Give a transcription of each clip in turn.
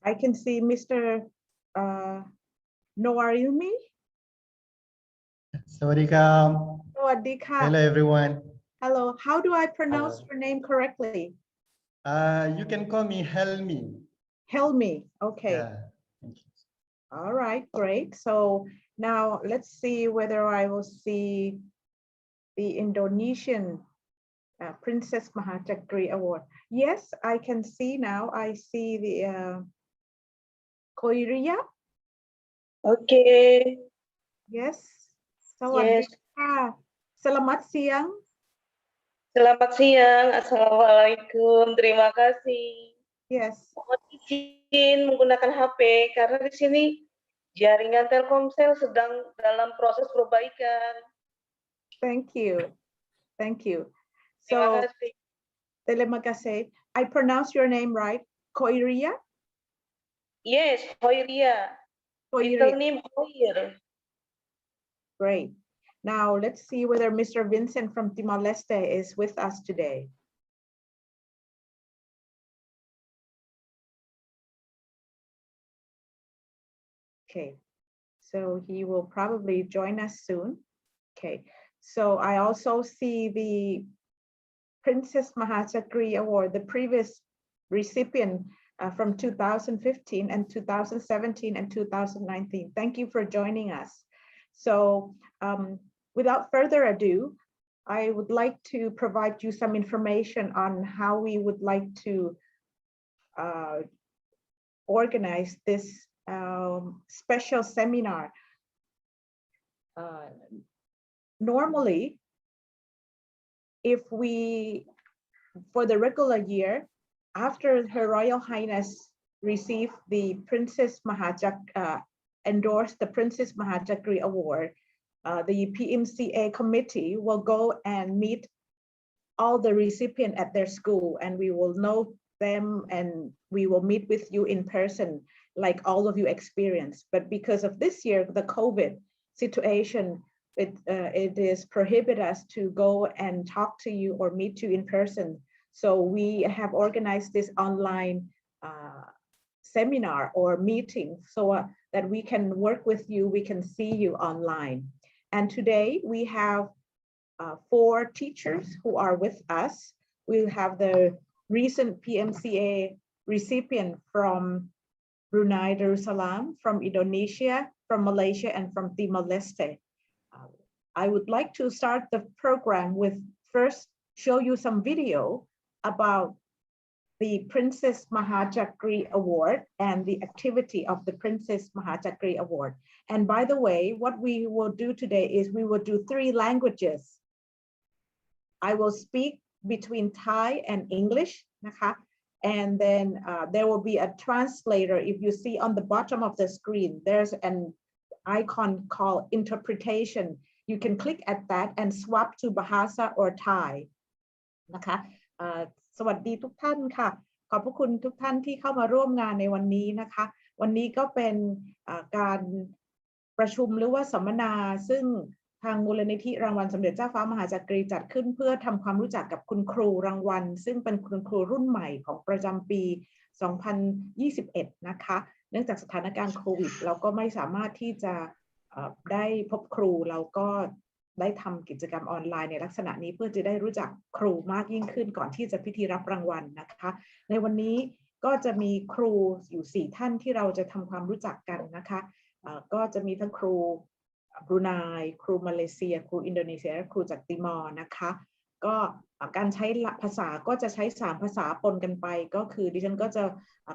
I can see Mr. Noarumi. สวัสดีครับ สวัสดีค่ะ Hello everyone. Hello. How do I pronounce your name correctly? You can call me Helmi. Helmi. Okay. Yeah. Thank you. All right. Great. So now let's see whether I will see the Indonesian Princess Mahachakri Award. Yes, I can see now. I see the Koiria. Okay. Yes. Sawadika. Selamat siang. Selamat siang. Assalamualaikum. Terima kasih. Yes. Mohon izin menggunakan HP karena di sini jaringan Telkomsel sedang dalam proses perbaikan. Thank you. Thank you. Terima So, kasih. terima kasih. I pronounce your name right? Koiria? Yes, Hoiria. Middle Koiria. name Hoir. Great. Now let's see whether Mr. Vincent from Timor-Leste is with us today. Okay, so he will probably join us soon. Okay, so I also see the Princess Mahachakri Award, the previous recipient from 2015 and 2017 and 2019. Thank you for joining us. So without further ado, I would like to provide you some information on how we would like to organize this special seminar. Normally, if we, for the regular year, after Her Royal Highness received the Princess Mahachakri, endorsed the Princess Mahachakri Award, the PMCA committee will go and meet all the recipients at their school, and we will know them and we will meet with you in person like all of you experienced. But because of this year, the COVID situation, it is prohibited us to go and talk to you or meet you in person. So we have organized this online seminar or meeting so that we can work with you, we can see you online. And today we have 4 teachers who are with us. We'll have the recent PMCA recipient from Brunei, Darussalam, from Indonesia, from Malaysia, and from Timor-Leste. I would like to start the program with first show you some video about the Princess Mahachakri Award and the activity of the Princess Mahachakri Award. And by the way, what we will do today is we will do 3 languages. I will speak between Thai and English, and then there will be a translator. If you see on the bottom of the screen, there's an icon called interpretation. You can click at that and swap to Bahasa or Thai. สวัสดีทุกท่านค่ะขอบพระคุณทุกท่านที่เข้ามาร่วมงานในวันนี้นะคะวันนี้ก็เป็นการประชุมหรือว่าสัมมนาซึ่งทางมูลนิธิรางวัลสมเด็จเจ้าฟ้ามหาจักรีจัดขึ้นเพื่อทำความรู้จักกับคุณครูรางวัลซึ่งเป็นคุณครูรุ่นใหม่ของประจำปี 2021 นะคะเนื่องจากสถานการณ์โควิดเราก็ไม่สามารถที่จะได้พบครูเราก็ได้ทำกิจกรรมออนไลน์ในลักษณะนี้เพื่อจะได้รู้จักครูมากยิ่งขึ้นก่อนที่จะพิธีรับรางวัลนะคะในวันนี้ก็จะมีครูอยู่4ท่านที่เราจะทำความรู้จักกันนะคะก็จะมีทั้งครูบรูไนครูมาเลเซียครูอินโดนีเซียและครูจากติมอร์นะคะก็การใช้ภาษาก็จะใช้3ภาษาปนกันไปก็คือดิฉันก็จะ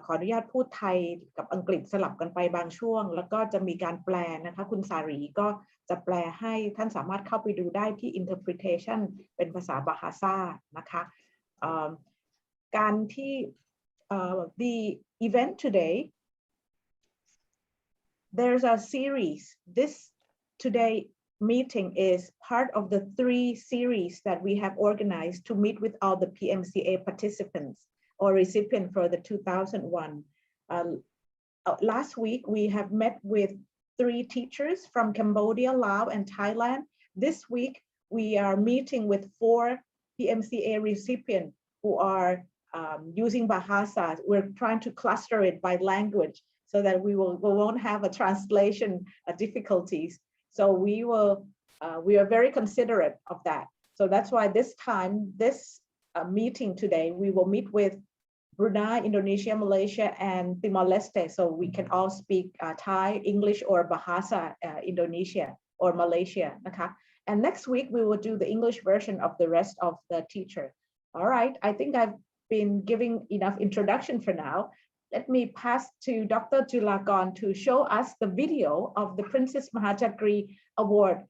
ขออนุญาตพูดไทยกับอังกฤษสลับกันไปบางช่วงแล้วก็จะมีการแปลนะคะคุณสารีก็จะแปลให้ท่านสามารถเข้าไปดูได้ที่ interpretation เป็นภาษาบาฮาซานะคะการที่the event today there's a series this today meeting is part of the 3 series that we have organized to meet with all the PMCA participants or recipients for the 2001. Last week, we have met with 3 teachers from Cambodia, Laos, and Thailand. This week, we are meeting with 4 PMCA recipients who are using Bahasa. We're trying to cluster it by language so that we won't have a translation difficulties. So we are very considerate of that. So that's why this time, this meeting today, we will meet with Brunei, Indonesia, Malaysia, and Timor-Leste. So we can all speak Thai, English, or Bahasa Indonesia or Malaysia. Okay? And next week, we will do the English version of the rest of the teacher. All right, I think I've been giving enough introduction for now. Let me pass to Dr. Julakon to show us the video of the Princess Mahachakri Award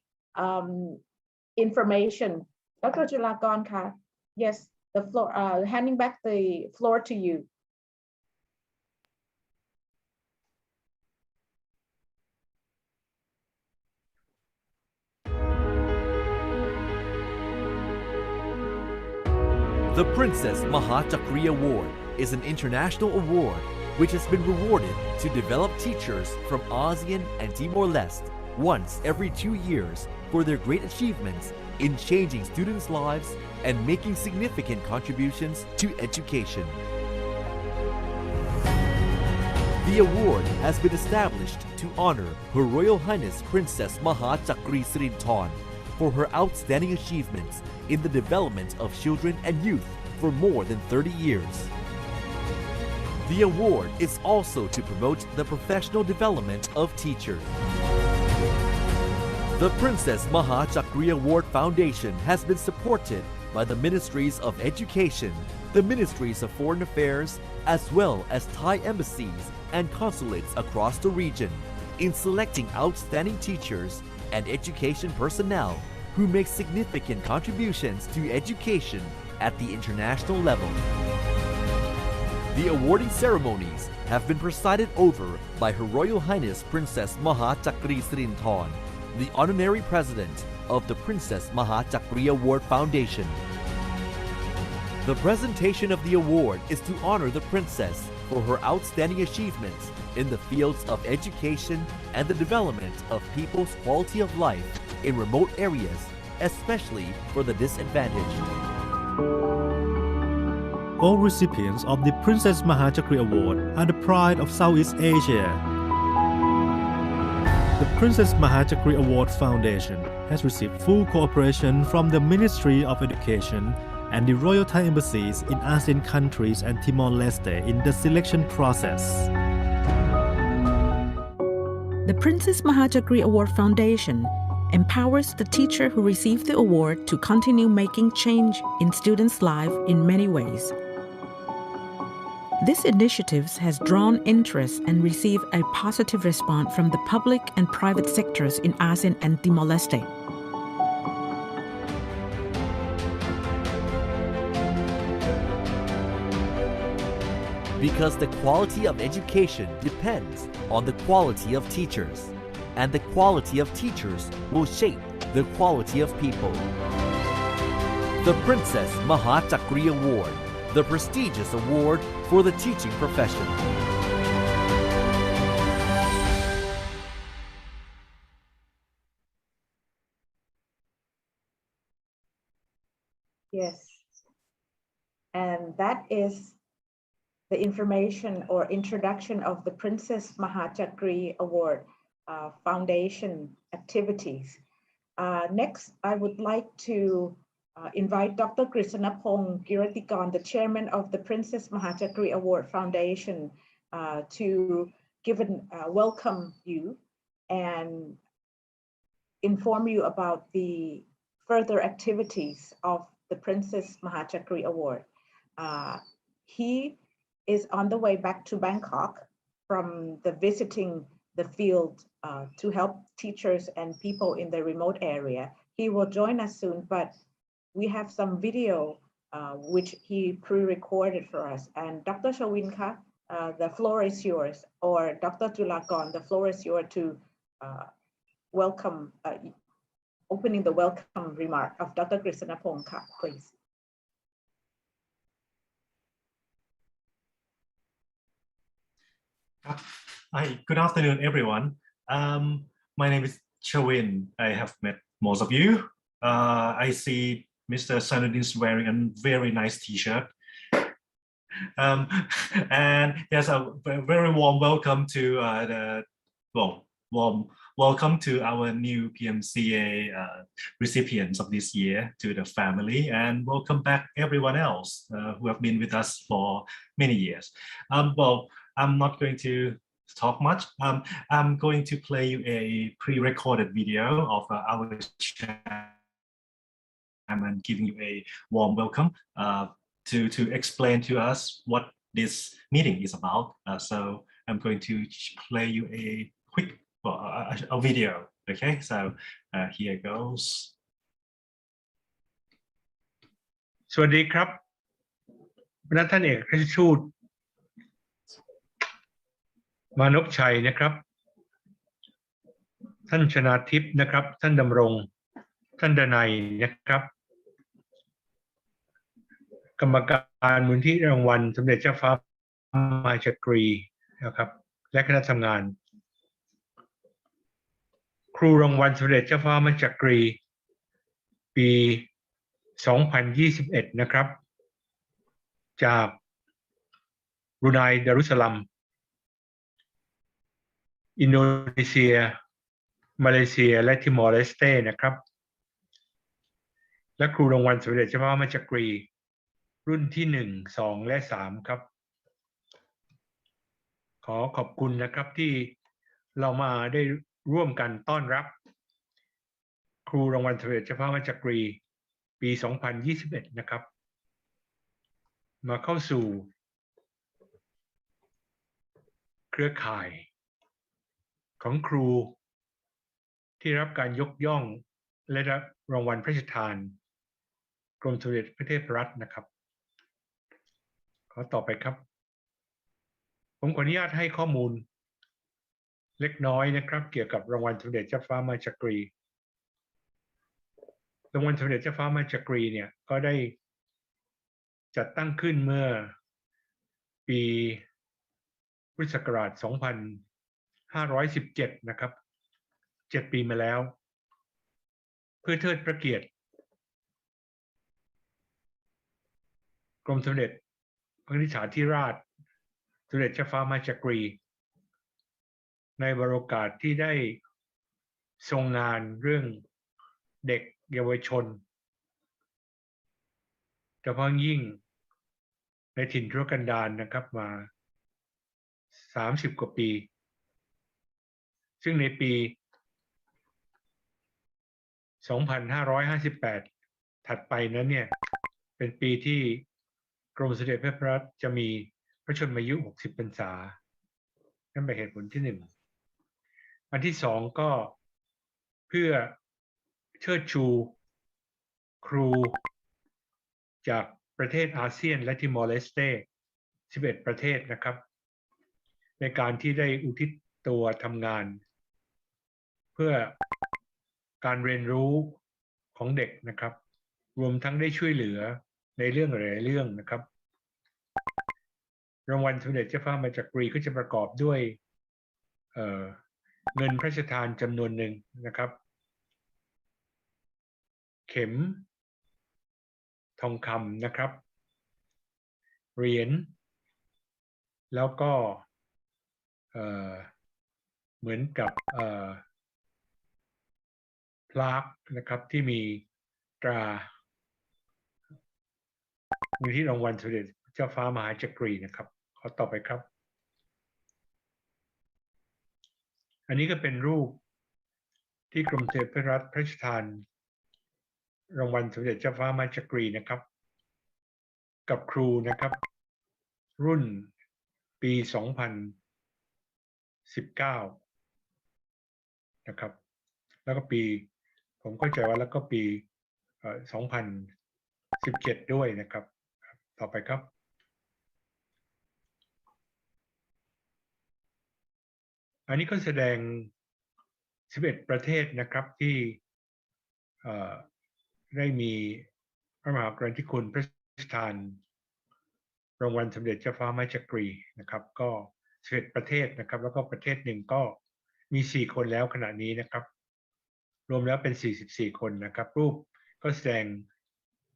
information. Dr. Julakon, yes, the floor, handing back the floor to you. The Princess Mahachakri Award is an international award which has been rewarded to develop teachers from ASEAN and Timor-Leste once every 2 years for their great achievements in changing students' lives and making significant contributions to education. The award has been established to honor Her Royal Highness Princess Mahachakri Sirinthorn for her outstanding achievements in the development of children and youth for more than 30 years. The award is also to promote the professional development of teachers. The Princess Mahachakri Award Foundation has been supported by the Ministries of Education, the Ministries of Foreign Affairs, as well as Thai embassies and consulates across the region in selecting outstanding teachers and education personnel who make significant contributions to education at the international level. The awarding ceremonies have been presided over by Her Royal Highness Princess Mahachakri Sirinthorn, the Honorary President of the Princess Mahachakri Award Foundation. The presentation of the award is to honor the Princess for her outstanding achievements in the fields of education and the development of people's quality of life in remote areas, especially for the disadvantaged. All recipients of the Princess Mahachakri Award are the pride of Southeast Asia. The Princess Mahachakri Award Foundation has received full cooperation from the Ministry of Education and the Royal Thai embassies in ASEAN countries and Timor-Leste in the selection process. The Princess Mahachakri Award Foundation empowers the teacher who received the award to continue making change in students' lives in many ways. This initiative has drawn interest and received a positive response from the public and private sectors in ASEAN and Timor-Leste. Because the quality of education depends on the quality of teachers, and the quality of teachers will shape the quality of people. The Princess Mahachakri Award, the prestigious award for the teaching profession. Yes. And that is the information or introduction of the Princess Mahachakri Award Foundation activities. Next, I would like to invite Dr. Krisanapong Giratikon, the chairman of the Princess Mahachakri Award Foundation, to give welcome you and inform you about the further activities of the Princess Mahachakri Award. He is on the way back to Bangkok from visiting the field to help teachers and people in the remote area. He will join us soon, but we have some video which he pre-recorded for us. And Dr. Shawinka, the floor is yours, or Dr. Julakon, the floor is yours to welcome, opening the welcome remark of Dr. Krisanapong, please. Hi, good afternoon, everyone. My name is Chawin. I have met most of you. I see Mr. Sanudin is wearing a very nice t-shirt. And yes, a very warm welcome to warm welcome to our new PMCA recipients of this year to the family, and welcome back everyone else who have been with us for many years. Well, I'm not going to talk much. I'm going to play you a pre-recorded video of our chairman giving you a warm welcome to explain to us what this meeting is about. So I'm going to play you a quick a video. Okay, so here goes. สวัสดีครับท่านเอกราชทูตมานพชัยนะครับท่านชนาทิพย์นะครับท่านดำรงท่านดนัยนะครับกรรมการมูลที่รางวัลสมเด็จเจ้าฟ้ามหาจักรีนะครับและคณะทำงานครูรางวัลสมเด็จเจ้าฟ้ามหาจักรีปี 2021 นะครับจากบรูไนดารุสสลัมอินโดนีเซียมาเลเซียและทิมอร์เลสเต้นะครับและครูรางวัลสมเด็จเจ้าฟ้ามหาจักรีรุ่นที่1 2 และ 3ครับขอขอบคุณนะครับที่เรามาได้ร่วมกันต้อนรับครูรางวัลสมเด็จเจ้าฟ้ามหาจักรีปี 2021 นะครับมาเข้าสู่เครือข่ายของครูที่รับการยกย่องและรับรางวัลพระราชทานกรมสมเด็จพระเทพรัตน์นะครับขอต่อไปครับผมขออนุญาตให้ข้อมูลเล็กน้อยนะครับเกี่ยวกับรางวัลสมเด็จเจ้าฟ้ามหาจักรีรางวัลสมเด็จเจ้าฟ้ามหาจักรีเนี่ยก็ได้จัดตั้งขึ้นเมื่อปีพุทธศักราช 2517 นะครับ7 ปีมาแล้วเพื่อเทิดพระเกียรติกรมสมเด็จพระนิธิธิราชสมเด็จเจ้าฟ้ามหาจักรีในวาระโอกาสที่ได้ทรงงานเรื่องเด็กเยาวชนเฉพาะยิ่งในถิ่นทุรกันดารนะครับมา30 กว่าปีซึ่งในปี 2558 ถัดไปนั้นเนี่ยเป็นปีที่กรมสมเด็จพระพระรัตน์จะมีพระชนมายุ 60 พรรษานั่นเป็นเหตุผลที่1อันที่2ก็เพื่อเชิดชูครูจากประเทศอาเซียนและทิมอร์เลสเต้ 11 ประเทศนะครับในการที่ได้อุทิศตัวทำงานเพื่อการเรียนรู้ของเด็กนะครับรวมทั้งได้ช่วยเหลือในเรื่องหลายๆเรื่องนะครับรางวัลสมเด็จเจ้าฟ้ามหาจักรีก็จะประกอบด้วยเงินพระราชทานจำนวนหนึ่งนะครับเข็มทองคำนะครับเหรียญแล้วก็เหมือนกับพลาร์คนะครับที่มีตรามูลที่รางวัลสมเด็จเจ้าฟ้ามหาจักรีนะครับขอต่อไปครับอันนี้ก็เป็นรูปที่กรมสมเด็จพระรัตน์พระราชทานรางวัลสมเด็จเจ้าฟ้ามหาจักรีนะครับกับครูนะครับรุ่นปี 2019 นะครับแล้วก็ปีผมเข้าใจว่าแล้วก็ปี 2017 ด้วยนะครับต่อไปครับอันนี้ก็แสดง 11 ประเทศนะครับที่ได้มีพระมหากรุณาธิคุณพระราชทานรางวัลสมเด็จเจ้าฟ้ามหาจักรีนะครับก็11 ประเทศนะครับแล้วก็ประเทศหนึ่งก็มี4 คนแล้วขณะนี้นะครับรวมแล้วเป็น44 คนนะครับรูปก็แสดง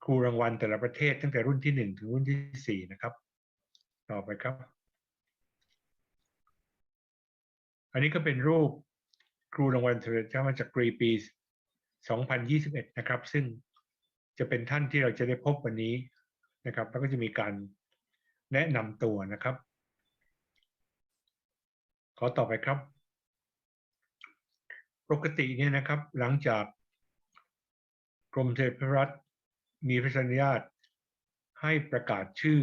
ครูรางวัลแต่ละประเทศตั้งแต่รุ่นที่1ถึงรุ่นที่4นะครับ ต่อไปครับ อันนี้ก็เป็นรูปครูรางวัลสมเด็จพระมหาจักรีปี 2021 นะครับซึ่งจะเป็นท่านที่เราจะได้พบวันนี้นะครับแล้วก็จะมีการแนะนำตัวนะครับขอต่อไปครับปกติเนี่ยนะครับหลังจากกรมเทพรัฐมีพระราชอนุญาตให้ประกาศชื่อ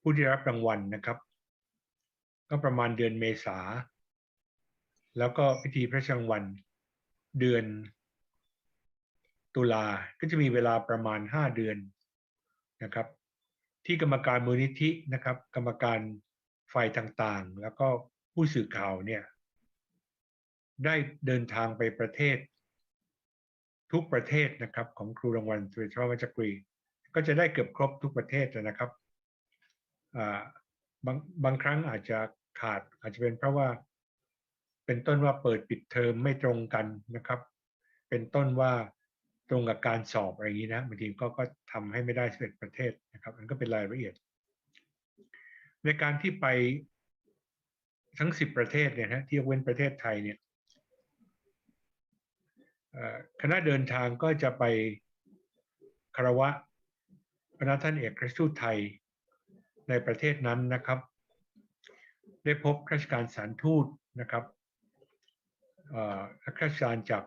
ผู้ที่รับรางวัลนะครับก็ประมาณเดือนเมษาแล้วก็พิธีพระราชรางวัลเดือนตุลาก็จะมีเวลาประมาณ5 เดือนนะครับที่กรรมการมูลนิธินะครับกรรมการฝ่ายต่างๆแล้วก็ผู้สื่อข่าวเนี่ยได้เดินทางไปประเทศทุกประเทศนะครับของครูรางวัลสมเด็จพระมหาจักรีก็จะได้เกือบครบทุกประเทศนะครับบางครั้งอาจจะขาดอาจจะเป็นเพราะว่าเป็นต้นว่าเปิดปิดเทอมไม่ตรงกันนะครับเป็นต้นว่าตรงกับการสอบอะไรอย่างนี้นะบางทีก็ทำให้ไม่ได้11ประเทศนะครับมันก็เป็นรายละเอียดในการที่ไปทั้ง10ประเทศเนี่ยนะที่ยกเว้นประเทศไทยเนี่ยคณะเดินทางก็จะไปคารวะพระท่านเอกอัครราชทูตไทยในประเทศนั้นนะครับได้พบข้าราชการสถานทูตนะครับข้าราชการจาก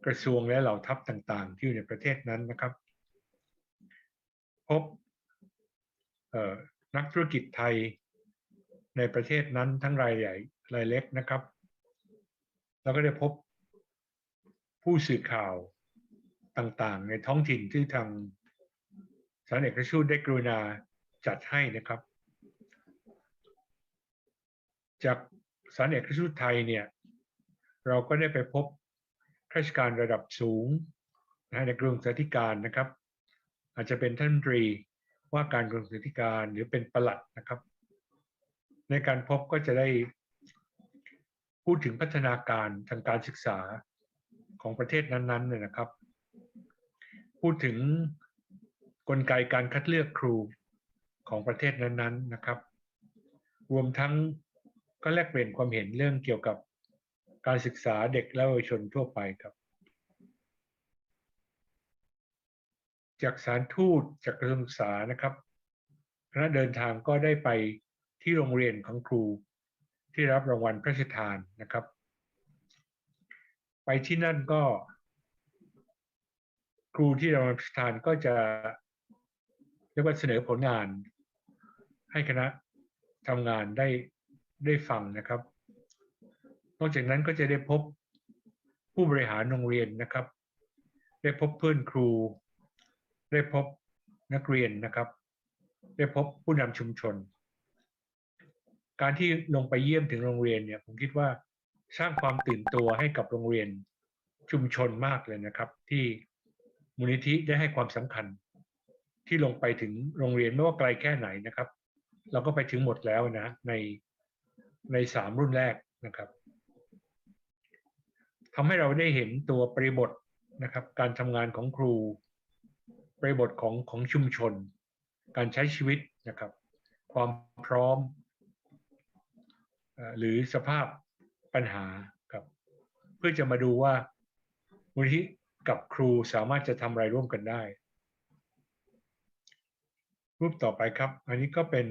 กระทรวงและเหล่าทัพต่างๆที่อยู่ในประเทศนั้นนะครับพบนักธุรกิจไทยในประเทศนั้นทั้งรายใหญ่รายเล็กนะครับแล้วก็ได้พบผู้สื่อข่าวต่างๆในท้องถิ่นที่ทางสถานเอกอัครราชทูตได้กรุณาจัดให้นะครับจากสถานเอกอัครราชทูตไทยเนี่ยเราก็ได้ไปพบข้าราชการระดับสูงในกระทรวงศึกษาธิการนะครับอาจจะเป็นท่านรัฐมนตรีว่าการกระทรวงศึกษาธิการหรือเป็นปลัดนะครับในการพบก็จะได้พูดถึงพัฒนาการทางการศึกษาของประเทศนั้นๆเนี่ยนะครับพูดถึงกลไกการคัดเลือกครูของประเทศนั้นๆนะครับรวมทั้งก็แลกเปลี่ยนความเห็นเรื่องเกี่ยวกับการศึกษาเด็กและเยาวชนทั่วไปครับจากสถานทูตจากกระทรวงศึกษานะครับคณะเดินทางก็ได้ไปที่โรงเรียนของครูที่รับรางวัลพระราชทานนะครับไปที่นั่นก็ครูที่รับรางวัลพระราชทานก็จะเรียกว่าเสนอผลงานให้คณะทำงานได้ฟังนะครับนอกจากนั้นก็จะได้พบผู้บริหารโรงเรียนนะครับได้พบเพื่อนครูได้พบนักเรียนนะครับได้พบผู้นำชุมชนการที่ลงไปเยี่ยมถึงโรงเรียนเนี่ยผมคิดว่าสร้างความตื่นตัวให้กับโรงเรียนชุมชนมากเลยนะครับที่มูลนิธิได้ให้ความสำคัญที่ลงไปถึงโรงเรียนไม่ว่าไกลแค่ไหนนะครับเราก็ไปถึงหมดแล้วนะใน3รุ่นแรกนะครับทำให้เราได้เห็นตัวบริบทนะครับการทำงานของครูบริบทของชุมชนการใช้ชีวิตนะครับความพร้อมหรือสภาพปัญหาครับเพื่อจะมาดูว่ามูลนิธิกับครูสามารถจะทำอะไรร่วมกันได้รูปต่อไปครับอันนี้ก็เป็น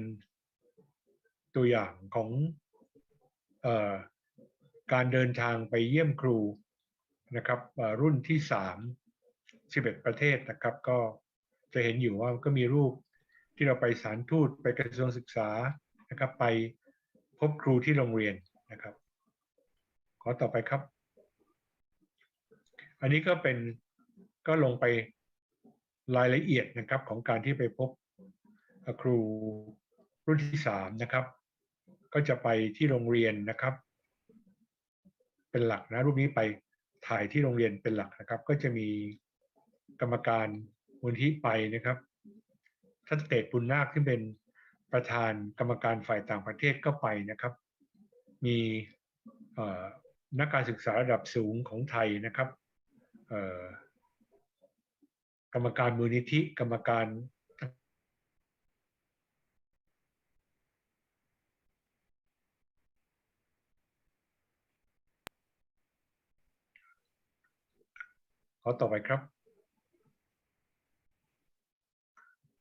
ตัวอย่างของการเดินทางไปเยี่ยมครูนะครับรุ่นที่11ประเทศนะครับก็จะเห็นอยู่ว่าก็มีรูปที่เราไปสถานทูตไปกระทรวงศึกษานะครับไปพบครูที่โรงเรียนนะครับขอต่อไปครับอันนี้ก็ลงไปรายละเอียดนะครับของการที่ไปพบครูรุ่นที่3นะครับก็จะไปที่โรงเรียนนะครับเป็นหลักนะรูปนี้ไปถ่ายที่โรงเรียนเป็นหลักนะครับก็จะมีกรรมการมูลนิธิไปนะครับท่านเตชบุญนาคที่เป็นประธานกรรมการฝ่ายต่างประเทศก็ไปนะครับมีนักการศึกษาระดับสูงของไทยนะครับกรรมการมูลนิธิกรรมการ ขอต่อไปครับ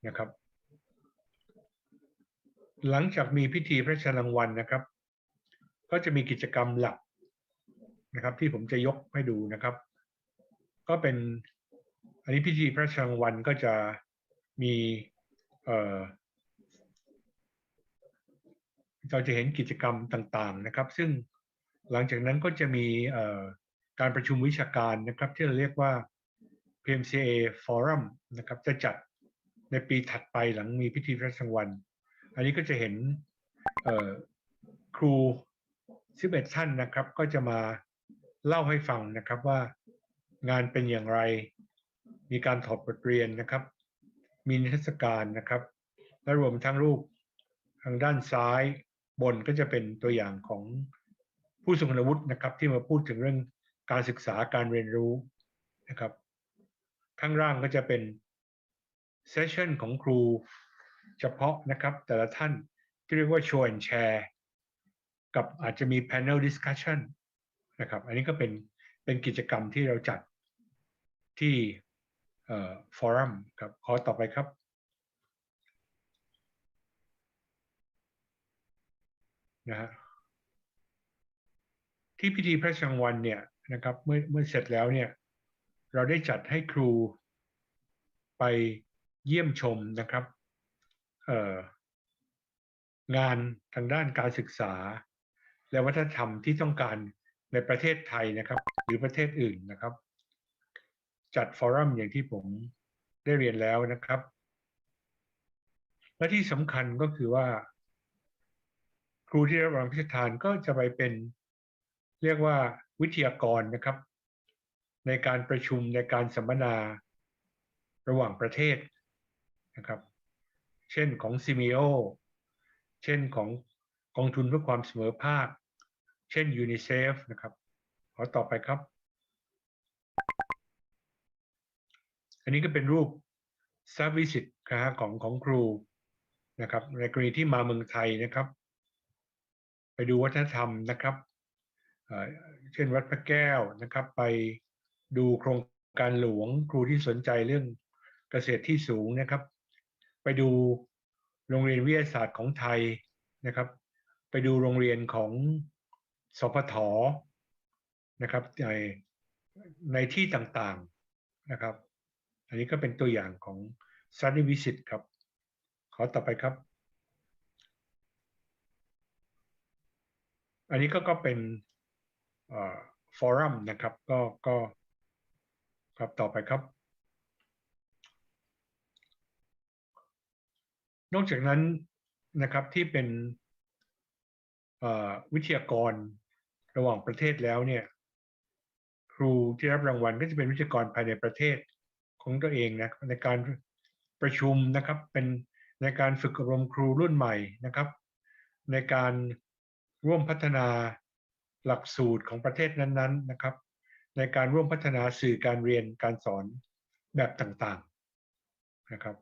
นะครับหลังจากมีพิธีพระราชทานรางวัลนะครับก็จะมีกิจกรรมหลักนะครับที่ผมจะยกให้ดูนะครับก็เป็นอันนี้พิธีพระราชทานรางวัลก็จะมีเราจะเห็นกิจกรรมต่างๆนะครับซึ่งหลังจากนั้นก็จะมีการประชุมวิชาการนะครับที่เราเรียกว่า PMCA Forum นะครับจะจัดในปีถัดไปหลังมีพิธีพระราชทานรางวัลอันนี้ก็จะเห็นครู11ท่านนะครับก็จะมาเล่าให้ฟังนะครับว่างานเป็นอย่างไรมีการถอดบทเรียนนะครับมีนิทรรศการนะครับและรวมทั้งรูปทางด้านซ้ายบนก็จะเป็นตัวอย่างของผู้ทรงคุณวุฒินะครับที่มาพูดถึงเรื่องการศึกษาการเรียนรู้นะครับข้างล่างก็จะเป็นเซสชั่นของครูเฉพาะนะครับแต่ละท่านที่เรียกว่า show and share กับอาจจะมี panel discussion นะครับอันนี้ก็เป็นกิจกรรมที่เราจัดที่ฟอรัมครับขอต่อไปครับนะฮะที่พิธีพระราชทานรางวัลเนี่ยนะครับเมื่อเสร็จแล้วเนี่ยเราได้จัดให้ครูไปเยี่ยมชมนะครับงานทางด้านการศึกษาและวัฒนธรรมที่ต้องการในประเทศไทยนะครับหรือประเทศอื่นนะครับจัดฟอรัมอย่างที่ผมได้เรียนแล้วนะครับและที่สำคัญก็คือว่าครูที่รับรางวัลพระราชทานก็จะไปเป็นเรียกว่าวิทยากรนะครับในการประชุมในการสัมมนาระหว่างประเทศนะครับเช่นของซิมิโอเช่นของกองทุนเพื่อความเสมอภาคเช่นยูนิเซฟนะครับขอต่อไปครับอันนี้ก็เป็นรูปซับวิสิตของครูนะครับในกรณีที่มาเมืองไทยนะครับไปดูวัฒนธรรมนะครับเช่นวัดพระแก้วนะครับไปดูโครงการหลวงครูที่สนใจเรื่องเกษตรที่สูงนะครับไปดูโรงเรียนวิทยาศาสตร์ของไทยนะครับไปดูโรงเรียนของสพทนะครับในที่ต่างๆนะครับอันนี้ก็เป็นตัวอย่างของ study visit ครับขอต่อไปครับอันนี้ก็เป็นฟอรัมนะครับก็ครับต่อไปครับนอกจากนั้นนะครับที่เป็นวิทยากรระหว่างประเทศแล้วเนี่ยครูที่รับรางวัลก็จะเป็นวิทยากรภายในประเทศของตัวเองนะในการประชุมนะครับเป็นในการฝึกอบรมครูรุ่นใหม่นะครับในการร่วมพัฒนาหลักสูตรของประเทศนั้นๆนะครับในการร่วมพัฒนาสื่อการเรียนการสอนแบบต่างๆนะครับ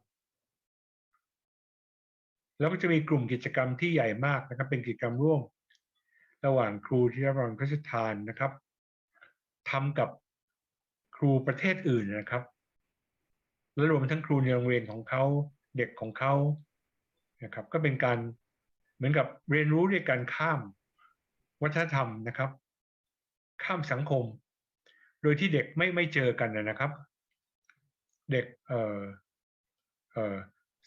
แล้วก็จะมีกลุ่มกิจกรรมที่ใหญ่มากนะครับเป็นกิจกรรมร่วมระหว่างครูที่รับรางวัลพระราชทานนะครับทำกับครูประเทศอื่นนะครับและรวมทั้งครูในโรงเรียนของเขาเด็กของเขานะครับก็เป็นการเหมือนกับเรียนรู้ด้วยการข้ามวัฒนธรรมนะครับข้ามสังคมโดยที่เด็กไม่เจอกันนะครับเด็ก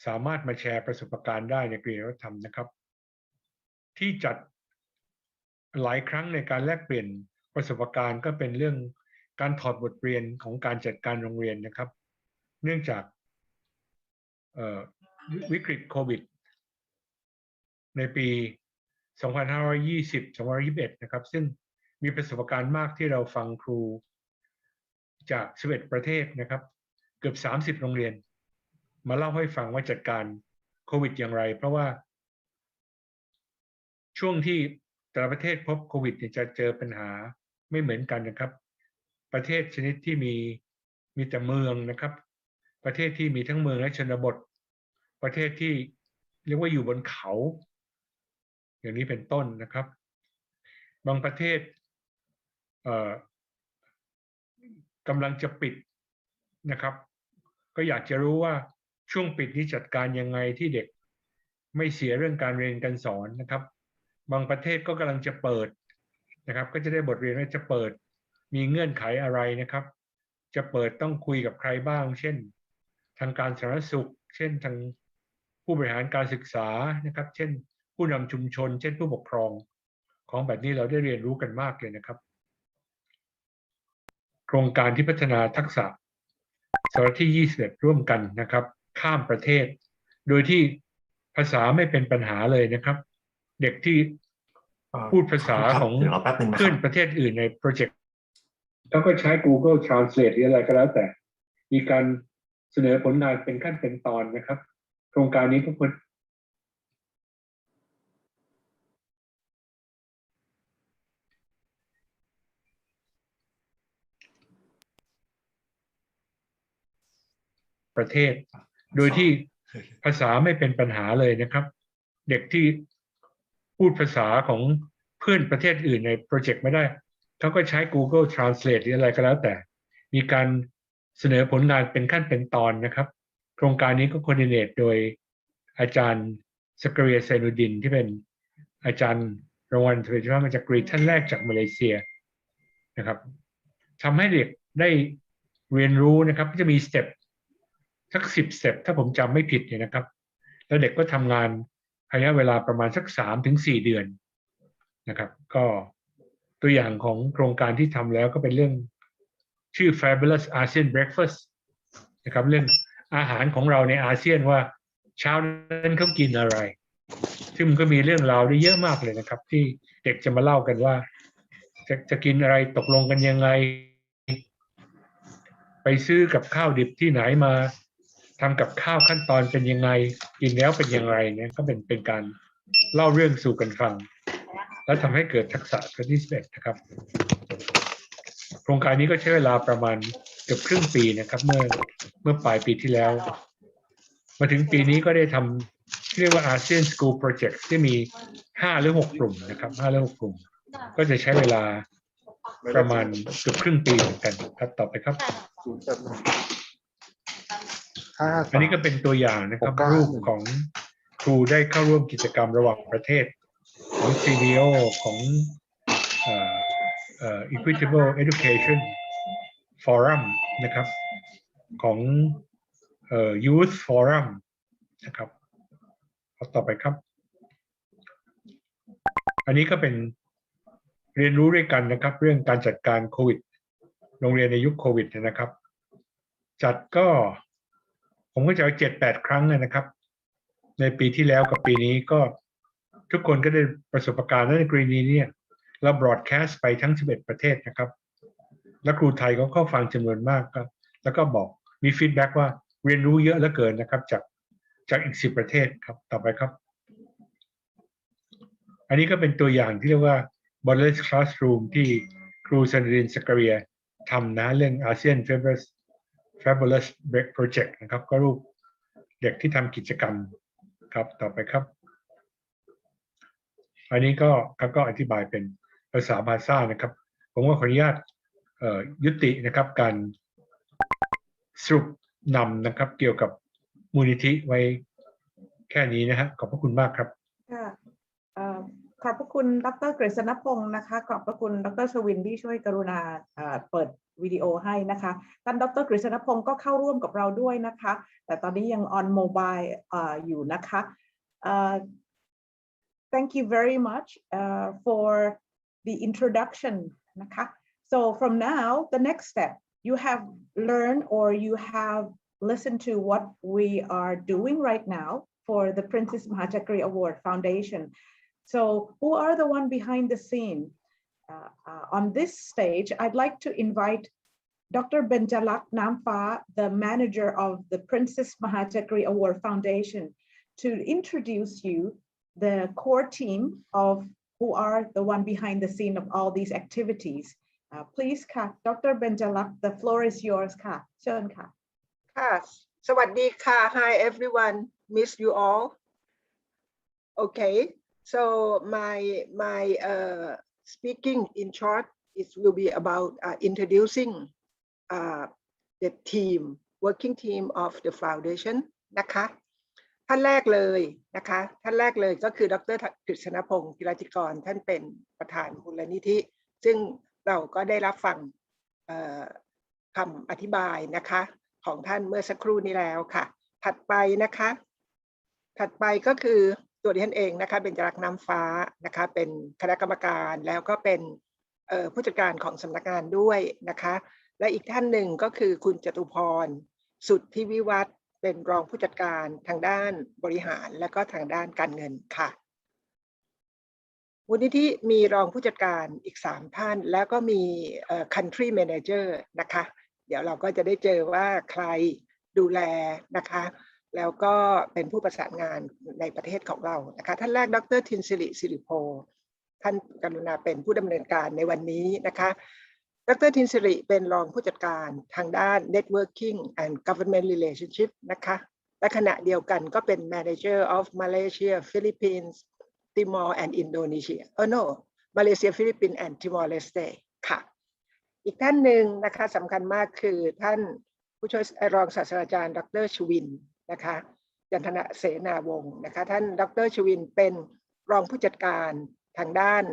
สามารถมาแชร์ประสบการณ์ได้ในการเรียนวัฒนธรรมนะครับที่จัดหลายครั้งในการแลกเปลี่ยนประสบการณ์ก็เป็นเรื่องการถอดบทเรียนของการจัดการโรงเรียนนะครับเนื่องจากวิกฤตโควิดในปี 2520-2021 นะครับซึ่งมีประสบการณ์มากที่เราฟังครูจาก11ประเทศนะครับเกือบ30โรงเรียนมาเล่าให้ฟังว่าจัดการโควิดอย่างไรเพราะว่าช่วงที่แต่ละประเทศพบโควิดจะเจอปัญหาไม่เหมือนกันนะครับประเทศชนิดที่มีแต่เมืองนะครับประเทศที่มีทั้งเมืองและชนบทประเทศที่เรียกว่าอยู่บนเขาอย่างนี้เป็นต้นนะครับบางประเทศกำลังจะปิด นะครับก็อยากจะรู้ว่าช่วงปิดนี้จัดการยังไงที่เด็กไม่เสียเรื่องการเรียนการสอนนะครับบางประเทศก็กำลังจะเปิดนะครับก็จะได้บทเรียนว่าจะเปิดมีเงื่อนไขอะไรนะครับจะเปิดต้องคุยกับใครบ้างเช่นทางการสาธารณสุขเช่นทางผู้บริหารการศึกษานะครับเช่นผู้นำชุมชนเช่นผู้ปกครองของแบบนี้เราได้เรียนรู้กันมากเลยนะครับโครงการที่พัฒนาทักษะศตวรรษที่21ร่วมกันนะครับข้ามประเทศโดยที่ภาษาไม่เป็นปัญหาเลยนะครับเด็กที่พูดภาษาของเพื่อนประเทศอื่นในโปรเจกต์แล้วก็ใช้ Google Translate หรืออะไรก็แล้วแต่มีการเสนอผลงานเป็นขั้นเป็นตอนนะครับโครงการนี้ก็เพื่อประเทศโดยที่ภาษาไม่เป็นปัญหาเลยนะครับเด็กที่พูดภาษาของเพื่อนประเทศอื่นในโปรเจกต์ไม่ได้เขาก็ใช้ Google Translate หรืออะไรก็แล้วแต่มีการเสนอผลงานเป็นขั้นเป็นตอนนะครับโครงการนี้ก็โคอร์ดิเนตโดยอาจารย์สกเรีย เซนุดินที่เป็นอาจารย์รางวัลเทเลวิชันมาจากกรีกท่านแรกจากมาเลเซียนะครับทำให้เด็กได้เรียนรู้นะครับจะมีสเต็ปสัก10 สเต็ปถ้าผมจำไม่ผิดเนี่ยนะครับแล้วเด็กก็ทำงานระยะเวลาประมาณสัก3-4 เดือนนะครับก็ตัวอย่างของโครงการที่ทำแล้วก็เป็นเรื่องชื่อ Fabulous ASEAN Breakfast นะครับเรื่องอาหารของเราในอาเซียนว่าเช้านั้นเขากินอะไรซึ่งมันก็มีเรื่องราวได้เยอะมากเลยนะครับที่เด็กจะมาเล่ากันว่าจะกินอะไรตกลงกันยังไงไปซื้อกับข้าวดิบที่ไหนมาทำกับข้าวขั้นตอนเป็นยังไงกินแล้วเป็นยังไงเนี่ยก็เป็นการเล่าเรื่องสู่กันฟังและทำให้เกิดทักษะที่11นะครับโครงการนี้ก็ใช้เวลาประมาณเกือบครึ่งปีนะครับเมื่อปลายปีที่แล้วมาถึงปีนี้ก็ได้ทำเรียกว่า ASEAN School Project ที่มี5 หรือ 6 กลุ่มนะครับ5 หรือ 6 กลุ่มก็จะใช้เวลาประมาณเกือบครึ่งปีเหมือนกันครับต่อไปครับอันนี้ก็เป็นตัวอย่างนะครับรูปของครูได้เข้าร่วมกิจกรรมระหว่างประเทศของ CDO ของEquitable Education Forum นะครับของYouth Forum นะครับต่อไปครับอันนี้ก็เป็นเรียนรู้ด้วยกันนะครับเรื่องการจัดการโควิดโรงเรียนในยุคโควิดนะครับจัดก็ผมก็จะเอา 7-8 ครั้งนะครับในปีที่แล้วกับปีนี้ก็ทุกคนก็ได้ประสบการณ์ในกรณีนี้เราบรอดแคสต์ไปทั้ง11 ประเทศนะครับและครูไทยก็เข้าฟังจำนวนมากครับแล้วก็บอกมีฟีดแบ็กว่าเรียนรู้เยอะเหลือเกินนะครับจากอีก10 ประเทศครับต่อไปครับอันนี้ก็เป็นตัวอย่างที่เรียกว่า Borderless Classroom ที่ครูซันดินสกเรียทำนะเรื่อง ASEAN Fabulous Break Project นะครับก็รูปเด็กที่ทำกิจกรรมครับต่อไปครับอันนี้ก็อธิบายเป็นภาษาบาซ่านะครับผมก็ขออนุญาตยุตินะครับการสรุปนำนะครับเกี่ยวกับมูลนิธิไว้แค่นี้นะฮะขอบพระคุณมากครับขอบพระคุณดร.กฤษณพงศ์นะคะขอบพระคุณดร.ชวินที่ช่วยกรุณาเปิดวิดีโอให้นะคะท่านดร.กฤษณพงศ์ก็เข้าร่วมกับเราด้วยนะคะแต่ตอนนี้ยัง on mobile อยู่นะคะ Thank you very much for the introductionนะคะSo from now the next step you have learned or you have listened to what we are doing right now for the Princess Mahachakri Award Foundation So who are the one behind the scene? On this stage, I'd like to invite Dr. Benjalak Namfa, the manager of the Princess Mahachakri Award Foundation, to introduce you the core team of who are the one behind the scene of all these activities. Please, Dr. Benjalak, the floor is yours. Chen ka. Sawadee ka. Hi, everyone. Miss you all. Okay.So my speaking in short will be about introducing the team working team of the foundation นะคะท่านแรกเลยนะคะท่านแรกเลยก็คือดร.กฤษณพงศ์กิรติกรท่านเป็นประธานมูลนิธิซึ่งเราก็ได้รับฟังคำอธิบายนะคะของท่านเมื่อสักครู่นี้แล้วค่ะถัดไปนะคะถัดไปก็คือตัวดิฉันเองนะคะเป็นจรักษ์น้ำฟ้านะคะเป็นคณะกรรมการแล้วก็เป็นผู้จัดการของสำนักงานด้วยนะคะและอีกท่านหนึ่งก็คือคุณจตุพรสุทธิวิวัฒน์เป็นรองผู้จัดการทางด้านบริหารและก็ทางด้านการเงินค่ะมูลนิธิมีรองผู้จัดการอีก3ท่านแล้วก็มีcountry manager นะคะเดี๋ยวเราก็จะได้เจอว่าใครดูแลนะคะแล้วก็เป็นผู้ประสานงานในประเทศของเรานะคะท่านแรกดร.ทินสิริสิริโพท่านกรุณาเป็นผู้ดำเนินการในวันนี้นะคะดร.ทินสิริเป็นรองผู้จัดการทางด้าน networking and government relationship นะคะและขณะเดียวกันก็เป็น manager of Malaysia Philippines Timor and Indonesia no Malaysia Philippines and Timor Leste ค่ะอีกท่านหนึ่งนะคะสำคัญมากคือท่านผู้ช่วยรองศาสตราจารย์ดร.ชวินนะคะจันทนะเสนาวงศ์นะคะท่านดร.ชวินเป็นรองผู้จัดการทางด้าน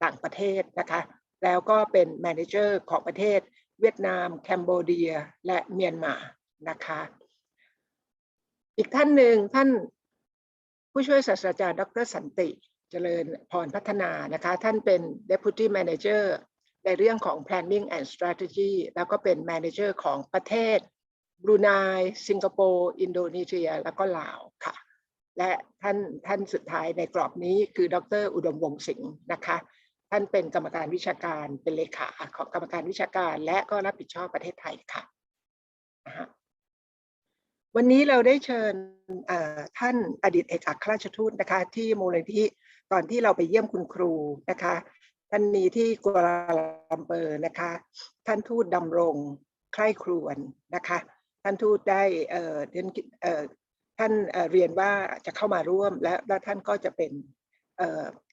ต่างประเทศนะคะแล้วก็เป็นแมเนเจอร์ของประเทศเวียดนามแคนเบเดียและเมียนมานะคะอีกท่านหนึ่งท่านผู้ช่วยศาสตราจารย์ดร.สันติเจริญพรพัฒนานะคะท่านเป็น Deputy Manager ในเรื่องของ Planning and Strategy แล้วก็เป็น Manager ของประเทศบรูไนสิงคโปร์อินโดนีเซียแล้วก็ลาวค่ะและท่านสุดท้ายในกรอบนี้คือดร.อุดมวงศ์สิงห์นะคะท่านเป็นกรรมการวิชาการเป็นเลขาของกรรมการวิชาการและก็รับผิดชอบประเทศไทยค่ะวันนี้เราได้เชิญท่านอดีตเอกอัครราชทูตนะคะที่มูลนิธิตอนที่เราไปเยี่ยมคุณครูนะคะท่านนี้ที่กัวลาลัมเปอร์นะคะท่านทูตดำรงใคร่ครวญนะคะท่านทูตได้ท่านเรียนว่าจะเข้ามาร่วมและท่านก็จะเป็น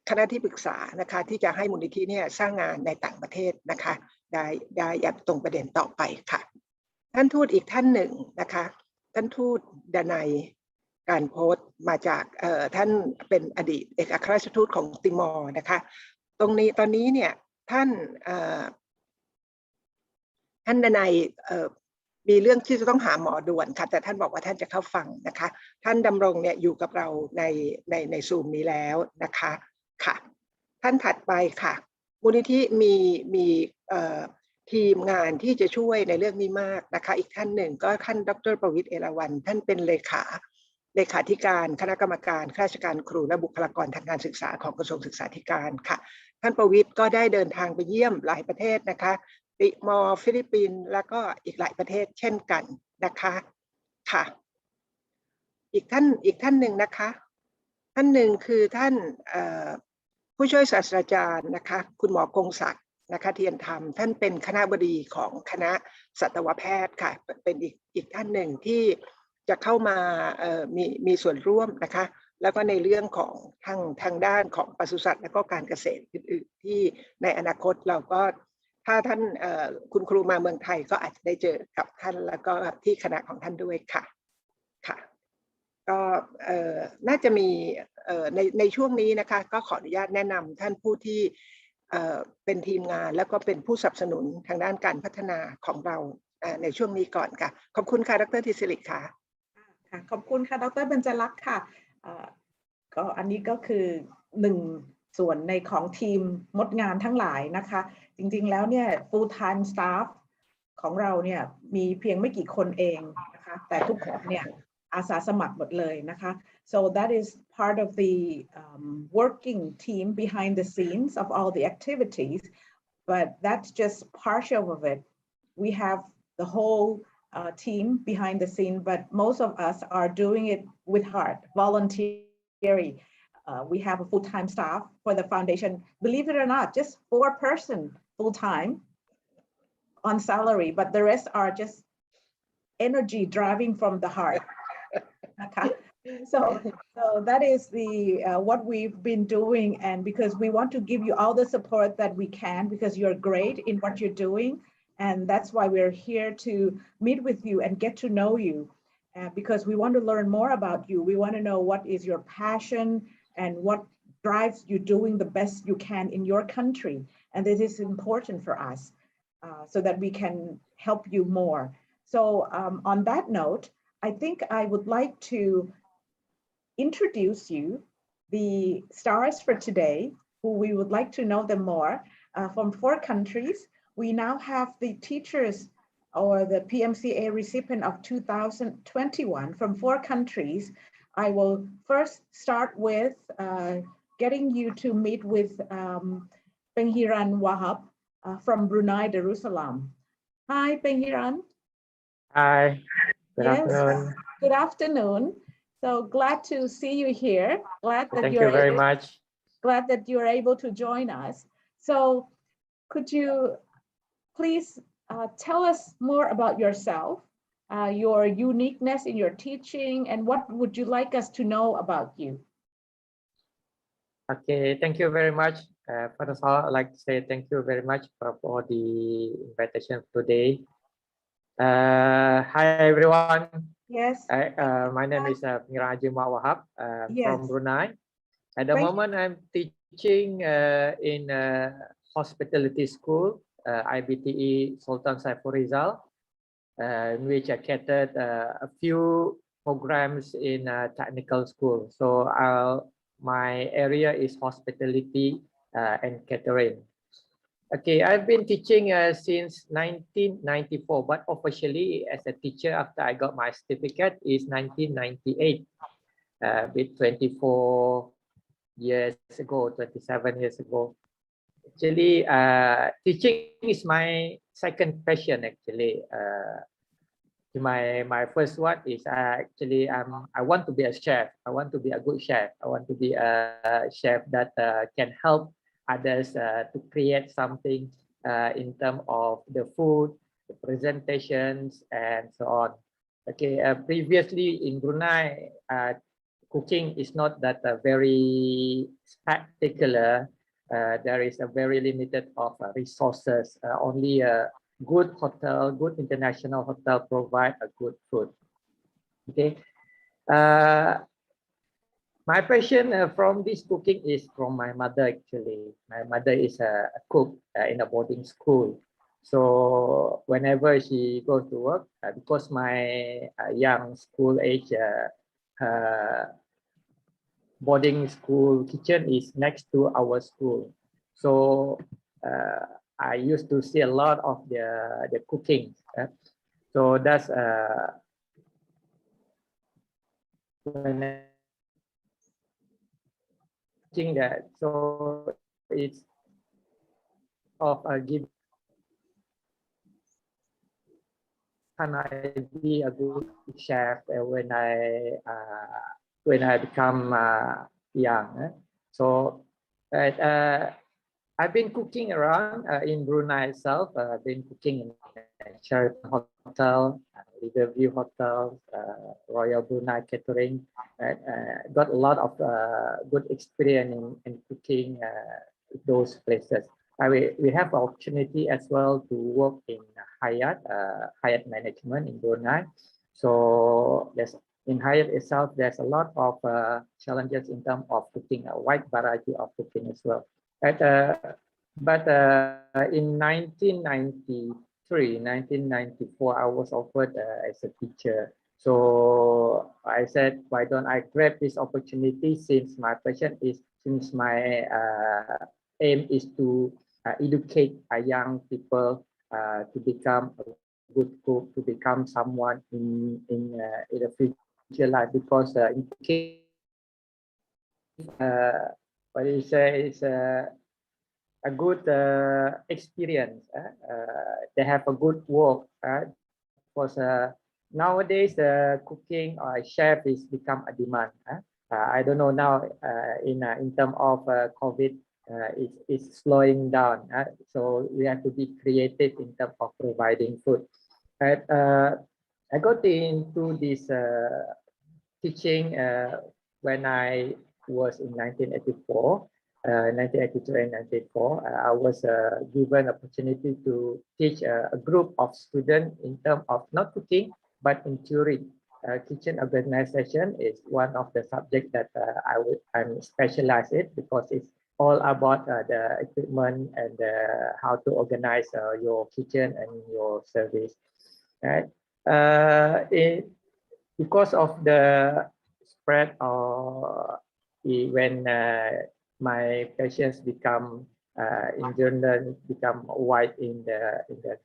คณะที่ปรึกษานะคะที่จะให้มูลนิธิเนี่ยสร้างงานในต่างประเทศนะคะได้อย่างตรงประเด็นต่อไปค่ะท่านทูตอีกท่านหนึ่งนะคะท่านทูตดนัยการโพสต์มาจากท่านเป็นอดีตเอกอัครราชทูตของติมอร์นะคะตอนนี้เนี่ยท่านดนัยมีเรื่องที่จะต้องหาหมอด่วนค่ะแต่ท่านบอกว่าท่านจะเข้าฟังนะคะท่านดำรงเนี่ยอยู่กับเราในซูมนี้แล้วนะคะค่ะท่านถัดไปค่ะมูลนิธิมีทีมงานที่จะช่วยในเรื่องนี้มากนะคะอีกท่านหนึ่งก็ท่านดร.ประวิตรเอราวัณท่านเป็นเลขาธิการคณะกรรมการข้าราชการครูและบุคลากรทางการศึกษาของกระทรวงศึกษาธิการค่ะท่านประวิตรก็ได้เดินทางไปเยี่ยมหลายประเทศนะคะติมอร์ฟิลิปปินส์แล้วก็อีกหลายประเทศเช่นกันนะคะค่ะอีกท่านหนึ่งนะคะท่านหนึ่งคือท่านผู้ช่วยศาสตราจารย์นะคะคุณหมอกงศักดิ์นะคะเทียนธรรมท่านเป็นคณบดีของคณะสัตวแพทย์ค่ะเป็นอีกท่านหนึ่งที่จะเข้ามามีส่วนร่วมนะคะแล้วก็ในเรื่องของทางด้านของปศุสัตว์และก็การเกษตรอื่นๆที่ในอนาคตเราก็ถ้าท่านคุณครูมาเมืองไทยก็อาจจะได้เจอกับท่านแล้วก็ที่คณะของท่านด้วยค่ะค่ะก็น่าจะมีในช่วงนี้นะคะก็ขออนุญาตแนะนำท่านผู้ที่เป็นทีมงานแล้วก็เป็นผู้สนับสนุนทางด้านการพัฒนาของเราในช่วงนี้ก่อนค่ะขอบคุณค่ะดร.ทิศิริค่ะขอบคุณค่ะดร.เบญจลักษณ์ค่ะก็อันนี้ก็คือ1ส่วนในของทีมมดงานทั้งหลายนะคะจริงๆแล้วเนี่ย full time staff ของเราเนี่ยมีเพียงไม่กี่คนเองนะคะแต่ทุกคนเนี่ยอาสาสมัครหมดเลยนะคะ so that is part of the working team behind the scenes of all the activities but that's just partial of it we have the whole team behind the scene but most of us are doing it with heart volunteering we have a full-time staff for the foundation believe it or not just 4 person full-time on salary but the rest are just energy driving from the heart okay so that is the what we've been doing and because we want to give you all the support that we can because you're great in what you're doing And that's why we're here to meet with you and get to know you, because we want to learn more about you. We want to know what is your passion and what drives you doing the best you can in your country. And this is important for us so that we can help you more. So on that note, I think I would like to introduce you the stars for today, who we would like to know them more, from 4 countries. We now have the teachers or the PMCA recipient of 2021 from 4 countries. I will first start with getting you to meet with Penghiran Wahab from Brunei Darussalam. Hi, Penghiran. Hi, good Yes. afternoon. Good afternoon. So glad to see you here. Glad that Thank you very much. Glad that you're able to join us. So could you please tell us more about yourself, your uniqueness in your teaching, and what would you like us to know about you? Okay, thank you very much. First of all, I'd like to say thank you very much for the invitation today. Hi, everyone. Yes. My name is Penghiran Wahab Yes. from Brunei. At the moment, I'm teaching in hospitality school, IBTE Sultan Saiful Rizal, in which I catered a few programs in technical school. So my area is hospitality and catering. Okay, I've been teaching since 1994, but officially as a teacher after I got my certificate is 1998, with 24 years ago, 27 years ago. Actually, teaching is my second passion. Actually, my first one is actually I want to be a chef. I want to be a good chef. I want to be a chef that can help others to create something in terms of the food, the presentations, and so on. Okay, previously in Brunei, cooking is not that very spectacular. There is a very limited of resources. Only a good hotel, good international hotel provide a good food. Okay. My passion from this cooking is from my mother. Actually, my mother is a cook in a boarding school. So whenever she goes to work, because my young school age boarding school kitchen is next to our school, so I used to see a lot of the cooking. So that's when I think that. So it's of a give. Can I be a good chef when I become young? So I've been cooking around in Brunei itself. I've been cooking in Sheraton Hotel, Riverview Hotel, Royal Brunei Catering. Got a lot of good experience in cooking those places. We have opportunity as well to work in Hyatt management in Brunei. So in Hyatt itself, there's a lot of challenges in terms of cooking, a wide variety of cooking as well. But in 1993, 1994, I was offered as a teacher. So I said, why don't I grab this opportunity, since my passion is, since my aim is to educate young people to become a good cook, to become someone in the future life. Because in cooking, what you say is a good experience. They have a good work. Because nowadays cooking or chef is become a demand. I don't know now in terms of COVID. It's slowing down, so we have to be creative in terms of providing food. But I got into this teaching when I was in 1984 1982 and 1994. I was given opportunity to teach a group of students in terms of not cooking, but in theory. Kitchen organization is one of the subjects that I'm specialized in because it's all about the equipment and how to organize your kitchen and your service. Right? Because of the spread or when my patients become in general become white in the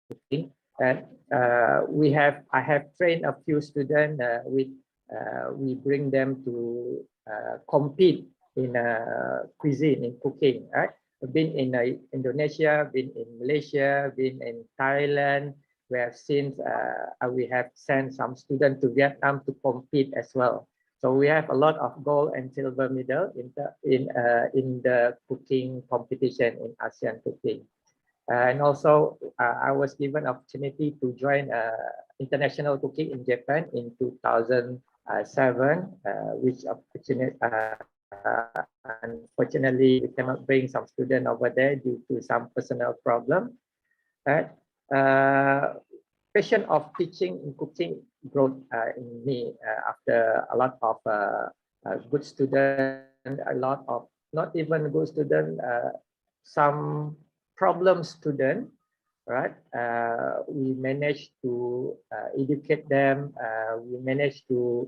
cooking, and I have trained a few students we bring them to compete in cuisine in cooking. Right? I've been in Indonesia, been in Malaysia, been in Thailand. We have seen we have sent some students to Vietnam to compete as well. So we have a lot of gold and silver medal in the cooking competition in ASEAN cooking. And also I was given opportunity to join international cooking in Japan in 2007, which unfortunately we cannot bring some students over there due to some personal problem. Right? Passion of teaching and cooking growth in me after a lot of good students, a lot of not even good students, some problem student, right? We managed to educate them. We managed to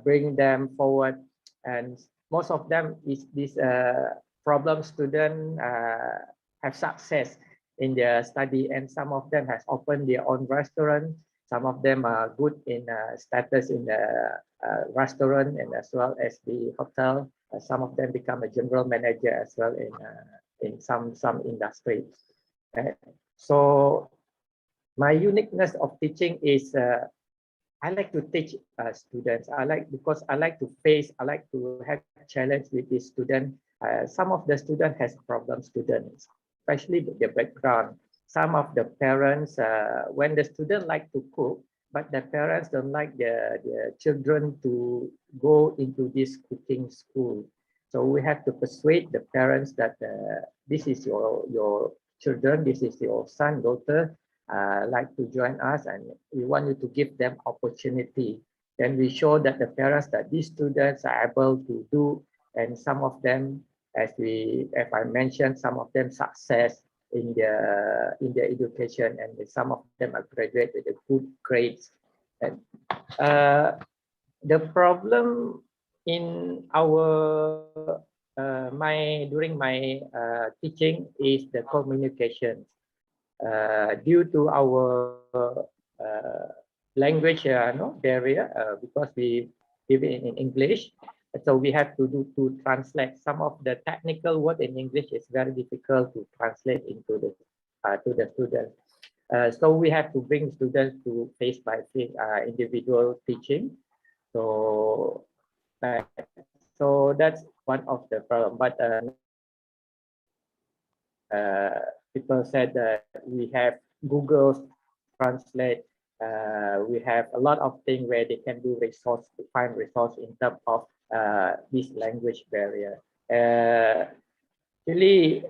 bring them forward, and most of them is this problem student have success in their study, and some of them has opened their own restaurant. Some of them are good in status in the restaurant and as well as the hotel. Some of them become a general manager as well in some industries. So my uniqueness of teaching is I like to teach students. Because I like to face, I like to have a challenge with the student. Some of the students has problem students, especially with their background. Some of the parents, when the student like to cook, but the parents don't like their children to go into this cooking school. So we have to persuade the parents that this is your children, this is your son, daughter, like to join us, and we want you to give them opportunity. Then we show that the parents that these students are able to do, and some of them, as I mentioned, some of them success in their education, and some of them are graduate with good grades. And the problem in our during my teaching is the communication. Due to our language barrier, because we give it in English, so we have to translate. Some of the technical word in English is very difficult to translate into to the students. So we have to bring students to face-by-face individual teaching. So that's one of the problem. But people said that we have Google Translate. We have a lot of things where they can do find resource in terms of this language barrier. Really,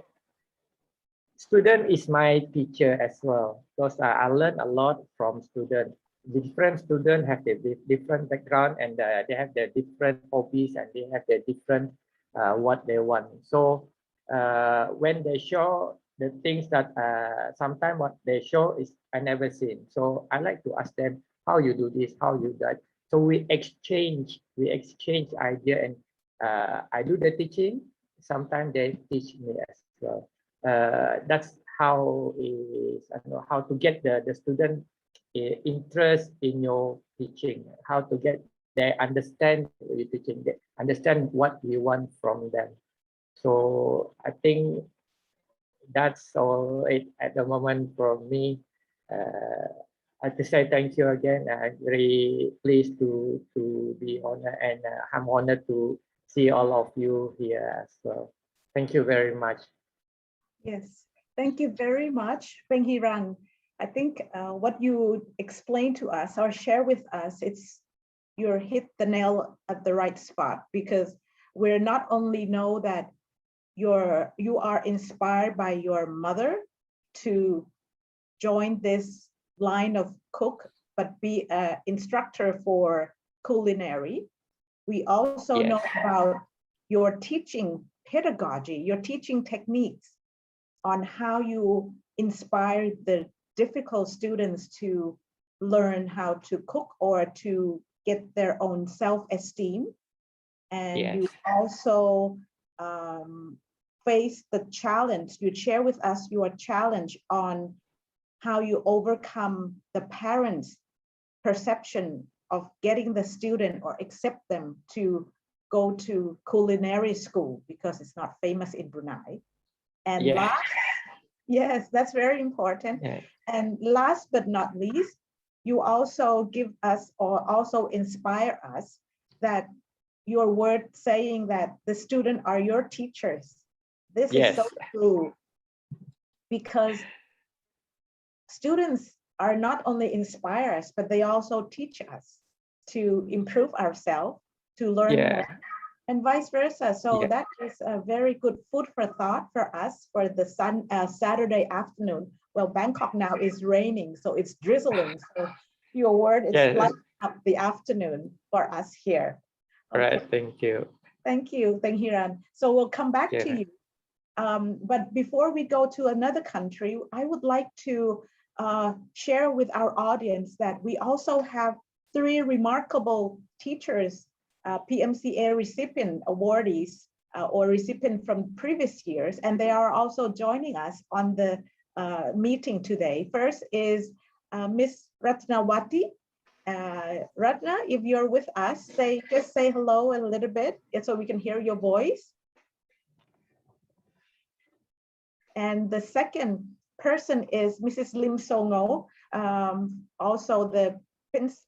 student is my teacher as well, because I learn a lot from students. Different students have their different background, and they have their different hobbies, and they have their different what they want. So when they show the things that sometimes what they show is I never seen. So I like to ask them how you do this, how you do that. So we exchange idea, and I do the teaching. Sometimes they teach me as well. That's how how to get the student interest in your teaching, how to get they understand your teaching, they understand what you want from them. So I think that's all it at the moment from me. I have to say thank you again. I'm very pleased to be honored, and I'm honored to see all of you here as well. Thank you very much. Yes, thank you very much, Peng Hirang. I think what you explained to us or share with us, you hit the nail at the right spot, because we're not only know that you are inspired by your mother to join this line of cook, but be an instructor for culinary. We also know about your teaching pedagogy, your teaching techniques on how you inspire the difficult students to learn how to cook or to get their own self-esteem. And you also face the challenge. You share with us your challenge on how you overcome the parents' perception of getting the student or accept them to go to culinary school because it's not famous in Brunei. And last, yes, that's very important. And last but not least, you also give us or also inspire us that your word saying that the student are your teachers. This is so true, because students are not only inspire us, but they also teach us to improve ourselves, to learn more, and vice versa. So that is a very good food for thought for us for the Saturday afternoon. Well, Bangkok now is raining, so it's drizzling. So your word is lighting up the afternoon for us here. All right, thank you. Thank you, Hiran. So we'll come back to you. But before we go to another country, I would like to share with our audience that we also have 3 remarkable teachers, PMCA recipient awardees or recipient from previous years, and they are also joining us on the meeting today. First is Miss Ratnawati. Ratna, if you're with us, just say hello a little bit so we can hear your voice. And the second person is Mrs. Lim Songo, also the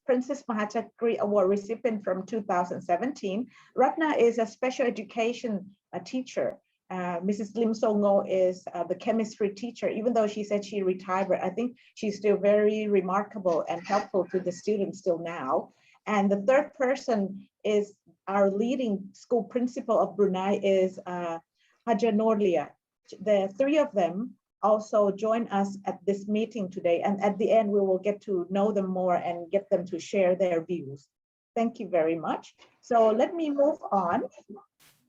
Princess Mahachakri Award recipient from 2017. Ratna is a special education teacher. Mrs. Lim Songo is the chemistry teacher. Even though she said she retired, but I think she's still very remarkable and helpful to the students still now. And the third person is our leading school principal of Brunei is Haja Norlia. The 3 of them also join us at this meeting today. And at the end, we will get to know them more and get them to share their views. Thank you very much. So let me move on.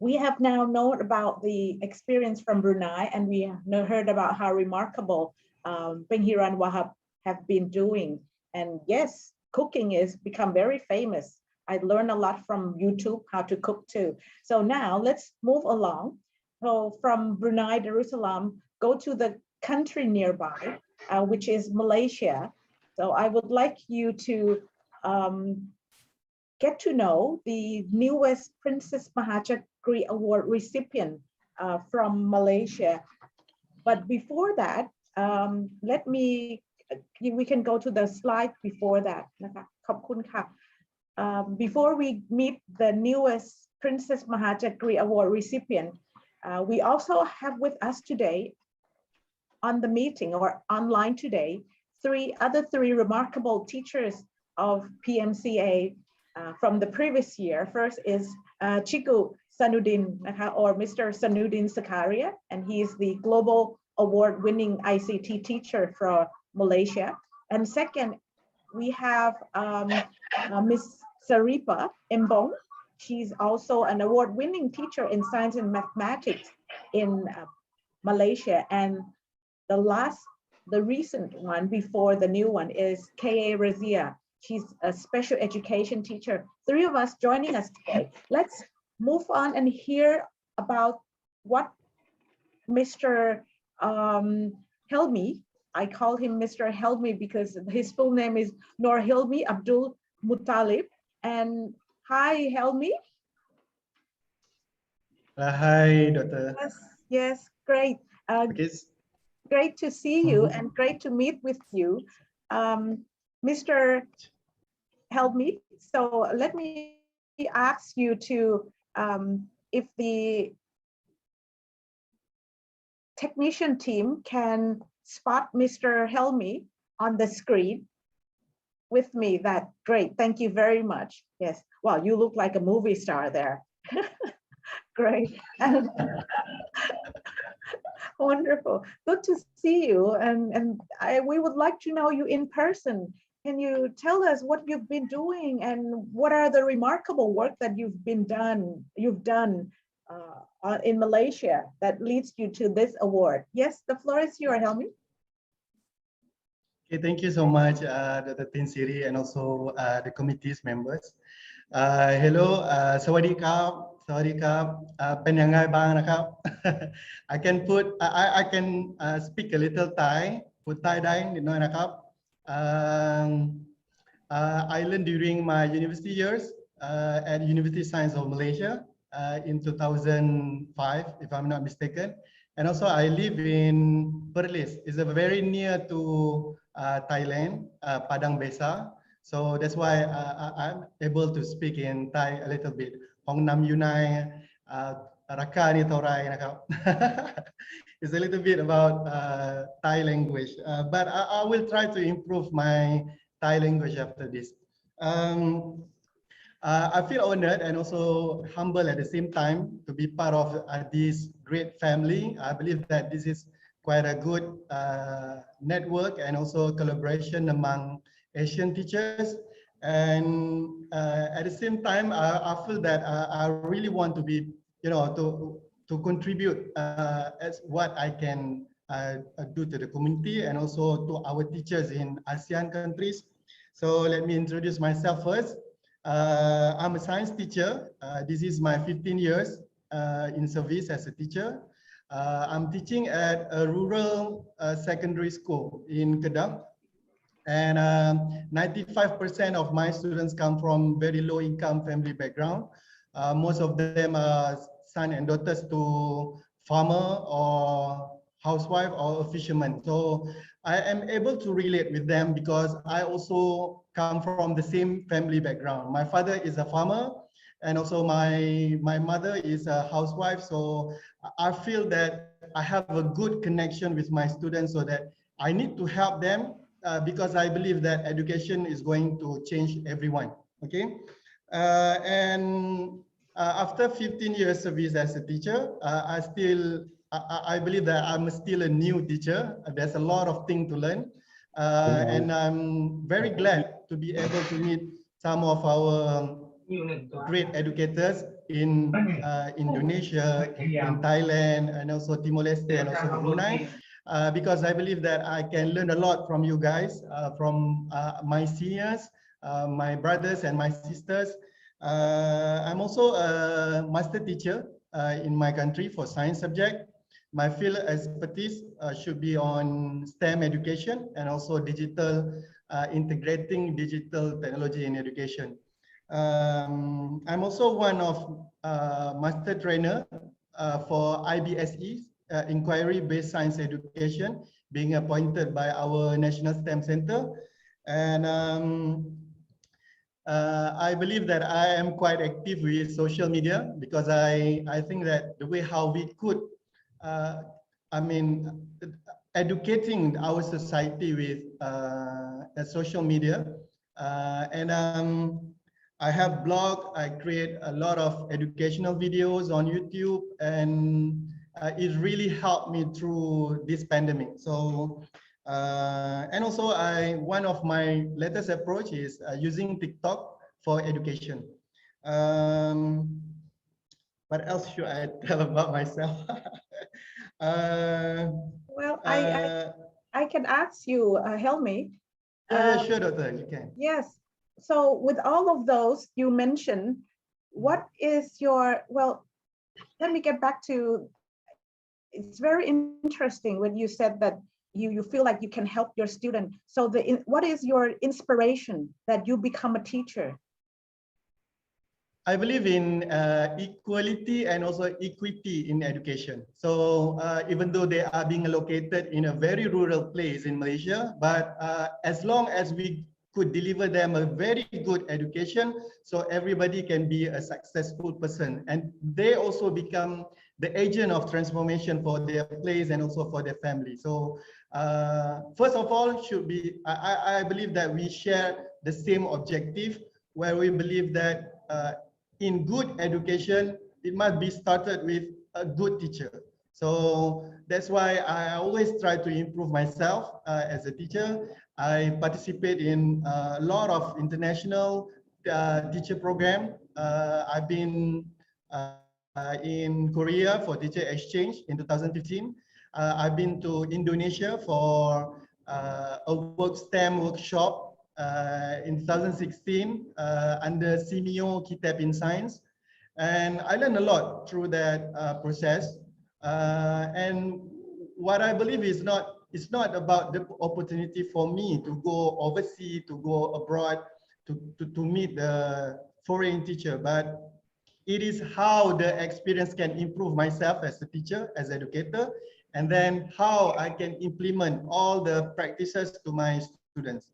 We have now known about the experience from Brunei, and we have heard about how remarkable Penghiran Wahab have been doing. And yes, cooking is become very famous. I learned a lot from YouTube how to cook too. So now let's move along. So from Brunei, Darussalam, go to the country nearby, which is Malaysia. So I would like you to get to know the newest Princess Mahachakri Award recipient from Malaysia. But before that, we can go to the slide before that. Before we meet the newest Princess Mahachakri Award recipient, we also have with us today on the meeting or online today, 3 remarkable teachers of PMCA from the previous year. First is Chiku Sanudin, or Mr. Sanudin Sakaria, and he is the global award-winning ICT teacher from Malaysia. And second, we have Miss Saripa Embong. She's also an award-winning teacher in science and mathematics in Malaysia. And the recent one before the new one is K.A. Razia. She's a special education teacher. 3 of us joining us today. Let's move on and hear about what Mr. Helmi, I call him Mr. Helmi because his full name is Nur Hilmi Abdul Muttalib. And hi, Helmi. Hi, Dr. Yes, great. Great to see you and great to meet with you. Mr. Helmi, so let me ask you to, if the technician team can spot Mr. Helmi on the screen with me, that great. Thank you very much. Yes. Wow, you look like a movie star there. Great. Wonderful. Good to see you. And we would like to know you in person. Can you tell us what you've been doing and what are the remarkable work that you've done in Malaysia that leads you to this award? Yes, the floor is yours, Helmi. Okay, thank you so much, Dr. Tin Siri, and also the committee's members. Hello, สวัสดีครับ สวัสดีครับ เป็นยังไงบ้างนะครับ I can speak a little Thai พูดไทยได้นิดหน่อยนะครับ I learned during my university years at University of Science of Malaysia in 2005, if I'm not mistaken. And also I live in Perlis. It's very near to Thailand, Padang Besar. So that's why I'm able to speak in Thai a little bit. ห้องน้ำอยู่ในราคานี่เท่าไรนะครับ It's a little bit about Thai language, but I will try to improve my Thai language after this. I feel honored and also humble at the same time to be part of this great family. I believe that this is quite a good network and also collaboration among Asian teachers. And at the same time, I feel that I really want to be, to contribute as what I can do to the community and also to our teachers in ASEAN countries. So let me introduce myself first. I'm a science teacher. This is my 15 years in service as a teacher. I'm teaching at a rural secondary school in Kedah. And 95% of my students come from very low income family background. Most of them are sons and daughters to farmer or housewife or a fisherman. So I am able to relate with them because I also come from the same family background. My father is a farmer and also my mother is a housewife. So I feel that I have a good connection with my students so that I need to help them because I believe that education is going to change everyone, okay? After 15 years service as a teacher, I believe that I'm still a new teacher. There's a lot of things to learn. And I'm very glad to be able to meet some of our great educators in Indonesia, in Thailand, and also Timor-Leste, and also Brunei. Because I believe that I can learn a lot from you guys, from my seniors, my brothers and my sisters. I'm also a master teacher in my country for science subject. My field expertise should be on STEM education and also digital, integrating digital technology in education. I'm also one of master trainer for IBSE, Inquiry-Based Science Education, being appointed by our National STEM Center. And I believe that I am quite active with social media because I think that the way how we could, educating our society with social media. I have blog, I create a lot of educational videos on YouTube, and it really helped me through this pandemic. So, and also one of my latest approach is using TikTok for education. What else should I tell about myself? Well, I can ask you, Helmi. Yeah, sure, Doctor, you can. Yes. So with all of those you mentioned, what is your, well, let me get back to, it's very interesting when you said that you feel like you can help your student. So what is your inspiration that you become a teacher? I believe in equality and also equity in education. So even though they are being located in a very rural place in Malaysia, but as long as we could deliver them a very good education, so everybody can be a successful person, and they also become the agent of transformation for their place and also for their family. So first of all, I believe that we share the same objective, where we believe that in good education, it must be started with a good teacher. So that's why I always try to improve myself as a teacher. I participate in a lot of international teacher program. I've been in Korea for teacher exchange in 2015. I've been to Indonesia for a STEM workshop in 2016 under Simeo Kitab in Science. And I learned a lot through that process. And what I believe is it's not about the opportunity for me to go overseas, to go abroad, to meet the foreign teacher, but it is how the experience can improve myself as a teacher, as an educator, and then how I can implement all the practices to my students.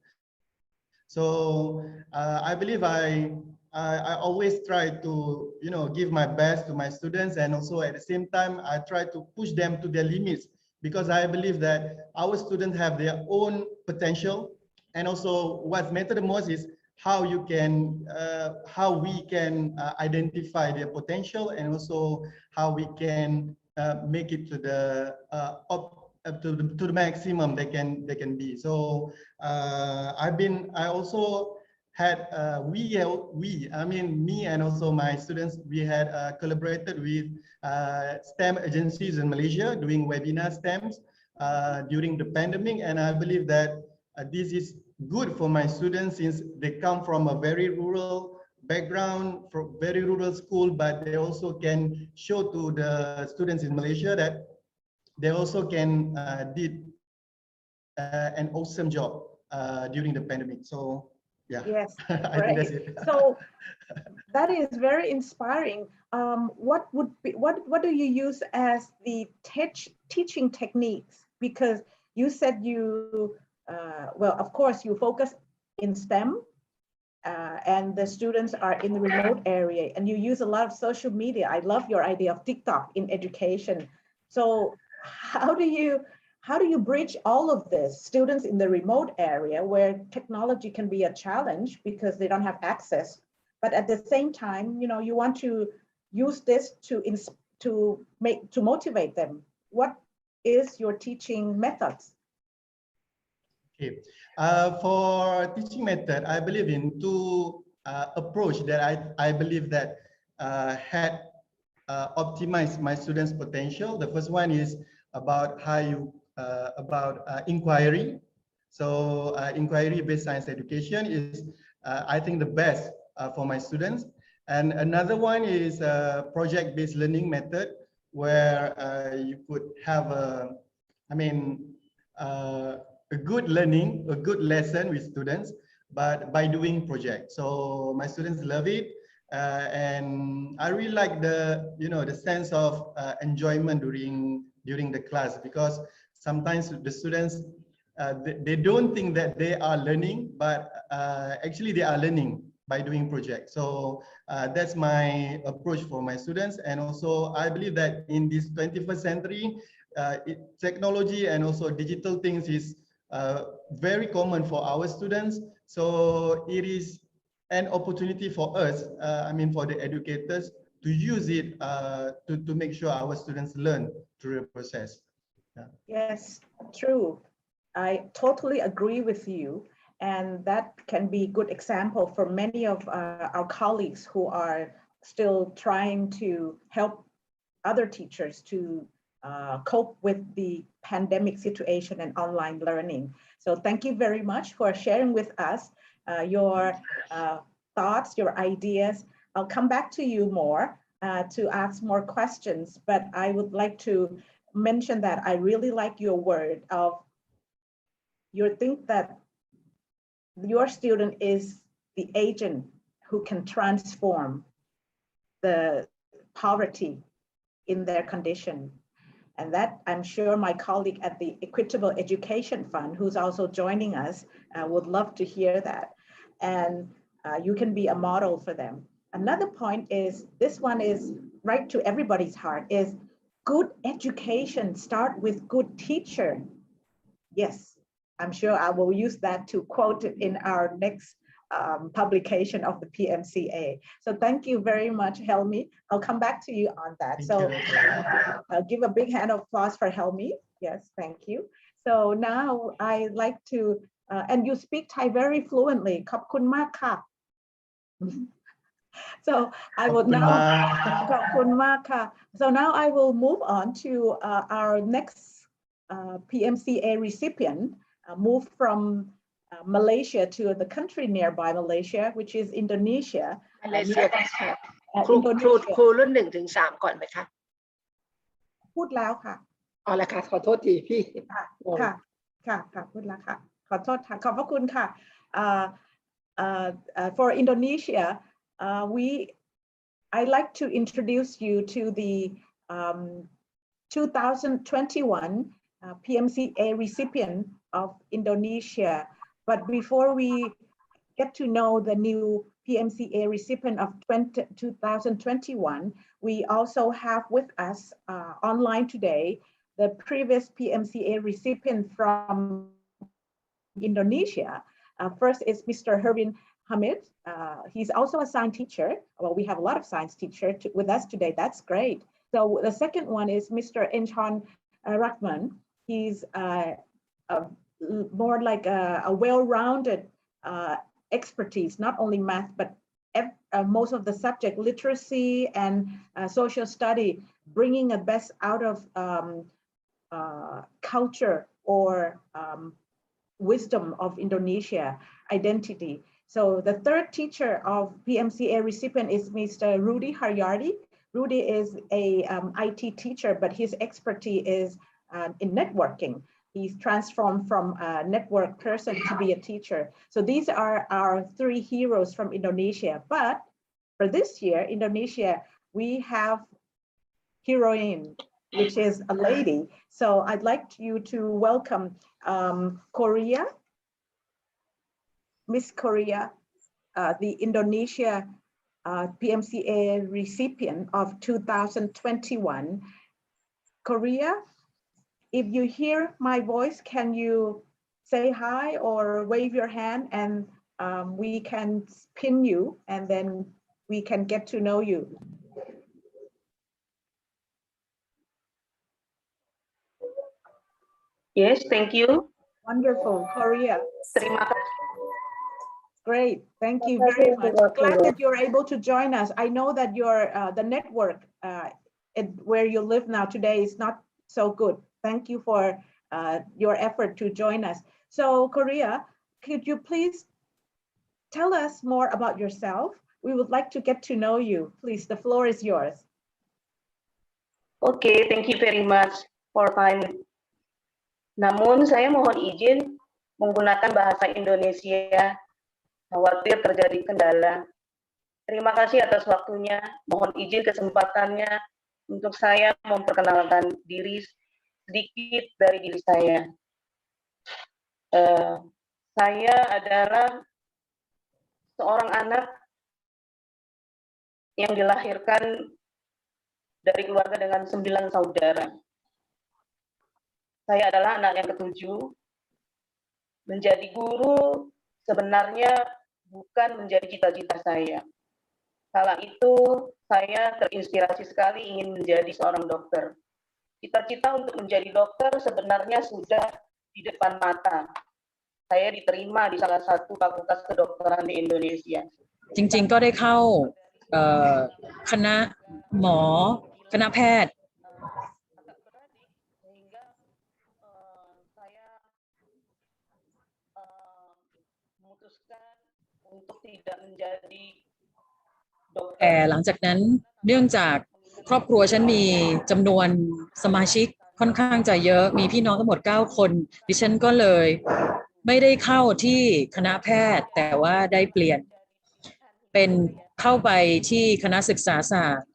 So I believe I always try to, give my best to my students, and also at the same time, I try to push them to their limits, because I believe that our students have their own potential. And also what matters the most is how we can identify their potential, and also how we can make it to the to the maximum they can be. So I also had me and also my students, we had collaborated with STEM agencies in Malaysia doing webinar STEMs during the pandemic, and I believe that this is good for my students since they come from a very rural background, from very rural school, but they also can show to the students in Malaysia that they also can did an awesome job during the pandemic. So yeah, yes, I think that's it. So that is very inspiring. What do you use as the teaching techniques? Because you said you well, of course, you focus in STEM, and the students are in the remote area, and you use a lot of social media. I love your idea of TikTok in education. So how do you bridge all of this? Students in the remote area where technology can be a challenge because they don't have access, but at the same time, you want to use this to motivate them. What is your teaching methods? Okay, for teaching method, I believe in two approach that I believe that had optimized my students' potential. The first one is about how you inquiry. So inquiry-based science education is I think the best for my students. And another one is project-based learning method, where you could have a good learning, a good lesson with students, but by doing projects. So my students love it, and I really like the sense of enjoyment during the class, because sometimes the students they don't think that they are learning, but actually they are learning by doing projects. So that's my approach for my students. And also I believe that in this 21st century, technology and also digital things is very common for our students. So it is an opportunity for us, for the educators, to use it to make sure our students learn through the process. Yeah. Yes, true. I totally agree with you. And that can be a good example for many of our colleagues who are still trying to help other teachers to cope with the pandemic situation and online learning. So thank you very much for sharing with us your thoughts, your ideas. I'll come back to you more to ask more questions, but I would like to mention that I really like your word of you think that your student is the agent who can transform the poverty in their condition. And that I'm sure my colleague at the Equitable Education Fund, who's also joining us, would love to hear that. And you can be a model for them. Another point is, this one is right to everybody's heart, is good education start with good teacher. Yes, I'm sure I will use that to quote it in our next publication of the PMCA. So thank you very much, Helmi. I'll come back to you on that. So I'll give a big hand of applause for Helmi. Yes, thank you. So now I'd like to, and you speak Thai very fluently. ขอบคุณมากค่ะ So I will now, ขอบคุณมากค่ะ. So now I will move on to our next PMCA recipient, move from Malaysia to the country nearby Malaysia, which is Indonesia. มาเลเซียครู Indonesia รุ่น1 ถึง 3ก่อนไหมคะ พูดแล้วค่ะ อ๋อละค่ะขอโทษทีพี่ ค่ะพูดแล้วค่ะขอโทษค่ะขอบพระคุณค่ะ For Indonesia, I'd like to introduce you to the 2021 PMCA recipient of Indonesia. But before we get to know the new PMCA recipient of 2021, we also have with us online today the previous PMCA recipient from Indonesia. First is Mr. Herwin Hamid. He's also a science teacher. Well, we have a lot of science teachers with us today. That's great. So the second one is Mr. Enchan Rahman. He's more like a well-rounded expertise, not only math, but most of the subject, literacy and social study, bringing the best out of culture or wisdom of Indonesia, identity. So the third teacher of PMCA recipient is Mr. Rudy Haryardi. Rudy is a IT teacher, but his expertise is in networking. He's transformed from a network person to be a teacher. So these are our 3 heroes from Indonesia. But for this year, Indonesia, we have heroine, which is a lady. So I'd like you to welcome Korea, Miss Korea, the Indonesia PMCA recipient of 2021. Korea, if you hear my voice, can you say hi or wave your hand, and we can pin you, and then we can get to know you. Yes, thank you. Wonderful, Korea. Terima kasih. Great, thank you very much. Glad that you're able to join us. I know that your the network where you live now today is not so good. Thank you for your effort to join us. So Korea, could you please tell us more about yourself? We would like to get to know you. Please, the floor is yours. Okay, thank you very much for time. Namun saya mohon izin menggunakan bahasa Indonesia. Khawatir terjadi kendala. Terima kasih atas waktunya. Mohon izin kesempatannya untuk saya memperkenalkan diri sedikit dari diri saya. Saya adalah seorang anak yang dilahirkan dari keluarga dengan 9 saudara. Saya adalah anak yang ke-7. Menjadi guru sebenarnya bukan menjadi cita-cita saya. Kala itu saya terinspirasi sekali ingin menjadi seorang dokter. Cita-cita untuk menjadi dokter sebenarnya sudah di depan mata. Saya diterima di salah satu fakultas kedokteran di Indonesia. จริงๆก็ได้เข้าคณะหมอคณะแพทย์ แต่หลังจากนั้นเนื่องจากครอบครัวฉันมีจำนวนสมาชิกค่อนข้างจะเยอะมีพี่น้องทั้งหมด9 คนดิฉันก็เลยไม่ได้เข้าที่คณะแพทย์แต่ว่าได้เปลี่ยนเป็นเข้าไปที่คณะศึกษาศาสตร์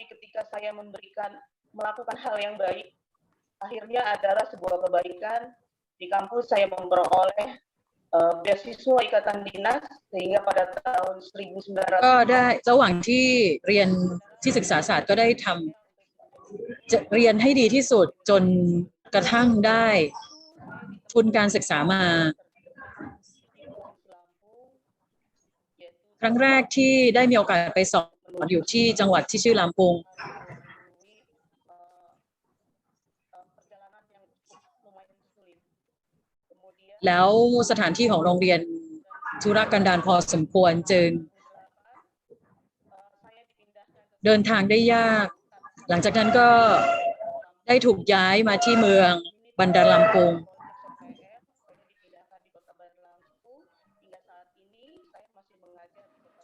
tapi ketika saya melakukan hal yang baik, akhirnya adalah sebuah kebaikan. Di kampus saya memperoleh beasiswa ikatan dinas sehingga pada tahun 1900 ก็ได้ระหว่างที่เรียนที่ศึกษาศาสตร์ก็ได้ทำจะเรียนให้ดีที่สุดจนกระทั่งได้ทุนการศึกษามาครั้งแรกที่ได้มีโอกาสไปสอนอยู่ที่จังหวัดที่ชื่อลำพูงแล้วสถานที่ของโรงเรียนธุรกันดารพอสมควรจึงเดินทางได้ยากหลังจากนั้นก็ได้ถูกย้ายมาที่เมืองบันดาลำพูง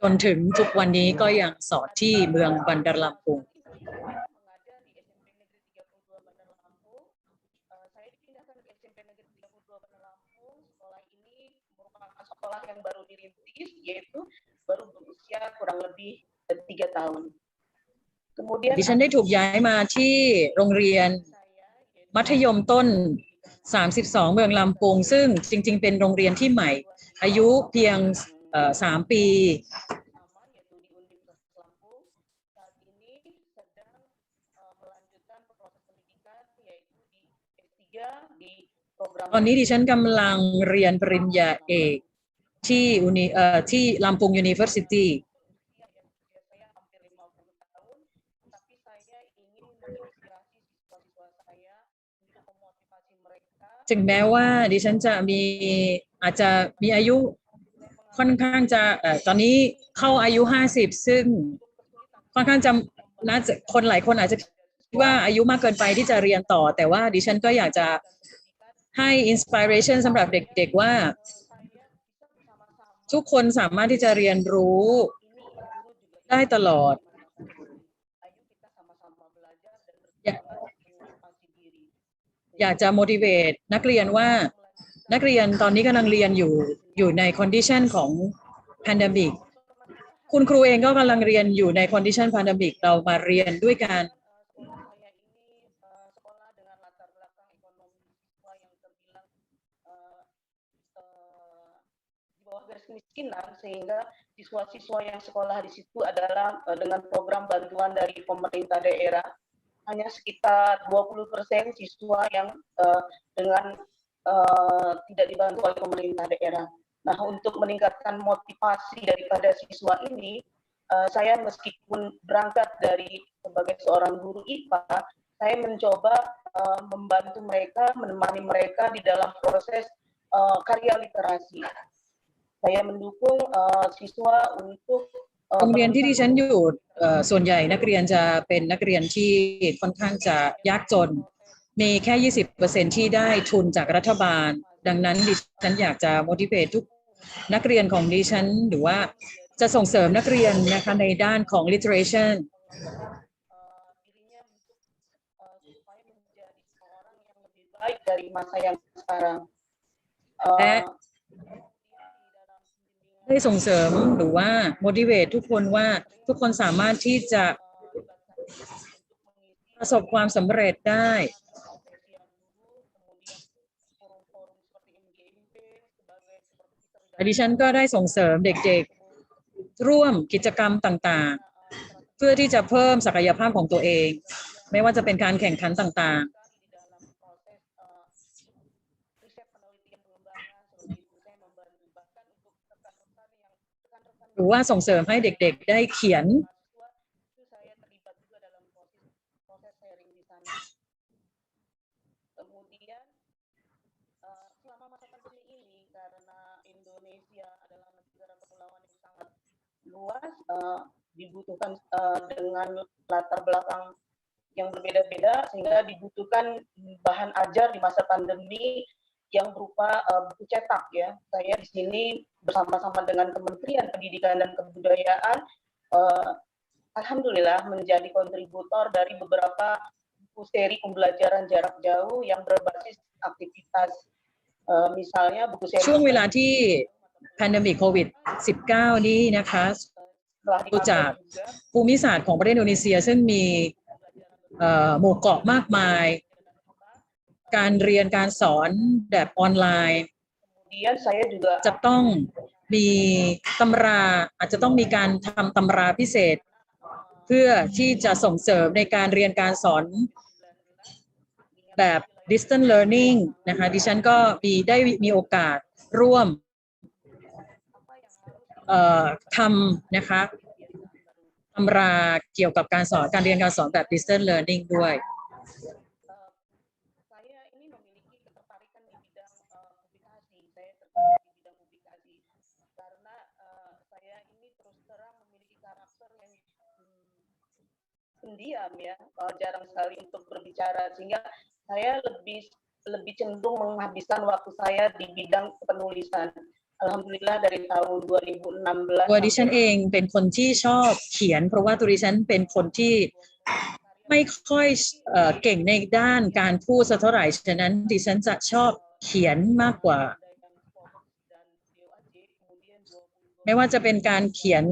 จนถึงทุกวันนี้ก็ยังสอนที่เมืองบันดาลำพูงsekolah yang baru dirintis yaitu baru berusia kurang lebih 3 tahun. Kemudian ดิฉันได้ถูกย้ายมาที่โรงเรียนมัธยมต้น32เมืองลำพูงซึ่งจริงๆเป็นโรงเรียนที่ใหม่อายุเพียง3 ปีตอนนี้ดิฉันกำลังเรียนปริญญาเอกที่ลำพูง University ถึงแม้ว่าดิฉันจะอาจจะมีอายุค่อนข้างจะตอนนี้เข้าอายุ50ซึ่งค่อนข้างจะน่าจะคนหลายคนอาจจะคิดว่าอายุมากเกินไปที่จะเรียนต่อแต่ว่าดิฉันก็อยากจะให้อินสปิเรชันสำหรับเด็กๆว่าทุกคนสามารถที่จะเรียนรู้ได้ตลอดอยากจะ motivate นักเรียนว่านักเรียนตอนนี้กำลังเรียนอยู่ใน condition ของ pandemic คุณครูเองก็กำลังเรียนอยู่ใน condition pandemic เรามาเรียนด้วยกันkemiskinan sehingga siswa-siswa yang sekolah di situ adalah dengan program bantuan dari pemerintah daerah hanya sekitar 20% siswa yang dengan tidak dibantu oleh pemerintah daerah. Nah, untuk meningkatkan motivasi daripada siswa ini, saya meskipun berangkat dari sebagai seorang guru IPA, saya mencoba membantu mereka, menemani mereka di dalam proses karya literasi. Saya mendukung siswa untuk โรงเรียนที่ดิฉันอยู่ส่วนใหญ่นักเรียนจะเป็นนักเรียนที่ค่อนข้างจะยากจนมีแค่ 20% ที่ได้ทุนจากรัฐบาลดังนั้นดิฉันอยากจะ motivate ทุกนักเรียนของดิฉันหรือว่าจะส่งเสริมนักเรียนนะคะในด้านของ literature และได้ส่งเสริมหรือว่า motivate ทุกคนว่าทุกคนสามารถที่จะประสบความสำเร็จได้ดิฉันก็ได้ส่งเสริมเด็กๆร่วมกิจกรรมต่างๆเพื่อที่จะเพิ่มศักยภาพของตัวเองไม่ว่าจะเป็นการแข่งขันต่างๆหรือว่าส่งเสริมให้เด็กๆได้เขียนluas dibutuhkan dengan latar belakang yang berbeda-beda sehingga dibutuhkan bahan ajar di masa pandemi yang berupa buku cetak ya. Saya di sini bersama-sama dengan Kementerian Pendidikan dan Kebudayaan alhamdulillah menjadi kontributor dari beberapa buku seri pembelajaran jarak jauh yang berbasis aktivitas misalnya buku seri ช่วงเวลาที่pandemic COVID 19นี้นะคะดูจากภูมิศาสตร์ของประเทศอินโดนีเซียซึ่งมีหมู่เกาะมากมายการเรียนการสอนแบบออนไลน์ Kemudian saya juga จะต้องมีตำราอาจจะต้องมีการทำตำราพิเศษ เพื่อที่จะส่งเสริมในการเรียนการสอนแบบ distance learning นะคะดิฉันก็ได้มีโอกาสร่วมทำนะคะตำราเกี่ยวกับการสอนการเรียนการสอนแบบ distance learning ด้วย saya ini memiliki ketertarikan di bidang publikasi. Saya tertarik di bidang publikasi karena saya ini terus terang memiliki karakter yang pendiam ya, jarang sekali untuk berbicara sehingga saya lebih cenderung menghabiskan waktu saya di bidang penulisan. Alhamdulillah dari tahun 2016 ตัวดิฉันเองเป็นคนที่ชอบเขียนเพราะว่าตัวดิฉันเป็นคนที่ไม่ค่อยเก่งในด้านการพูดสักเท่าไหร่ฉะนั้นดิฉันจะชอบเขียนมากกว่าไม่ว่าจะเป็นการเขียน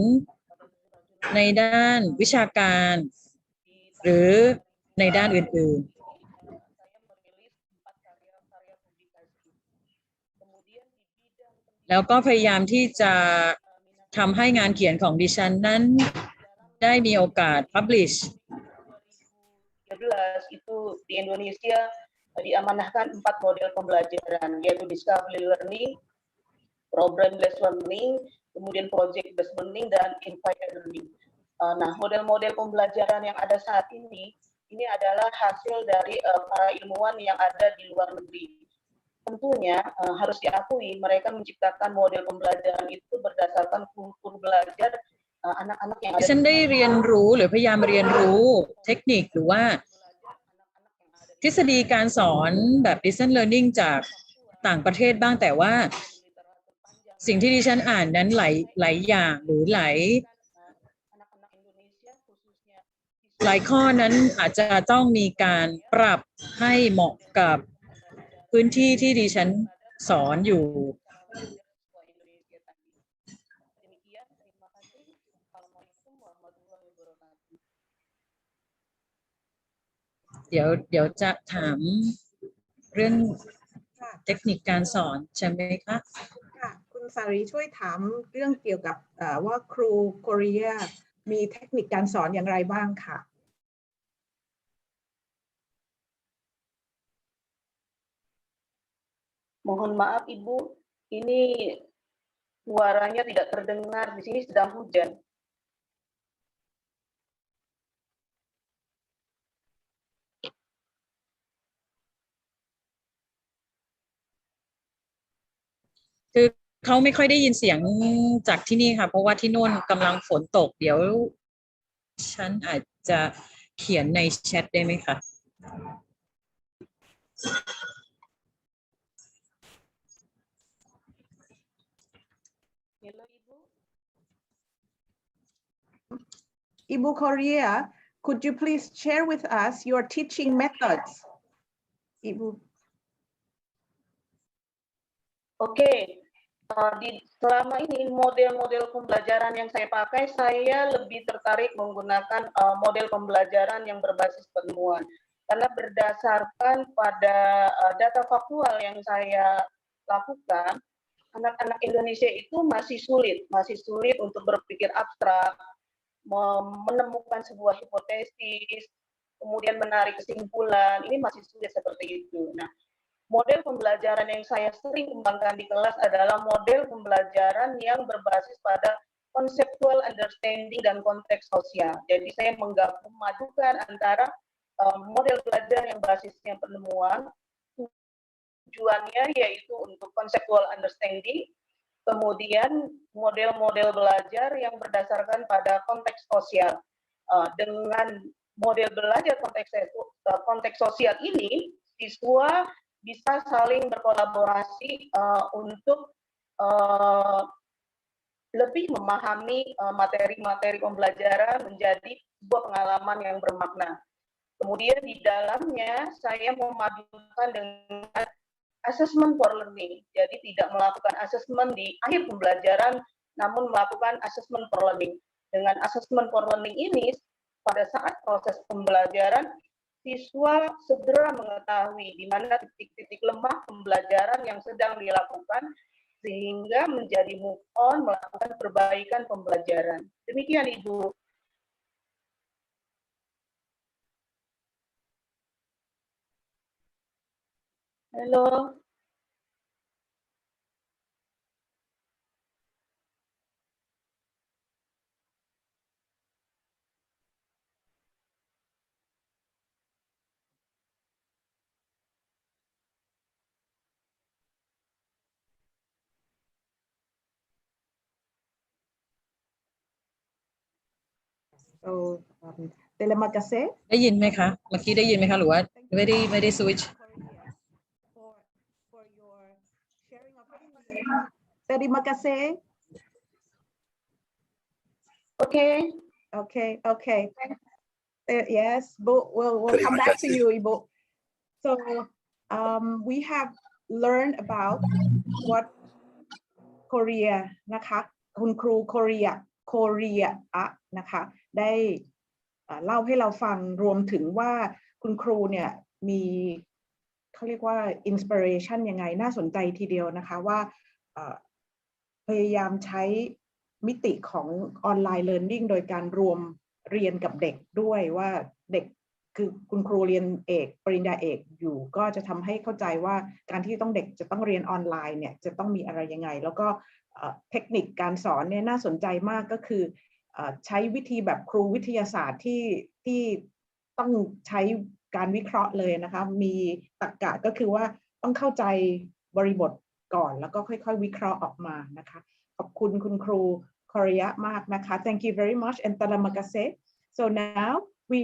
ในด้านวิชาการหรือในด้านอื่นๆแล้วก็พยายามที่จะทำให้งานเขียนของดิฉันนั้นได้มีโอกาส publish itu di Indonesia diamanahkan 4 model pembelajaran yaitu discovery learning, problem-based learning, kemudian project-based learning dan inspired learning. Nah, model-model pembelajaran yang ada saat ini adalah hasil dari para ilmuwan yang ada di luar negeri. Tentunya harus diakui mereka menciptakan model pembelajaran itu berdasarkan kultur belajar anak-anak yang ada. ดิฉันได้เรียนรู้หรือพยายามเรียนรู้เทคนิคหรือว่าทฤษฎีการสอนแบบ distance learning จากต่างประเทศบ้างแต่ว่าสิ่งที่ดิฉันอ่านนั้นหลายอย่างหรือหลายข้อนั้นอาจจะต้องมีการปรับให้เหมาะกับพื้นที่ที่ดิฉันสอนอยู่ เดี๋ยวจะถามเรื่องเทคนิคการสอนใช่ไหมคะค่ะคุณสารีช่วยถามเรื่องเกี่ยวกับว่าครูโคเรียมีเทคนิคการสอนอย่างไรบ้างค่ะ Mohon maaf Ibu, ini suaranya tidak terdengar. Di sini sedang hujan.คือเขาไม่ค่อยได้ยินเสียงจากที่นี่ค่ะเพราะว่าที่โน่นกำลังฝนตกเดี๋ยวฉันอาจจะเขียนในแชทได้ไหมคะ Ibu Korea, could you please share with us your teaching methods? Ibu. Oke, selama ini model-model pembelajaran yang saya pakai, saya lebih tertarik menggunakan model pembelajaran yang berbasis penemuan. Karena berdasarkan pada data faktual yang saya lakukan, anak-anak Indonesia itu masih sulit untuk berpikir abstrak, menemukan sebuah hipotesis, kemudian menarik kesimpulan, ini masih sulit seperti itu. Nah, model pembelajaran yang saya sering kembangkan di kelas adalah model pembelajaran yang berbasis pada conceptual understanding dan konteks sosial. Jadi saya memadukan antara model belajar yang basisnya penemuan, tujuannya yaitu untuk conceptual understanding, kemudian model-model belajar yang berdasarkan pada konteks sosial. Dengan model belajar konteks sosial ini, siswa bisa saling berkolaborasi untuk lebih memahami materi-materi pembelajaran menjadi sebuah pengalaman yang bermakna. Kemudian di dalamnya saya memadukan dengan assessment for learning. Jadi tidak melakukan assessment di akhir pembelajaran, namun melakukan assessment for learning. Dengan assessment for learning ini, pada saat proses pembelajaran, siswa segera mengetahui di mana titik-titik lemah pembelajaran yang sedang dilakukan sehingga menjadi move on melakukan perbaikan pembelajaran. Demikian Ibu. Halo. So terima kasih ได้ยินไหมคะเมื่อกี้ได้ยินไหมคะหรือว่าไม่ได้ switch for your sharing of terima kasih okay yes we'll come back to you Ibu so we have learned about what Korea นะคะคุณครูโคเรียนะคะได้เล่าให้เราฟังรวมถึงว่าคุณครูเนี่ยมีเขาเรียกว่า inspiration ยังไงน่าสนใจทีเดียวนะคะว่าพยายามใช้มิติของออนไลน์ learning โดยการรวมเรียนกับเด็กด้วยว่าเด็กคือคุณครูเรียนเอกปริญญาเอกอยู่ก็จะทำให้เข้าใจว่าการที่เด็กจะต้องเรียนออนไลน์เนี่ยจะต้องมีอะไรยังไงแล้วก็เทคนิคการสอนเนี่ยน่าสนใจมากก็คือใช้วิธีแบบครูวิทยาศาสตร์ที่ต้องใช้การวิเคราะห์เลยนะคะมีตรรกะก็คือว่าต้องเข้าใจบริบทก่อนแล้วก็ค่อยๆวิเคราะห์ออกมานะคะขอบคุณคุณครูโคเรียมากนะคะ Thank you very much and terima kasih so now we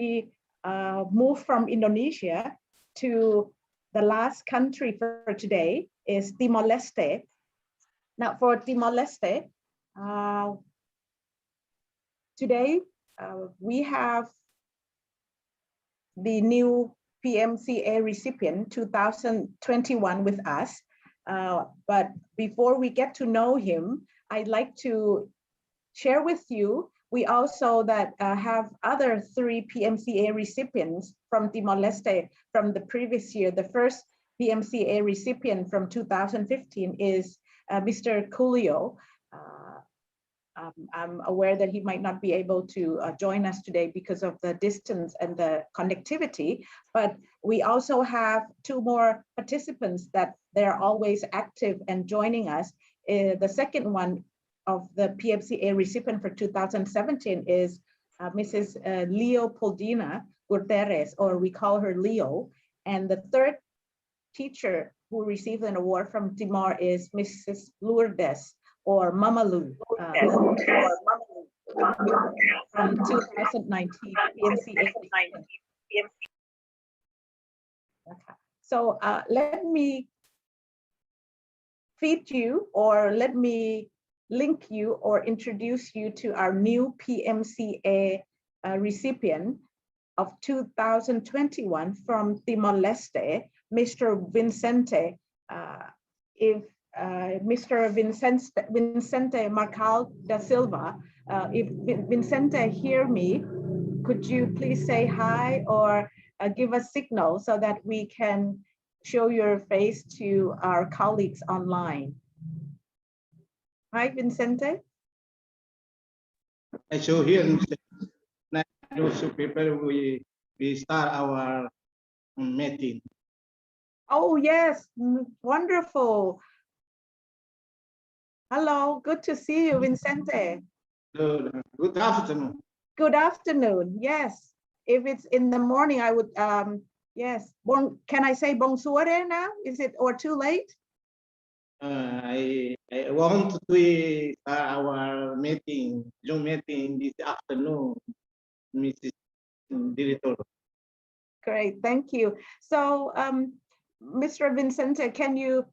move from Indonesia to the last country for today is Timor-Leste. Now for Timor-Leste, today we have the new PMCA recipient 2021 with us. But before we get to know him, I'd like to share with you we also have other 3 PMCA recipients from Timor-Leste from the previous year. The first PMCA recipient from 2015 is Mr. Coolio. I'm aware that he might not be able to join us today because of the distance and the connectivity, but we also have 2 more participants that they're always active and joining us. The second one of the PMCA recipient for 2017 is Mrs. Leopoldina Gutierrez, or we call her Leo. And the third teacher who received an award from Timor is Mrs. Lourdes, or Mama Lu, from 2019 PMCA. Okay. So let me feed you, or let me link you or introduce you to our new PMCA recipient of 2021 from Timor-Leste, Mr. Vicente. If Mr. Vicente Marcal da Silva, if Vicente hear me, could you please say hi or give a signal so that we can show your face to our colleagues online? Hi, Vicente. I show here. Those people we start our meeting. Oh yes, wonderful. Hello, good to see you, Vicente. Good afternoon. Good afternoon. Yes, if it's in the morning, I would yes. Can I say bonsoir now? Is it or too late? I want to start our meeting, Zoom meeting this afternoon, Mrs. Director. Great, thank you. So, Mr. Vicente, can you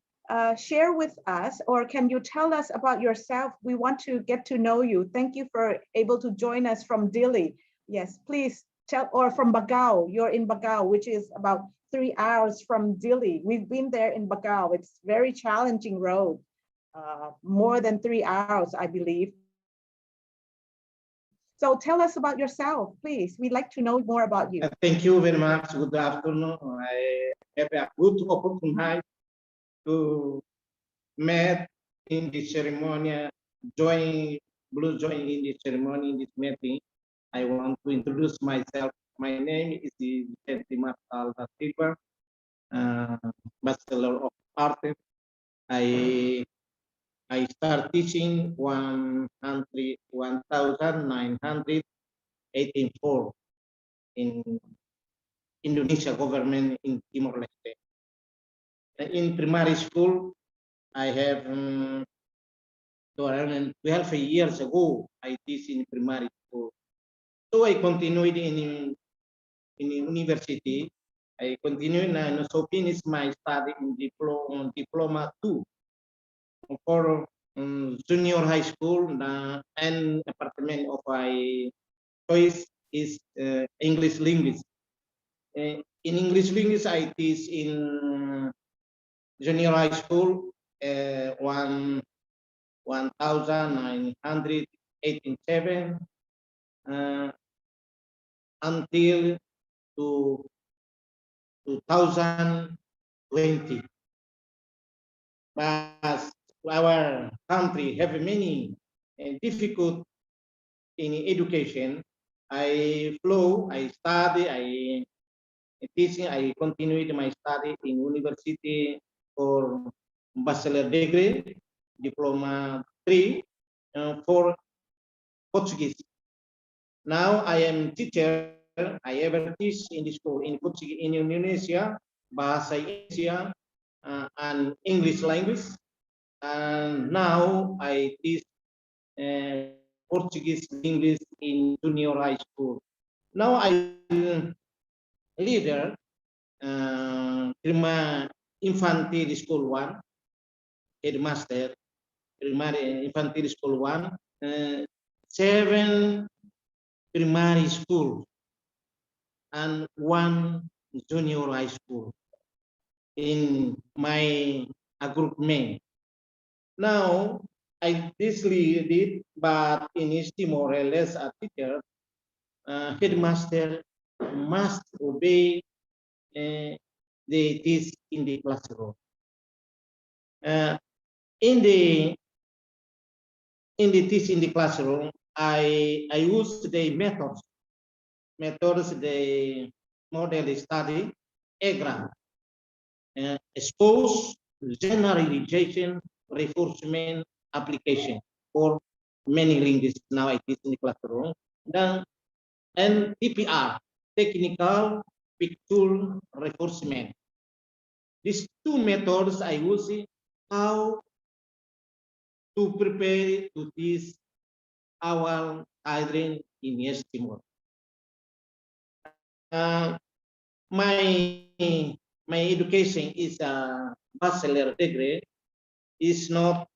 share with us, or can you tell us about yourself? We want to get to know you. Thank you for able to join us from Dili. Yes, please tell, or from Bagao. You're in Bagao, which is about 3 hours from Dili. We've been there in Bagao. It's very challenging road, more than 3 hours, I believe. So tell us about yourself, please. We'd like to know more about you. Thank you very much. Good afternoon. I have a good opportunity to meet in this ceremony, join in this ceremony, in this meeting. I want to introduce myself. My name is Vicente Martal da Silva, Bachelor of Arts. I start teaching 1984 in Indonesia government in Timor-Leste. In primary school, I have 12 years ago, I teach in primary school. So I continued in university. I continued and so finish my study in diploma 2 for junior high school and department of my choice is English language. In English language, I teach in junior high school 1987 until 2020. But our country have many difficult in education. I study, I teaching, I continued my study in university for bachelor degree, diploma 3 for Portuguese. Now I am teacher. I ever teach in the school in Portuguese in Indonesia, Bahasa Indonesia, and English language. And now I teach Portuguese English in junior high school. Now I leader Prima Infantile School 1, headmaster, primary infantile school 1, 7 primary school, and 1 junior high school in my group main. Now, I this did, but in East Timor, as a teacher, headmaster must obey the teach in the classroom. In the teach in the classroom, I use the methods, the model study, EGRA, expose, generalization, reinforcement, application for many languages now I teach in the classroom. Then, and TPR, technical picture reinforcement. These 2 methods I use how to prepare to teach our children in East Timor. My education is a bachelor degree. It's not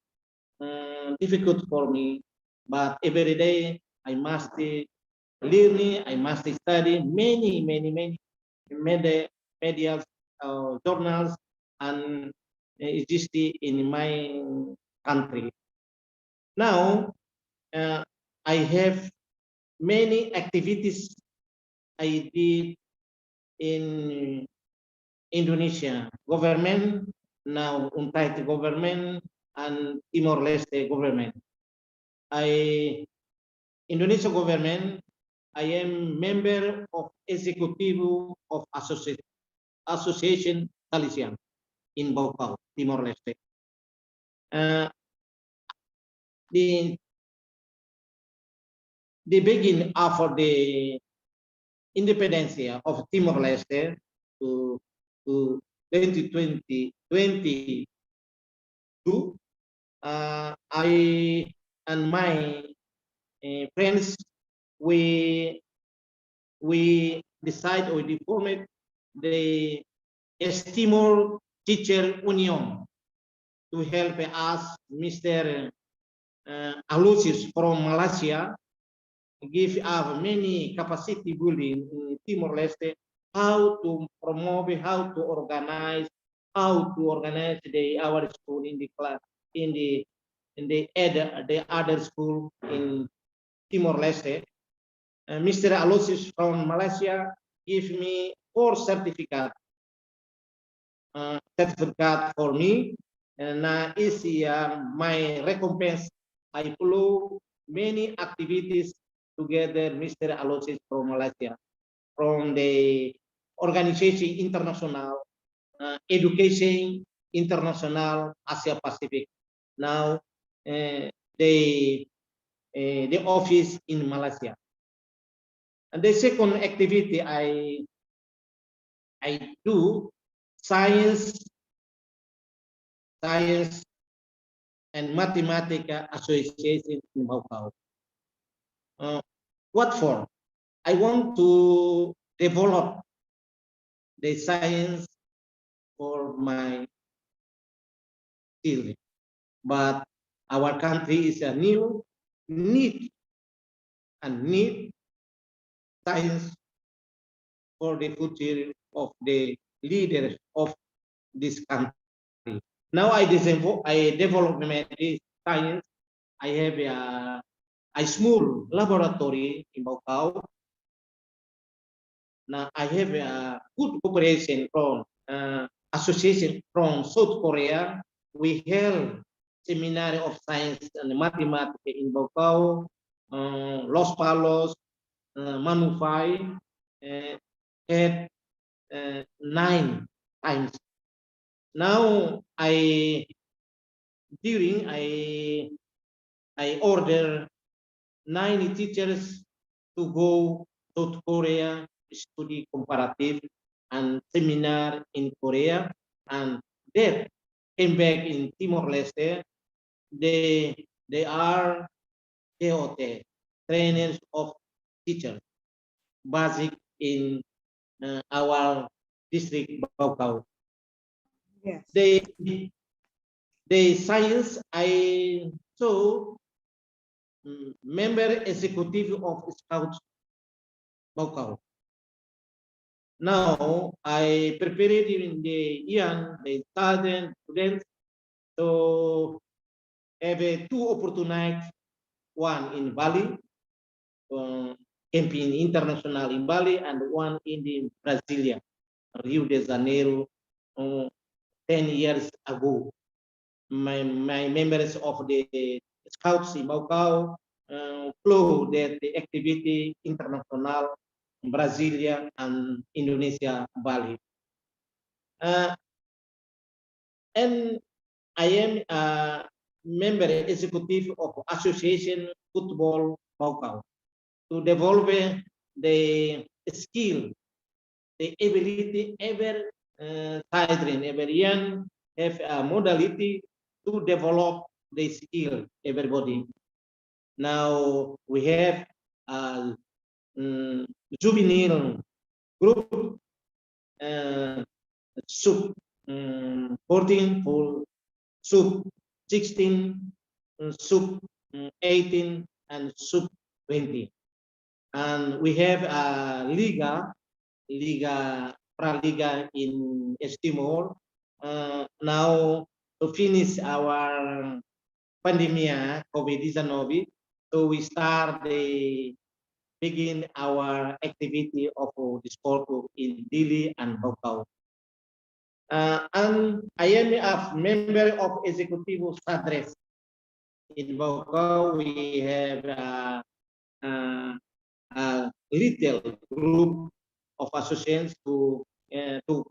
difficult for me, but every day I must learn, I must study many media journals and exist in my country. Now I have many activities I did in Indonesia government, now UNTAD government and Timor-Leste government. Indonesia government, I am member of executive of Association Salesian in Bokal, Timor-Leste. The begin after the independence of Timor-Leste to 2022, I and my friends we decide or we formed the East Timor Teacher Union to help us, Mr. Alucius from Malaysia, give us many capacity building in Timor-Leste, how to promote, how to organize our school in the class, in the other school in Timor-Leste. Mr. Aloysius from Malaysia give me 4 certificate for me, and is my recompense. I follow many activities together, Mr. Aloysius from Malaysia, from the organization international, education international Asia Pacific. Now the office in Malaysia. And the second activity I do science and mathematics association in Baucau. What for? I want to develop the science for my children, but our country is a new need science for the future of the leaders of this country. Now I develop this science. I have a small laboratory in Baucau. Now I have a good cooperation from association from South Korea. We held seminar of science and mathematics in Baucau, Los Palos, Manufai, had 9 times. Now I order 9 teachers to go to Korea, study comparative and seminar in Korea, and then came back in Timor-Leste. They are TOT, trainers of teachers, basic in our district Baucau. Yes. The science I saw member executive of Scouts Baucau. Now I prepared in the the students to have 2 opportunities, one in Bali, campaign international in Bali, and one in the Brasilia, Rio de Janeiro, 10 years ago. My members of the Scouts in Baucau flew that the activity international Brasilia and Indonesia, Bali. And I am a member executive of Association Football Baucau to develop the skill, the ability, every young have a modality to develop the skill, everybody. Now we have a juvenile group, sub 14 for sub 16, sub 18, and sub 20. And we have a Liga Praliga in Timor. Now to finish our pandemia COVID-19, so we begin our activity of the sport in Dili and Baucau. And I am a member of Executive Sadres. In Baucau, we have a little group of associations to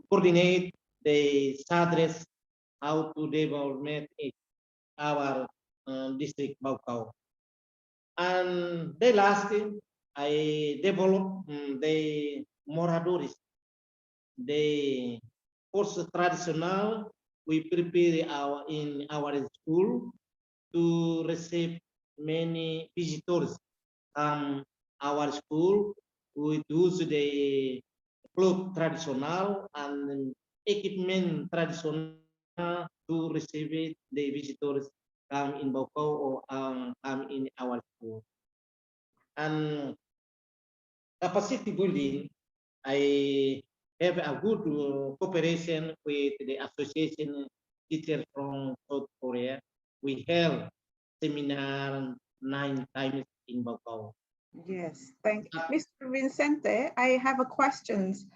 coordinate the Sadres, how to develop our district Baucau. And the last thing, I developed the moradores. The course traditional, we prepare in our school to receive many visitors from our school. We use the cloth traditional and equipment traditional to receive the visitors come in Baucau or come in our school. And capacity building, I have a good cooperation with the association teachers from South Korea. We held seminar 9 times in Baucau. Yes, thank you. Mr. Vincente, I have a questions.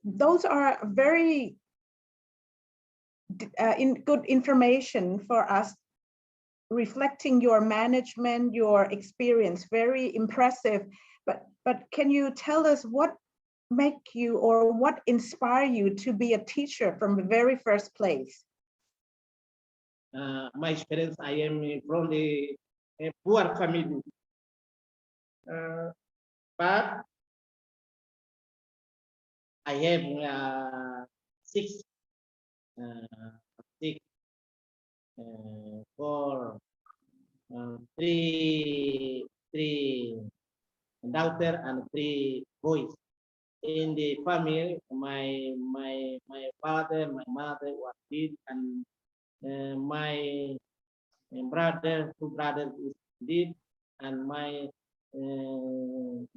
Those are very good information for us, reflecting your management, your experience, very impressive. But can you tell us what make you or what inspire you to be a teacher from the very first place? My experience, I am from the poor family, but I have three daughter and 3 boys. In the family, my father, my mother was dead, and my brother, 2 brothers is dead, and my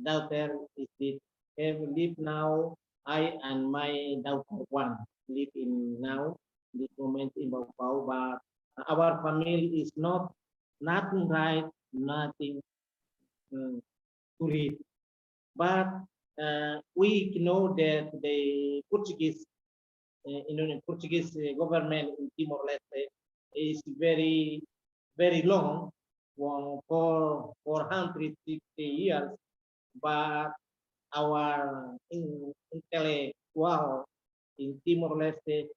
daughter is dead. Have live now. I and my daughter 1 live in now this moment in Bau, but our family is nothing right, nothing to read. But we know that the Portuguese government in Timor-Leste is very long, for 460 years, but our intellectual in Timor-Leste,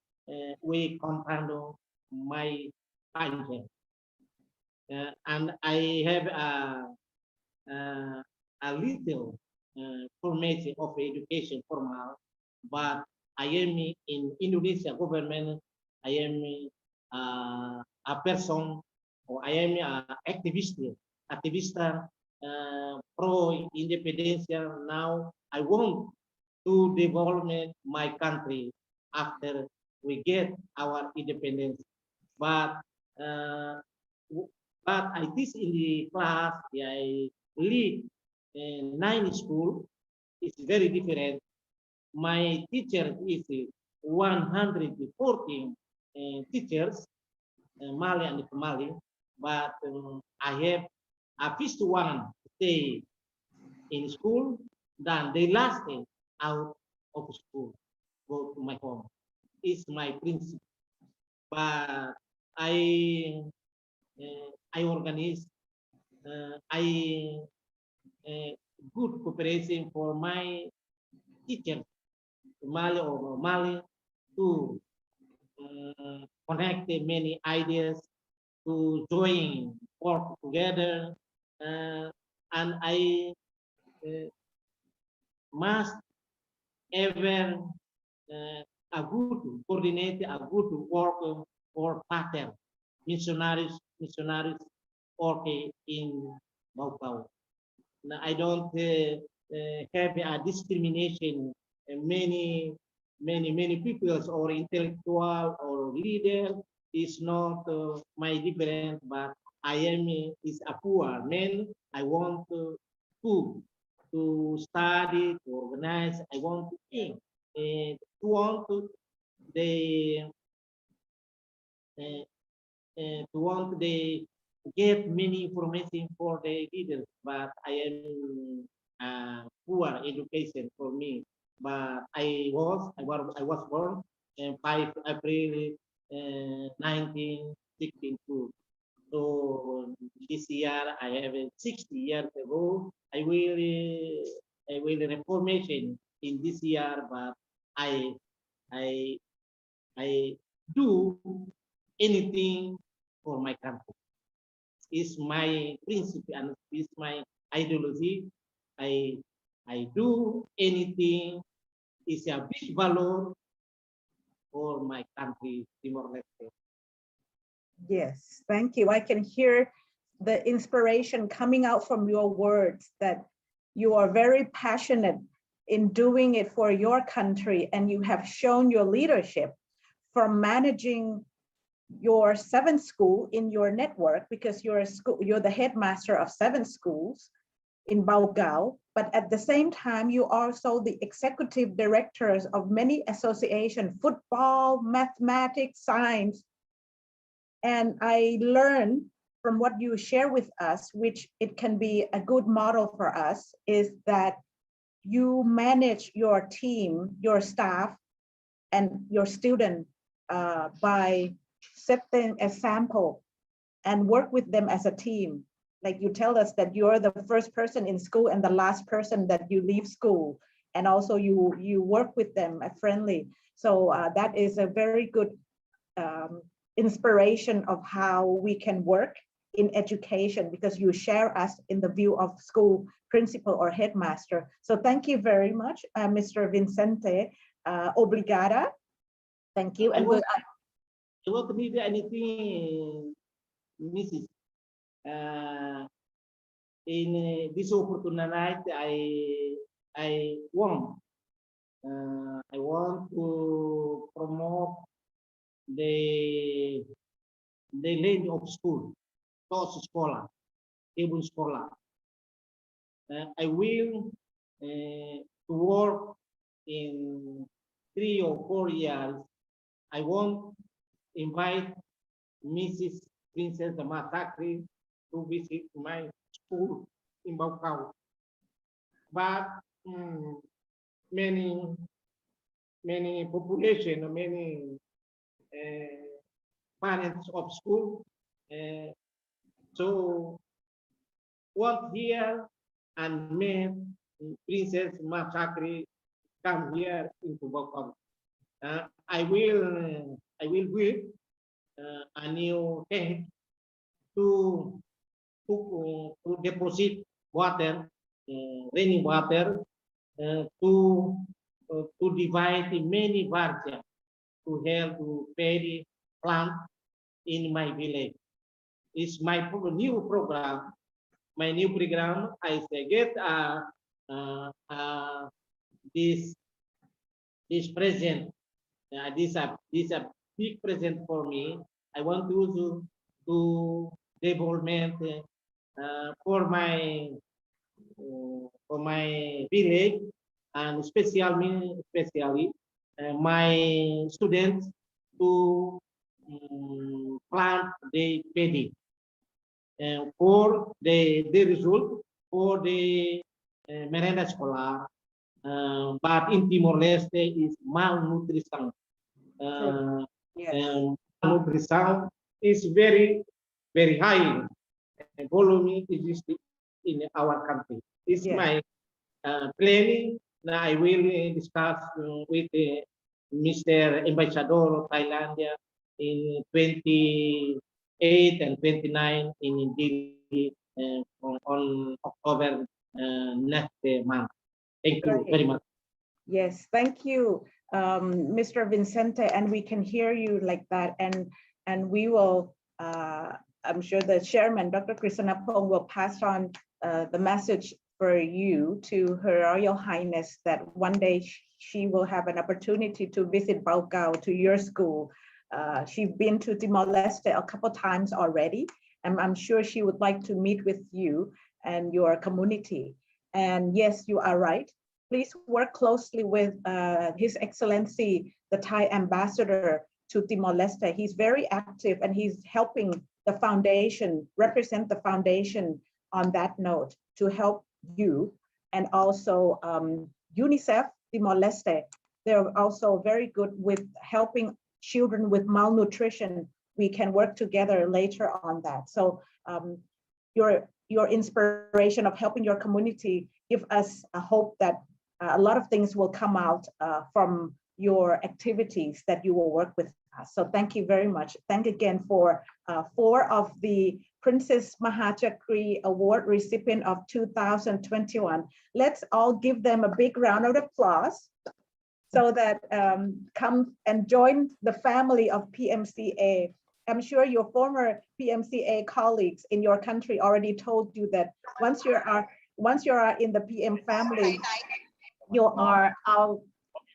we comprehend my country, and I have a little formation of education formal, but I am in Indonesia government. I am a person, or I am an activist pro independence. Now I want to develop my country after we get our independence, but I teach in the class. I lead 9 school. It's very different. My teacher is 114 teachers, Mali and Mali, but I have a first one stay in school, then they last out of school, go to my home. It's my principle. But I organize, good cooperation for my teachers, Mali, to connect many ideas, to join, work together, and I must ever a good coordinate, a good work for partner missionaries work in Bau. I don't have a discrimination. Many people or intellectual or leader is not my difference, but I am is a poor man. I want to study, to organize. I want to think, to want to get many information for the leaders, but I am poor education for me. But I was born on 5 April 1962. So this year I have 60 years ago. I will reformation in this year, but I do anything for my country. It's my principle and it's my ideology. I do anything. It's a big value for my country, Timor-Leste. Yes, thank you. I can hear the inspiration coming out from your words, that you are very passionate in doing it for your country, and you have shown your leadership from managing your 7th school in your network, because you're the headmaster of 7 schools in Baugao, but at the same time you are also the executive directors of many associations, football, mathematics, science. And I learned from what you share with us, which it can be a good model for us, is that you manage your team, your staff, and your student by setting a sample and work with them as a team. Like you tell us that you're the first person in school and the last person that you leave school, and also you work with them friendly. So that is a very good inspiration of how we can work in education, because you share us in the view of school principal or headmaster. So thank you very much, Mr. Vicente. Obrigada. Thank you. And I want to read anything, Mrs. In this opportunity, I want to promote the lane of school, tos sekolah, ibun sekolah. I will to work in 3 or 4 years. I want invite Mrs. Princess Masakri to visit my school in Baucau. But many population, many parents of school, so want here and made Princess Masakri come here into Baucau. I will build a new tank to deposit water, raining water, to divide in many varieties to help to vary plant in my village. It's my new program. My new program. I say get this present. This a big present for me. I want to do development for my village, and especially my students to plant the paddy for the result for the merenda sekolah. But in Timor-Leste is malnutrition. Malnutrition is very high. Volume existing in our country. This is my planning. Now I will discuss with Mr. Ambassador of Thailand in 28 and 29 in Delhi on October next month. Thank you very much. Yes, thank you, Mr. Vicente, and we can hear you like that, and we will. I'm sure the chairman, Dr. Krishnapong, will pass on the message for you to Her Royal Highness that one day she will have an opportunity to visit Baucau, to your school. She's been to Timor-Leste a couple times already, and I'm sure she would like to meet with you and your community. And yes, you are right. Please work closely with His Excellency, the Thai ambassador to Timor-Leste. He's very active and he's helping the foundation, represent the foundation on that note to help you. And also UNICEF Timor-Leste, they're also very good with helping children with malnutrition. We can work together later on that. So your inspiration of helping your community give us a hope that a lot of things will come out from your activities that you will work with us. So thank you very much. Thank again for 4 of the Princess Mahachakri Award recipient of 2021. Let's all give them a big round of applause so that come and join the family of PMCA. I'm sure your former PMCA colleagues in your country already told you that once you are in the PM family, you are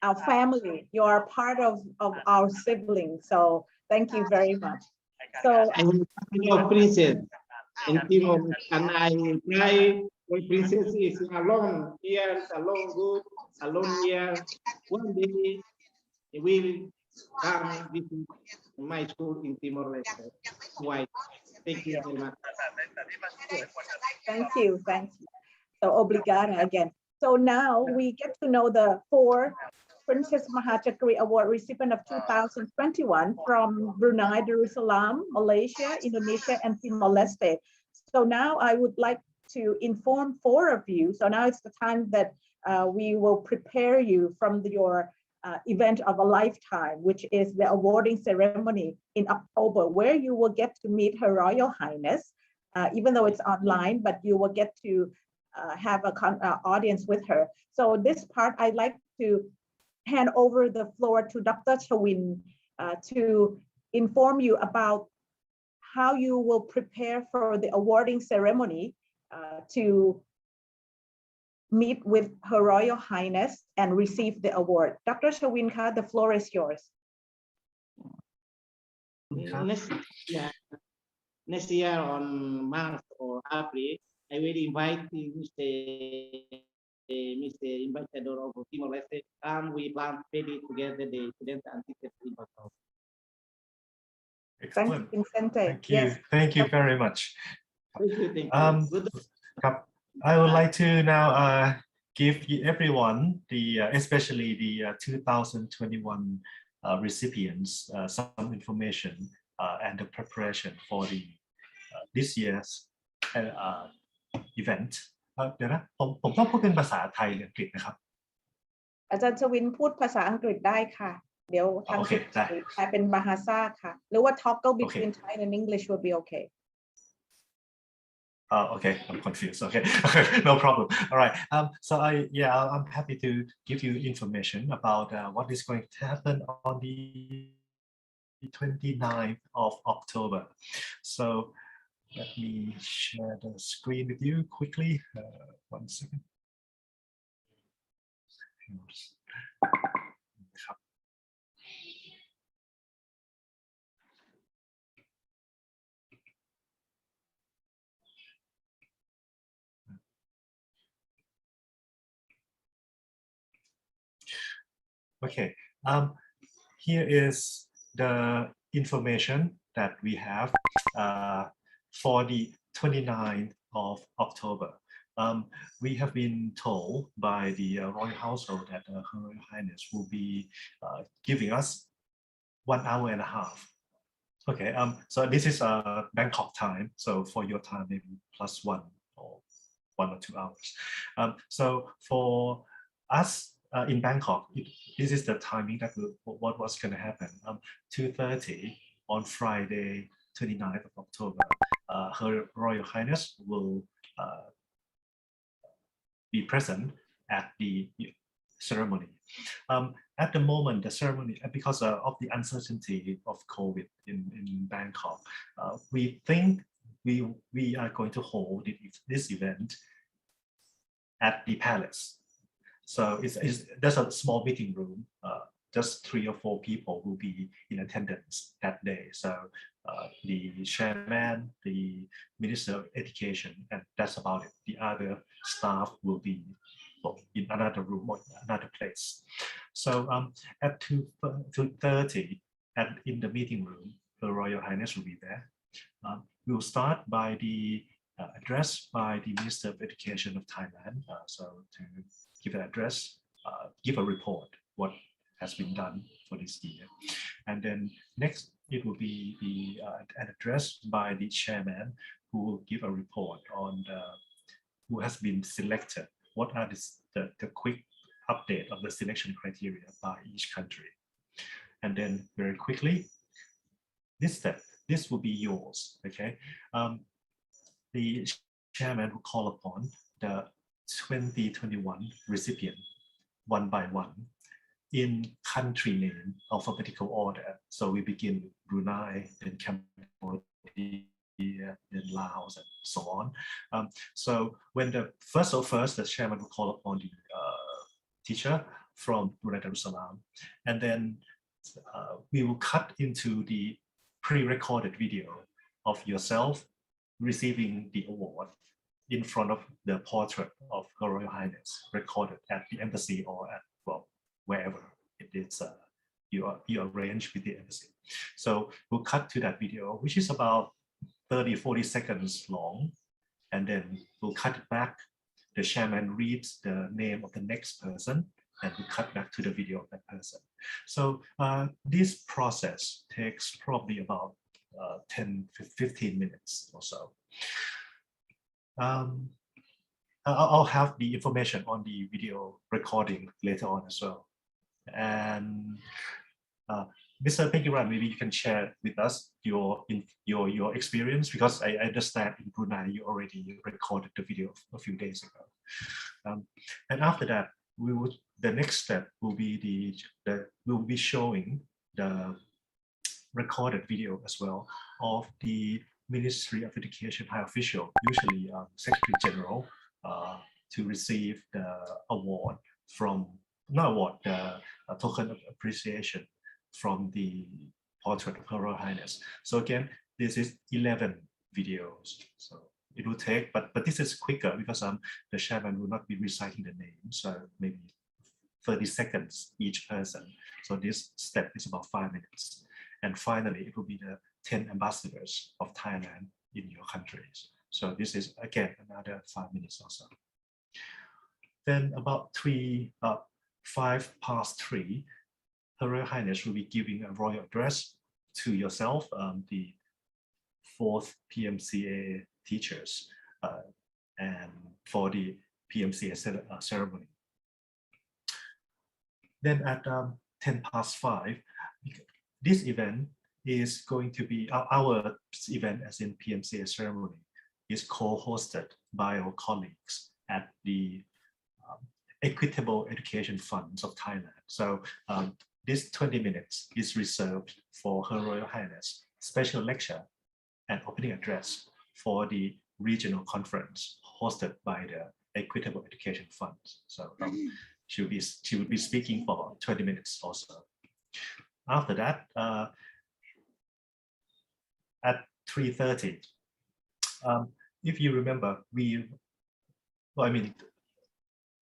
our family. You are part of our siblings. So thank you very much. So I'm princess in Timor, and I try when princess is alone here, alone good, alone here. One day he will come visit my school in Timor-Leste. Why? Thank you very much. Thank you. So obrigada again. So now we get to know the 4 Princess Mahachakri Award recipient of 2021 from Brunei, Darussalam, Malaysia, Indonesia, and Timor-Leste. So now I would like to inform 4 of you. So now it's the time that we will prepare you from your event of a lifetime, which is the awarding ceremony in October, where you will get to meet Her Royal Highness, even though it's online, but you will get to have an audience with her. So this part, I'd like to hand over the floor to Dr. Chawin to inform you about how you will prepare for the awarding ceremony to meet with Her Royal Highness and receive the award. Dr. Chawin, the floor is yours. Next year on March or April, I will invite Mr. Ambassador of Timor-Leste. We plan maybe together the students and teachers in Bangkok. Excellent. Thank you. Yes. Thank you very much. Thank you. I would like to now give everyone, especially the 2021 recipients, some information and the preparation for this year's event. เดี๋ยวนะผมต้องพูดเป็นภาษาไทยหรืออังกฤษนะครับอาจารย์ชวินพูดภาษาอังกฤษได้ค่ะเดี๋ยวทางคุณแปลเป็นบาฮาซาค่ะหรือว่า toggle between Thai and English will be okay. Okay, I'm confused. Okay, no problem. All right. So I'm happy to give you information about what is going to happen on the 29th of October. So let me share the screen with you quickly. 1 second. Okay, here is the information that we have for the 29th of October. We have been told by the Royal Household that Her Royal Highness will be giving us 1 hour and a half. Okay, so this is Bangkok time, so for your time maybe +1 or 1 or 2 hours. So for us in Bangkok, this is the timing that what was going to happen. 2:30 on Friday, 29th of October, Her Royal Highness will be present at the ceremony. At the moment, the ceremony, because of the uncertainty of COVID in Bangkok, we think we are going to hold this event at the palace. So there's a small meeting room. Just 3 or 4 people will be in attendance that day. So the chairman, the Minister of Education, and that's about it. The other staff will be in another room or another place. So at 2:30 in the meeting room, the Royal Highness will be there. We'll start by the address by the Minister of Education of Thailand. So to give an address, give a report what has been done for this year. And then next, it will be an address by the chairman who will give a report on who has been selected. What are the quick update of the selection criteria by each country. And then very quickly, this will be yours, okay? The chairman will call upon the 2021 recipient one by one in country name alphabetical order. So we begin with Brunei, then Cambodia, then Laos, and so on. So when the first, the chairman will call upon the teacher from Brunei Darussalam, and then we will cut into the pre-recorded video of yourself receiving the award in front of the portrait of Her Royal Highness, recorded at the embassy or at, well, wherever it is you arrange with the embassy. So we'll cut to that video, which is about 30-40 seconds long, and then we'll cut it back. The chairman reads the name of the next person, and we cut back to the video of that person. So this process takes probably about 10-15 minutes or so. I'll have the information on the video recording later on as well. And Mr. Pengiran, maybe you can share with us your experience, because I understand in Brunei you already recorded the video a few days ago. And after that, the next step will be we'll be showing the recorded video as well of the Ministry of Education high official, usually Secretary General, to receive the award from, not award, the token of appreciation from the portrait of Her Royal Highness. So again, this is 11 videos. So it will take, but this is quicker because the chairman will not be reciting the name. So maybe 30 seconds each person. So this step is about 5 minutes. And finally, it will be the 10 ambassadors of Thailand in your countries. So this is again another 5 minutes or so. Then about 3:05, Her Royal Highness will be giving a royal address to yourself, the 4th PMCA teachers, and for the PMCA ceremony. Then at 5:10, this event is going to be our event, as in PMCA ceremony, is co-hosted by our colleagues at the Equitable Education Funds of Thailand. So this 20 minutes is reserved for Her Royal Highness special lecture and opening address for the regional conference hosted by the Equitable Education Funds. So she will be speaking for about 20 minutes or so. After that, at 3:30, if you remember,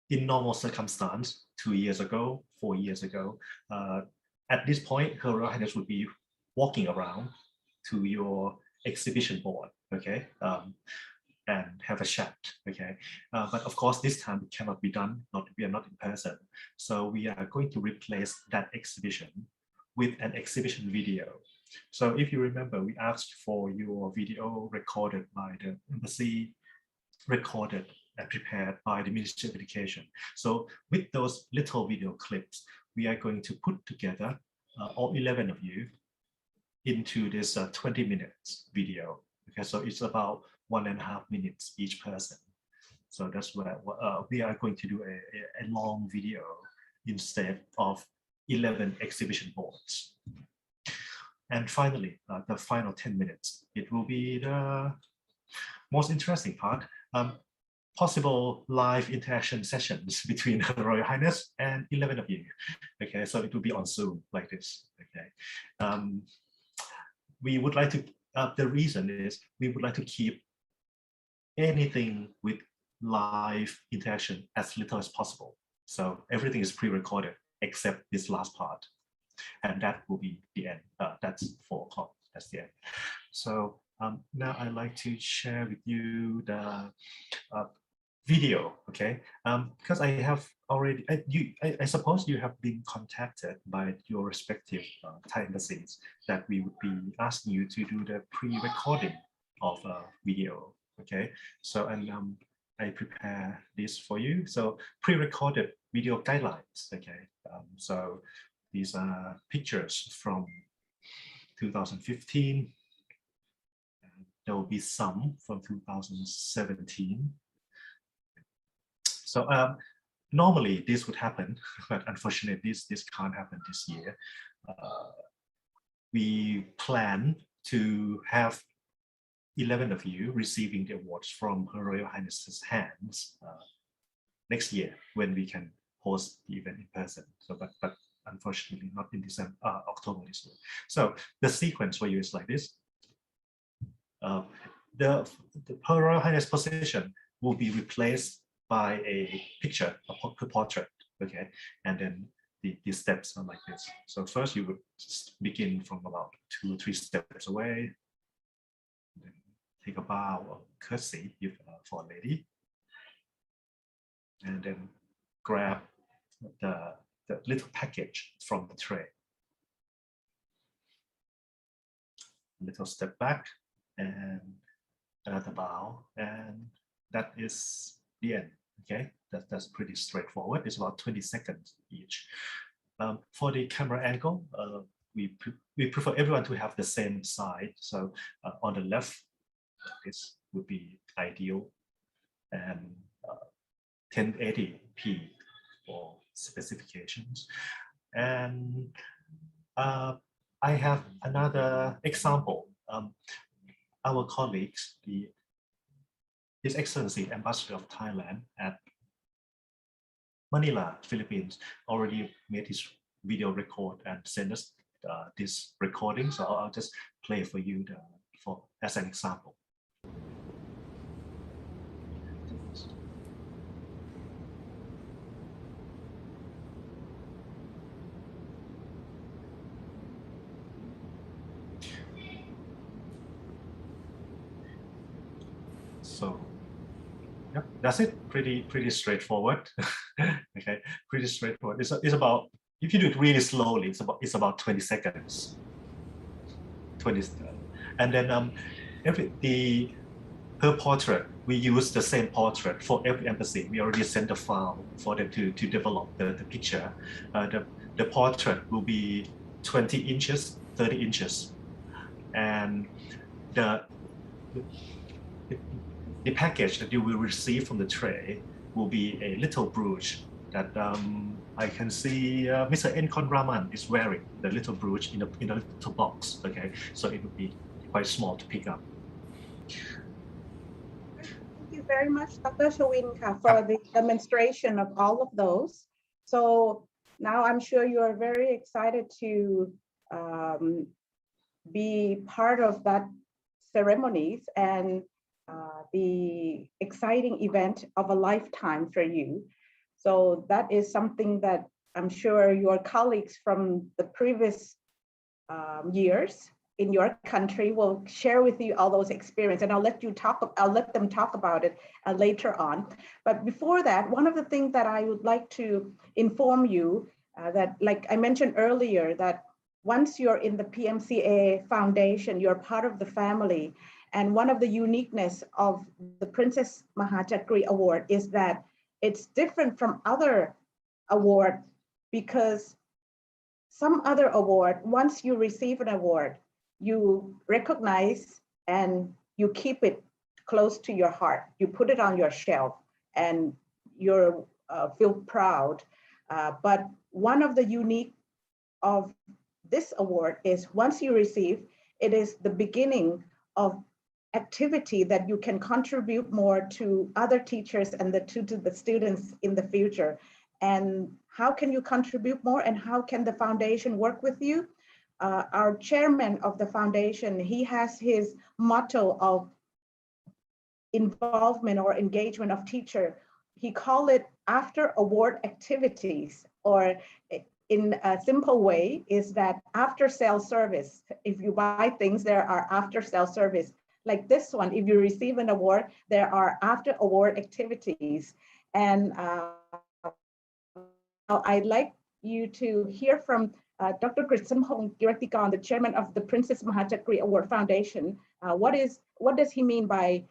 in normal circumstance, 2 years ago, 4 years ago, at this point, Her Royal Highness would be walking around to your exhibition board, okay, and have a chat, okay. But of course, this time it cannot be done. We are not in person, so we are going to replace that exhibition with an exhibition video. So if you remember, we asked for your video recorded by the embassy, recorded and prepared by the Ministry of Education. So with those little video clips, we are going to put together all 11 of you into this 20 minutes video. Okay, so it's about 1.5 minutes each person. So that's where we are going to do a long video instead of 11 exhibition boards. And finally, the final 10 minutes, it will be the most interesting part. Possible live interaction sessions between Her Royal Highness and 11 of you. Okay, so it will be on Zoom like this. Okay, we would like to. The reason is we would like to keep anything with live interaction as little as possible. So everything is pre-recorded except this last part, and that will be the end. That's 4 o'clock. That's the end. So now I'd like to share with you the video, okay? Because I have already, I suppose you have been contacted by your respective Thai embassies that we would be asking you to do the pre-recording of a video, okay? So, and I prepare this for you. So pre-recorded video guidelines, okay? So these are pictures from 2015. There will be some from 2017. So normally this would happen, but unfortunately this can't happen this year. We plan to have 11 of you receiving the awards from Her Royal Highness's hands next year when we can host the event in person. So, but unfortunately not in December, October this year. So the sequence for you is like this. The Her Royal Highness position will be replaced by a picture, a portrait, okay? And then the steps are like this. So first you would begin from about 2 or 3 steps away, then take a bow or courtesy if, for a lady, and then grab the little package from the tray. A little step back and another bow, and that is the end. Okay, that's pretty straightforward. It's about 20 seconds each. For the camera angle, we prefer everyone to have the same side. So on the left, this would be ideal, and 1080p for specifications. And I have another example. Our colleagues, His Excellency Ambassador of Thailand at Manila, Philippines, already made his video record and sent us this recording. So I'll just play for you as an example. So, yeah, that's it. Pretty straightforward. Okay, pretty straightforward. It's about, if you do it really slowly, it's about 20 seconds. 20, and then her portrait, we use the same portrait for every embassy. We already sent a file for them to develop the picture. The portrait will be 20 inches, 30 inches, and the package that you will receive from the tray will be a little brooch that I can see Mr. Enkon Raman is wearing, the little brooch in a little box. Okay, so it would be quite small to pick up. Thank you very much, Dr. Chawin, for the demonstration of all of those. So now I'm sure you are very excited to be part of that ceremonies and the exciting event of a lifetime for you. So that is something that I'm sure your colleagues from the previous years in your country will share with you all those experiences, and I'll let them talk about it later on. But before that, one of the things that I would like to inform you that, like I mentioned earlier, that once you're in the PMCA Foundation, you're part of the family. And one of the uniqueness of the Princess Mahachakri Award is that it's different from other awards, because some other award, once you receive an award, you recognize and you keep it close to your heart. You put it on your shelf and you feel proud. But one of the unique of this award is once you receive, it is the beginning of activity that you can contribute more to other teachers and to the students in the future. And how can you contribute more, and how can the foundation work with you? Our chairman of the foundation, he has his motto of involvement or engagement of teacher. He called it after award activities, or in a simple way is that after sale service. If you buy things, there are after sale service. Like this one, if you receive an award, there are after award activities. And I'd like you to hear from Dr. Krisanphong Kirattikon, the chairman of the Princess Mahachakri Award Foundation. What does he mean by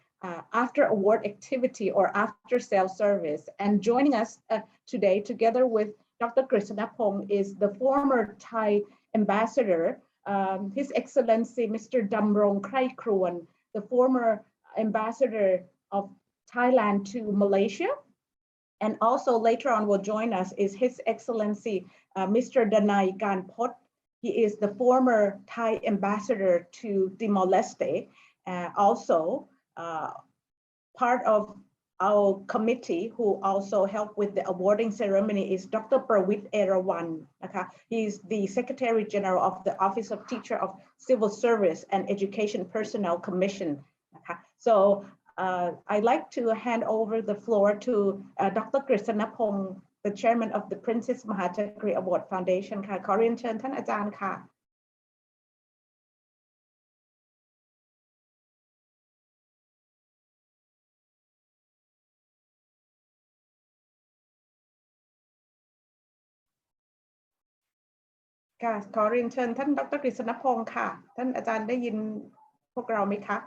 after award activity or after sale service? And joining us today, together with Dr. Krisanphong, is the former Thai ambassador, His Excellency Mr. Damrong Krai-Kruan, the former ambassador of Thailand to Malaysia. And also later on will join us is His Excellency Mr. Danai Ganpot. He is the former Thai ambassador to Timor-Leste. Also part of our committee who also helped with the awarding ceremony is Dr. Prawit Erawan. He is the Secretary General of the Office of Teacher of Civil Service and Education Personnel Commission. So I'd like to hand over the floor to Dr. Krisanphong, the chairman of the Princess Mahachakri Award Foundation. ขอเรียนเชิญท่านอาจารย์ค่ะ ค่ะขอเรียนเชิญท่านดร.กฤษณพงศ์ค่ะท่านอาจารย์ได้ยินพวกเราไหมคะ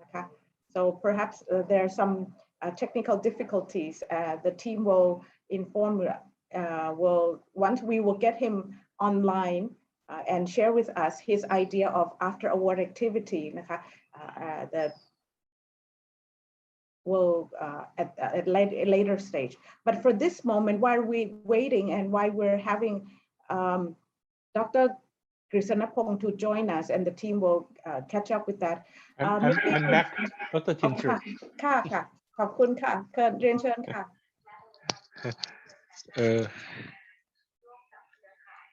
นะคะ so perhaps there are some technical difficulties the team will inform will once we will get him online and share with us his idea of after award activity นะคะthat will at later stage. But for this moment, while we're waiting and while we're having Dr. Grisanapong to join us and the team will catch up with that. I'm back, Dr. Chinchu. ค่ะค่ะขอบคุณค่ะเรียนเชิญค่ะ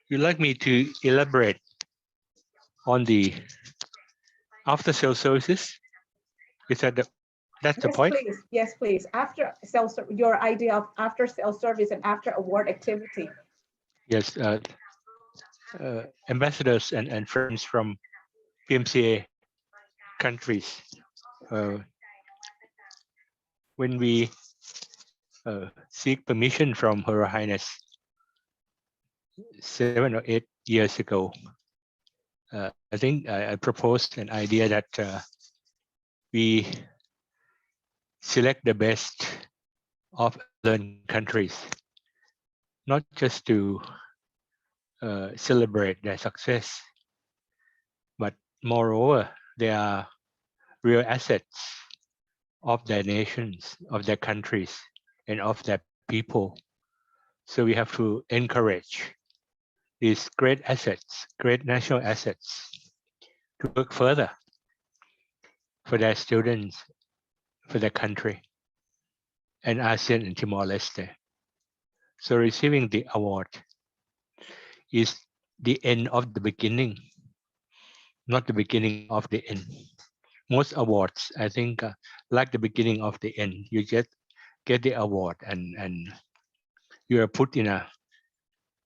You'd like me to elaborate on the after sales services? Is that that's the point? Please. Yes, please. After sales, your idea of after sales service and after award activity. Yes, ambassadors and friends from PMCA countries. When we seek permission from Her Highness 7 or 8 years ago, I think I proposed an idea that we select the best of learned countries, not just to celebrate their success, but moreover, they are real assets of their nations, of their countries, and of their people. So we have to encourage these great assets, great national assets, to work further for their students, for their country, and ASEAN and Timor-Leste. So receiving the award is the end of the beginning, not the beginning of the end. Most awards, I think, like the beginning of the end. You just get the award and you are put in a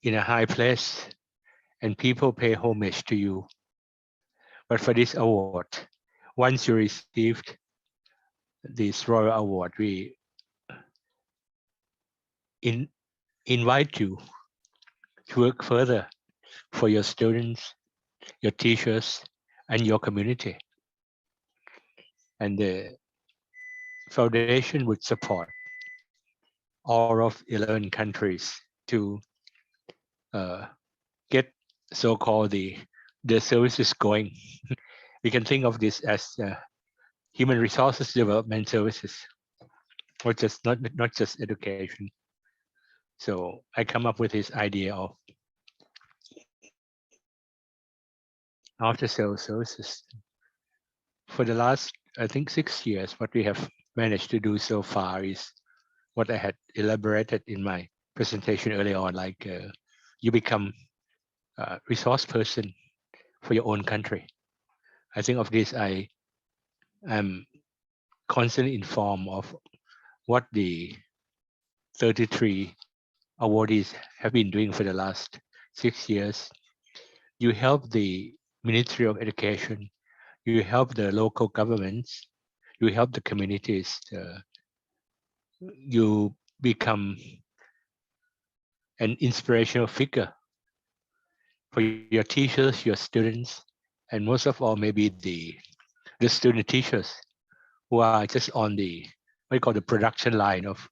high place and people pay homage to you. But for this award, once you received this royal award, we invite you to work further for your students, your teachers, and your community. And the foundation would support all of 11 countries to get so-called the services going. We can think of this as human resources development services, or just not just education. So I come up with this idea of after sales services. For the last, I think 6 years, what we have managed to do so far is what I had elaborated in my presentation earlier on, like you become a resource person for your own country. I think of this, I am constantly informed of what the 33 awardees have been doing for the last 6 years. You help the Ministry of Education, you help the local governments, you help the communities, you become an inspirational figure for your teachers, your students, and most of all, maybe the student teachers who are just on the, what you call the production line of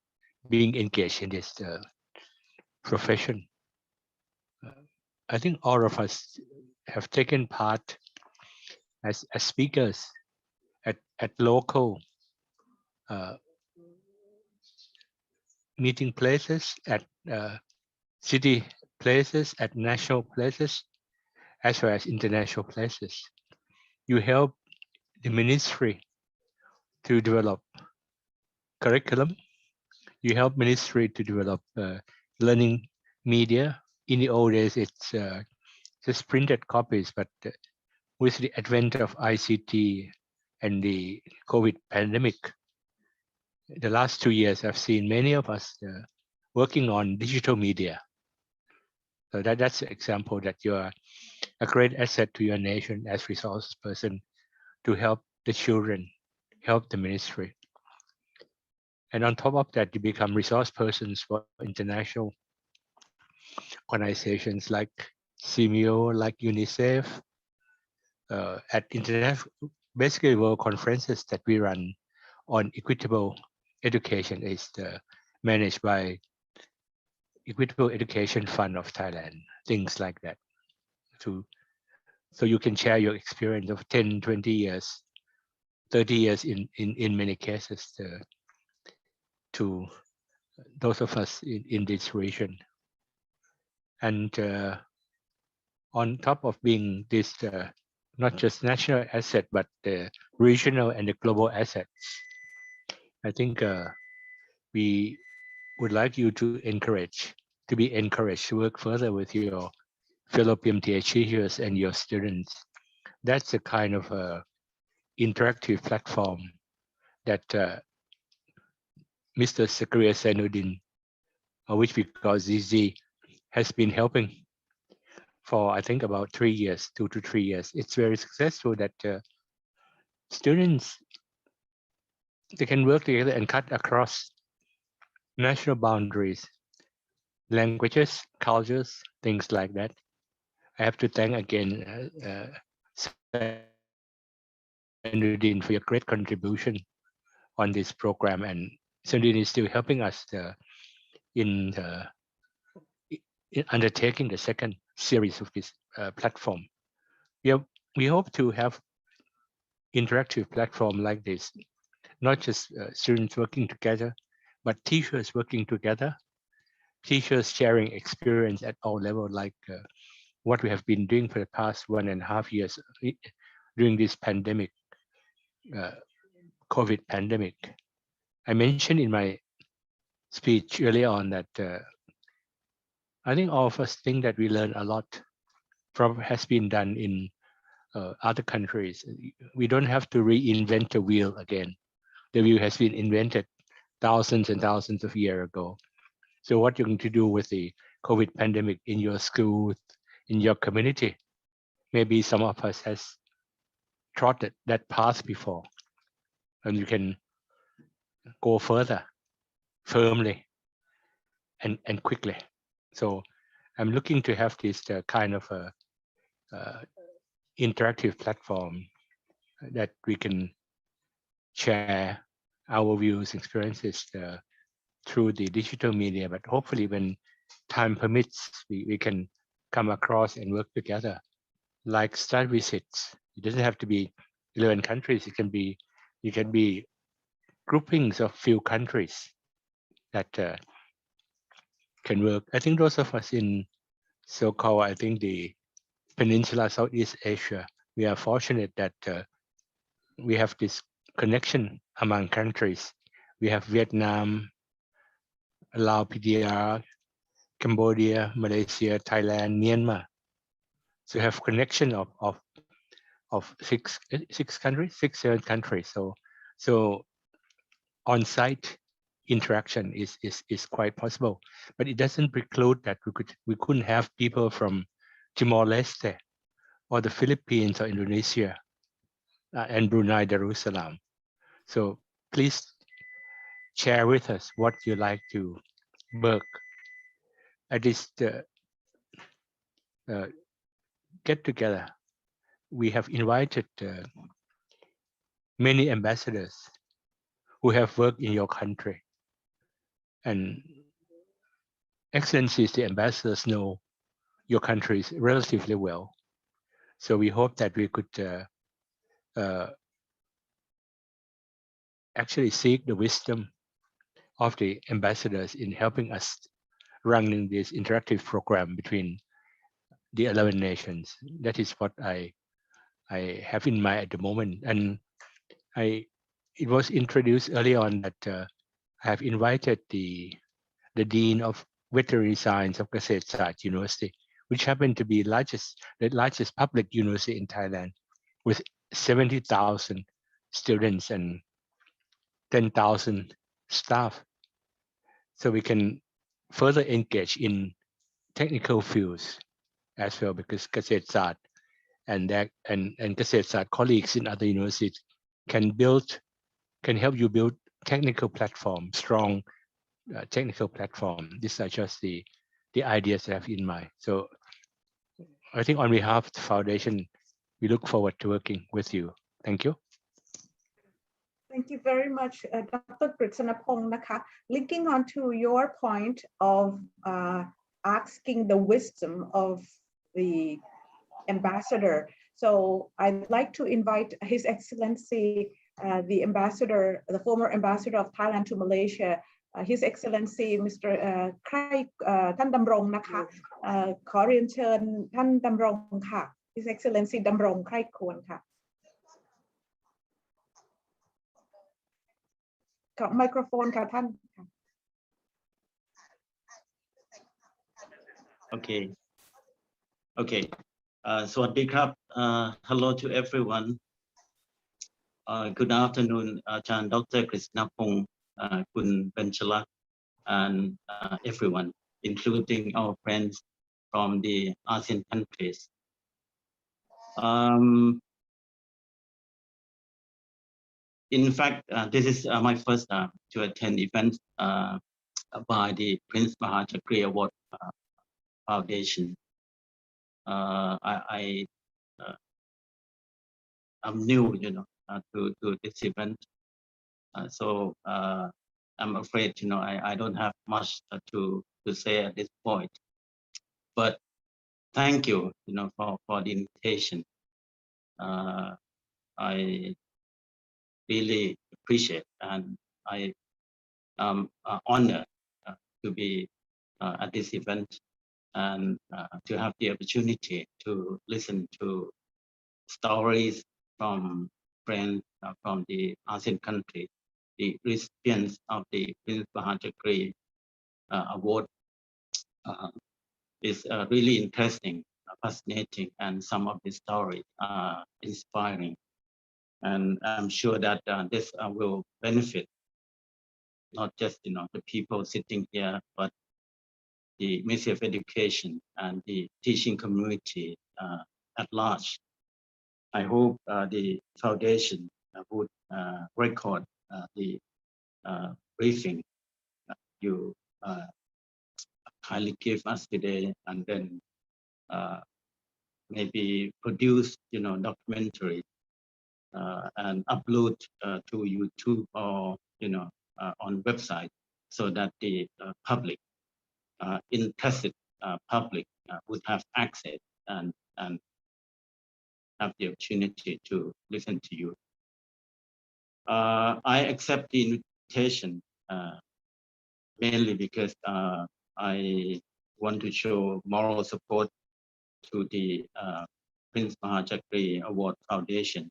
being engaged in this profession. I think all of us have taken part as speakers at local meeting places, at city places, at national places, as well as international places. You help the ministry to develop curriculum. You help ministry to develop learning media. In the old days, it's just printed copies, but with the advent of ICT and the COVID pandemic, the last 2 years, I've seen many of us working on digital media. So that's an example that you are a great asset to your nation as resource person to help the children, help the ministry. And on top of that, you become resource persons for international organizations like CMO, like UNICEF, at international, basically world conferences that we run on equitable education is managed by Equitable Education Fund of Thailand, things like that. So you can share your experience of 10, 20 years, 30 years in many cases to those of us in this region. And on top of being this not just national asset, but the regional and the global assets, I think we would like you to be encouraged to work further with your fellow PMTA teachers and your students. That's a kind of interactive platform that Mr. Zakaria Zainuddin, which we call ZZ, has been helping for I think about 3 years, 2 to 3 years. It's very successful that students, they can work together and cut across national boundaries, languages, cultures, things like that. I have to thank again Zainuddin for your great contribution on this program, and Zainuddin is still helping us in undertaking the second series of this platform. We hope to have interactive platform like this, not just students working together, but teachers working together, teachers sharing experience at all levels, like what we have been doing for the past 1.5 years during this pandemic, COVID pandemic. I mentioned in my speech earlier on that I think all of us think that we learn a lot from what has been done in other countries. We don't have to reinvent the wheel again. The wheel has been invented thousands and thousands of years ago. So what you're going to do with the COVID pandemic in your school, in your community, maybe some of us has trotted that path before, and you can go further, firmly, and quickly. So I'm looking to have this kind of a interactive platform that we can share our views, experiences through the digital media, but hopefully when time permits, we can come across and work together, like study visits. It doesn't have to be 11 countries. It can be groupings of few countries that can work. I think those of us in so-called, I think the Peninsula Southeast Asia, we are fortunate that we have this connection among countries. We have Vietnam, Laos, PDR, Cambodia, Malaysia, Thailand, Myanmar. So we have connection of six countries, 7 countries. So on-site interaction is quite possible, but it doesn't preclude that we couldn't have people from Timor-Leste or the Philippines or Indonesia and Brunei, Darussalam. So please share with us what you like to work at this get together. We have invited many ambassadors who have worked in your country, and excellencies, the ambassadors know your countries relatively well. So we hope that we could actually seek the wisdom of the ambassadors in helping us running this interactive program between the 11 nations. That is what I have in mind at the moment. And it was introduced early on that I have invited the Dean of Veterinary Science of Kasetsart University, which happened to be the largest public university in Thailand, with 70,000 students and 10,000 staff. So we can further engage in technical fields as well, because Kasetsart and Kasetsart colleagues in other universities can help you build technical platform, strong technical platform. These are just the the ideas that I have in mind. So I think on behalf of the foundation, we look forward to working with you. Thank you. Thank you very much, Dr. Kritsanapong Naka. Linking on to your point of asking the wisdom of the ambassador. So I'd like to invite His Excellency, the ambassador, the former ambassador of Thailand to Malaysia, His Excellency Mr. ใครท่านดำรงนะคะขอเรียนเชิญท่านดำรงค่ะ His Excellency ดำรงใครควรค่ะกับไมโครโฟนค่ะท่าน Okay. สวัสดีครับ Hello to everyone. Good afternoon, อาจารย์ Dr. Krishnapong, คุณเบญจลักษณ์ and everyone, including our friends from the ASEAN countries. In fact, this is my first time to attend events by the Prince Mahachakri Award Foundation. I'm new, to this event, so I'm afraid, I don't have much to say at this point. But thank you, for the invitation. I really appreciate, and I am honored to be at this event and to have the opportunity to listen to stories from friends from the ASEAN countries, the recipients of the Prince Mahachakri Award. Is really interesting, fascinating, and some of the stories are inspiring. And I'm sure that this will benefit not just the people sitting here, but the Ministry of Education and the teaching community at large. I hope the foundation would record the briefing you kindly give us today, and then maybe produce documentary and upload to YouTube or on website, so that the public, interested public, would have access and have the opportunity to listen to you. I accept the invitation mainly because I want to show moral support to the Prince Mahachakri Award Foundation,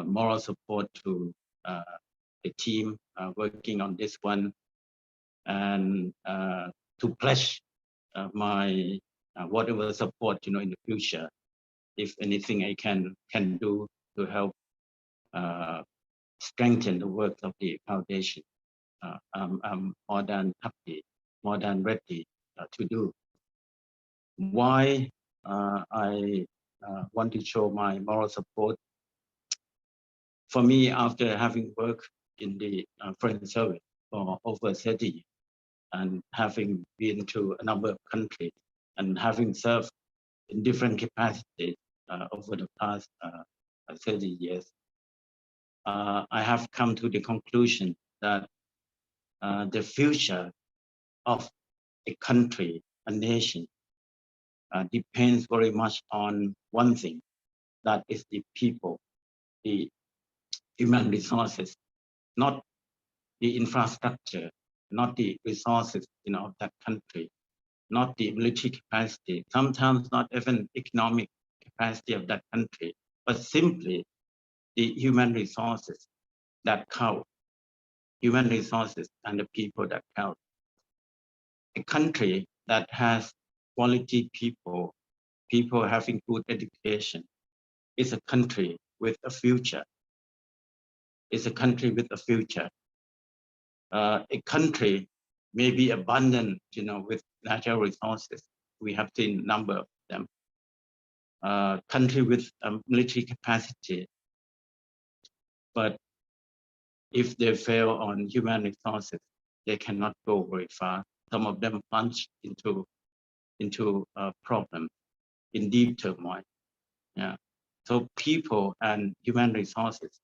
moral support to the team working on this one, and to pledge my whatever support in the future, if anything I can do to help strengthen the work of the foundation. I'm more than happy, more than ready to do. Why I want to show my moral support? For me, after having worked in the foreign service for over 30 years, and having been to a number of countries, and having served in different capacities over the past 30 years, I have come to the conclusion that the future of a country, a nation, depends very much on one thing, that is the people, the human resources, not the infrastructure, not the resources of that country, not the military capacity, sometimes not even economic capacity of that country, but simply the human resources that count, human resources and the people that count. A country that has quality people, people having good education, is a country with a future. It's a country with a future. A country may be abundant, with natural resources. We have seen a number of them. Country with military capacity, but if they fail on human resources, they cannot go very far. some of them plunged into problems in deep turmoil. Yeah. So people and human resources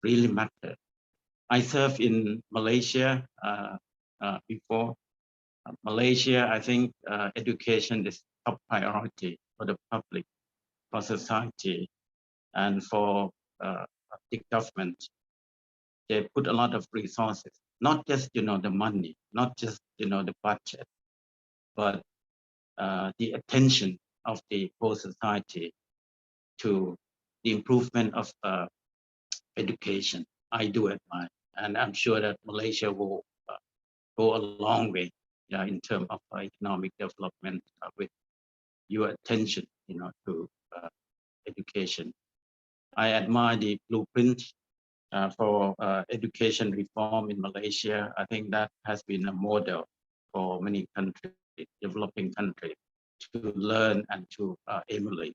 really matter. I served in Malaysia before. Malaysia, I think education is top priority for the public, for society, and for the government. They put a lot of resources, not just the money, not just the budget, but the attention of the whole society to the improvement of education. I do admire, and I'm sure that Malaysia will go a long way in terms of economic development with your attention to education. I admire the blueprint for education reform in Malaysia. I think that has been a model for many countries, developing countries, to learn and to emulate.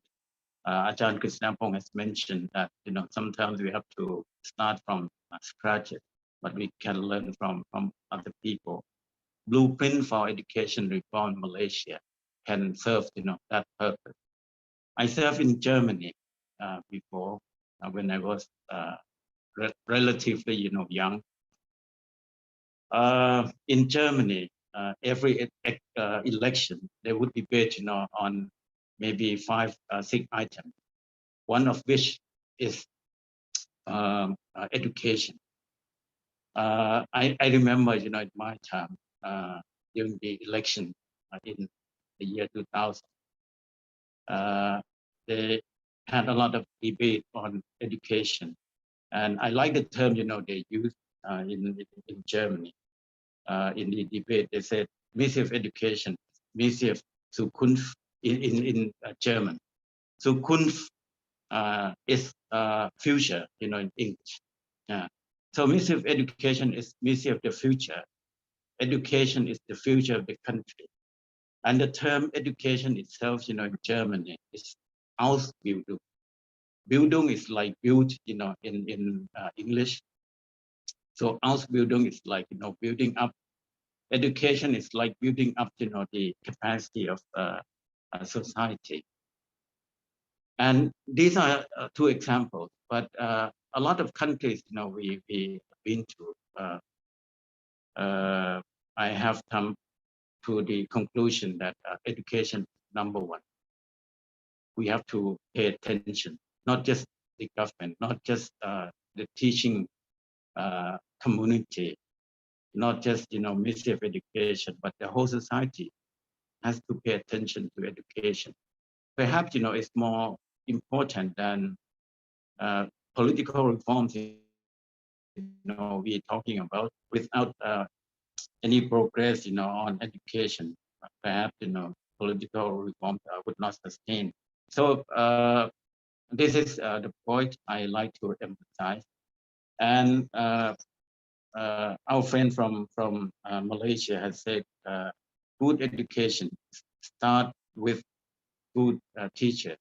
Ajahn Krishnapong has mentioned that sometimes we have to start from scratch, but we can learn from other people. Blueprint for education reform in Malaysia can serve that purpose. I served in Germany before when I was relatively young. In Germany, every election they would debate on maybe 5 or 6 items, one of which is education. I remember at my time during the election in the year 2000, they had a lot of debate on education, and I like the term they used in Germany. In the debate, they said Ministry of Education, Ministry of Zukunft in German. Zukunft is future, in English. Yeah. So Ministry of Education is Ministry of the future. Education is the future of the country. And the term education itself, in Germany is Ausbildung. Bildung is like build, in English. So Ausbildung is like, building up. Education is like building up, the capacity of society. And these are 2 examples, but a lot of countries, we've been to, I have come to the conclusion that education is number 1. We have to pay attention, not just the government, not just the teaching community, not just Ministry of Education, but the whole society has to pay attention to education. Perhaps it's more important than political reforms we're talking about. Without any progress on education, perhaps political reforms would not sustain. So this is the point I like to emphasize. And our friend from Malaysia has said good education start with good teacher.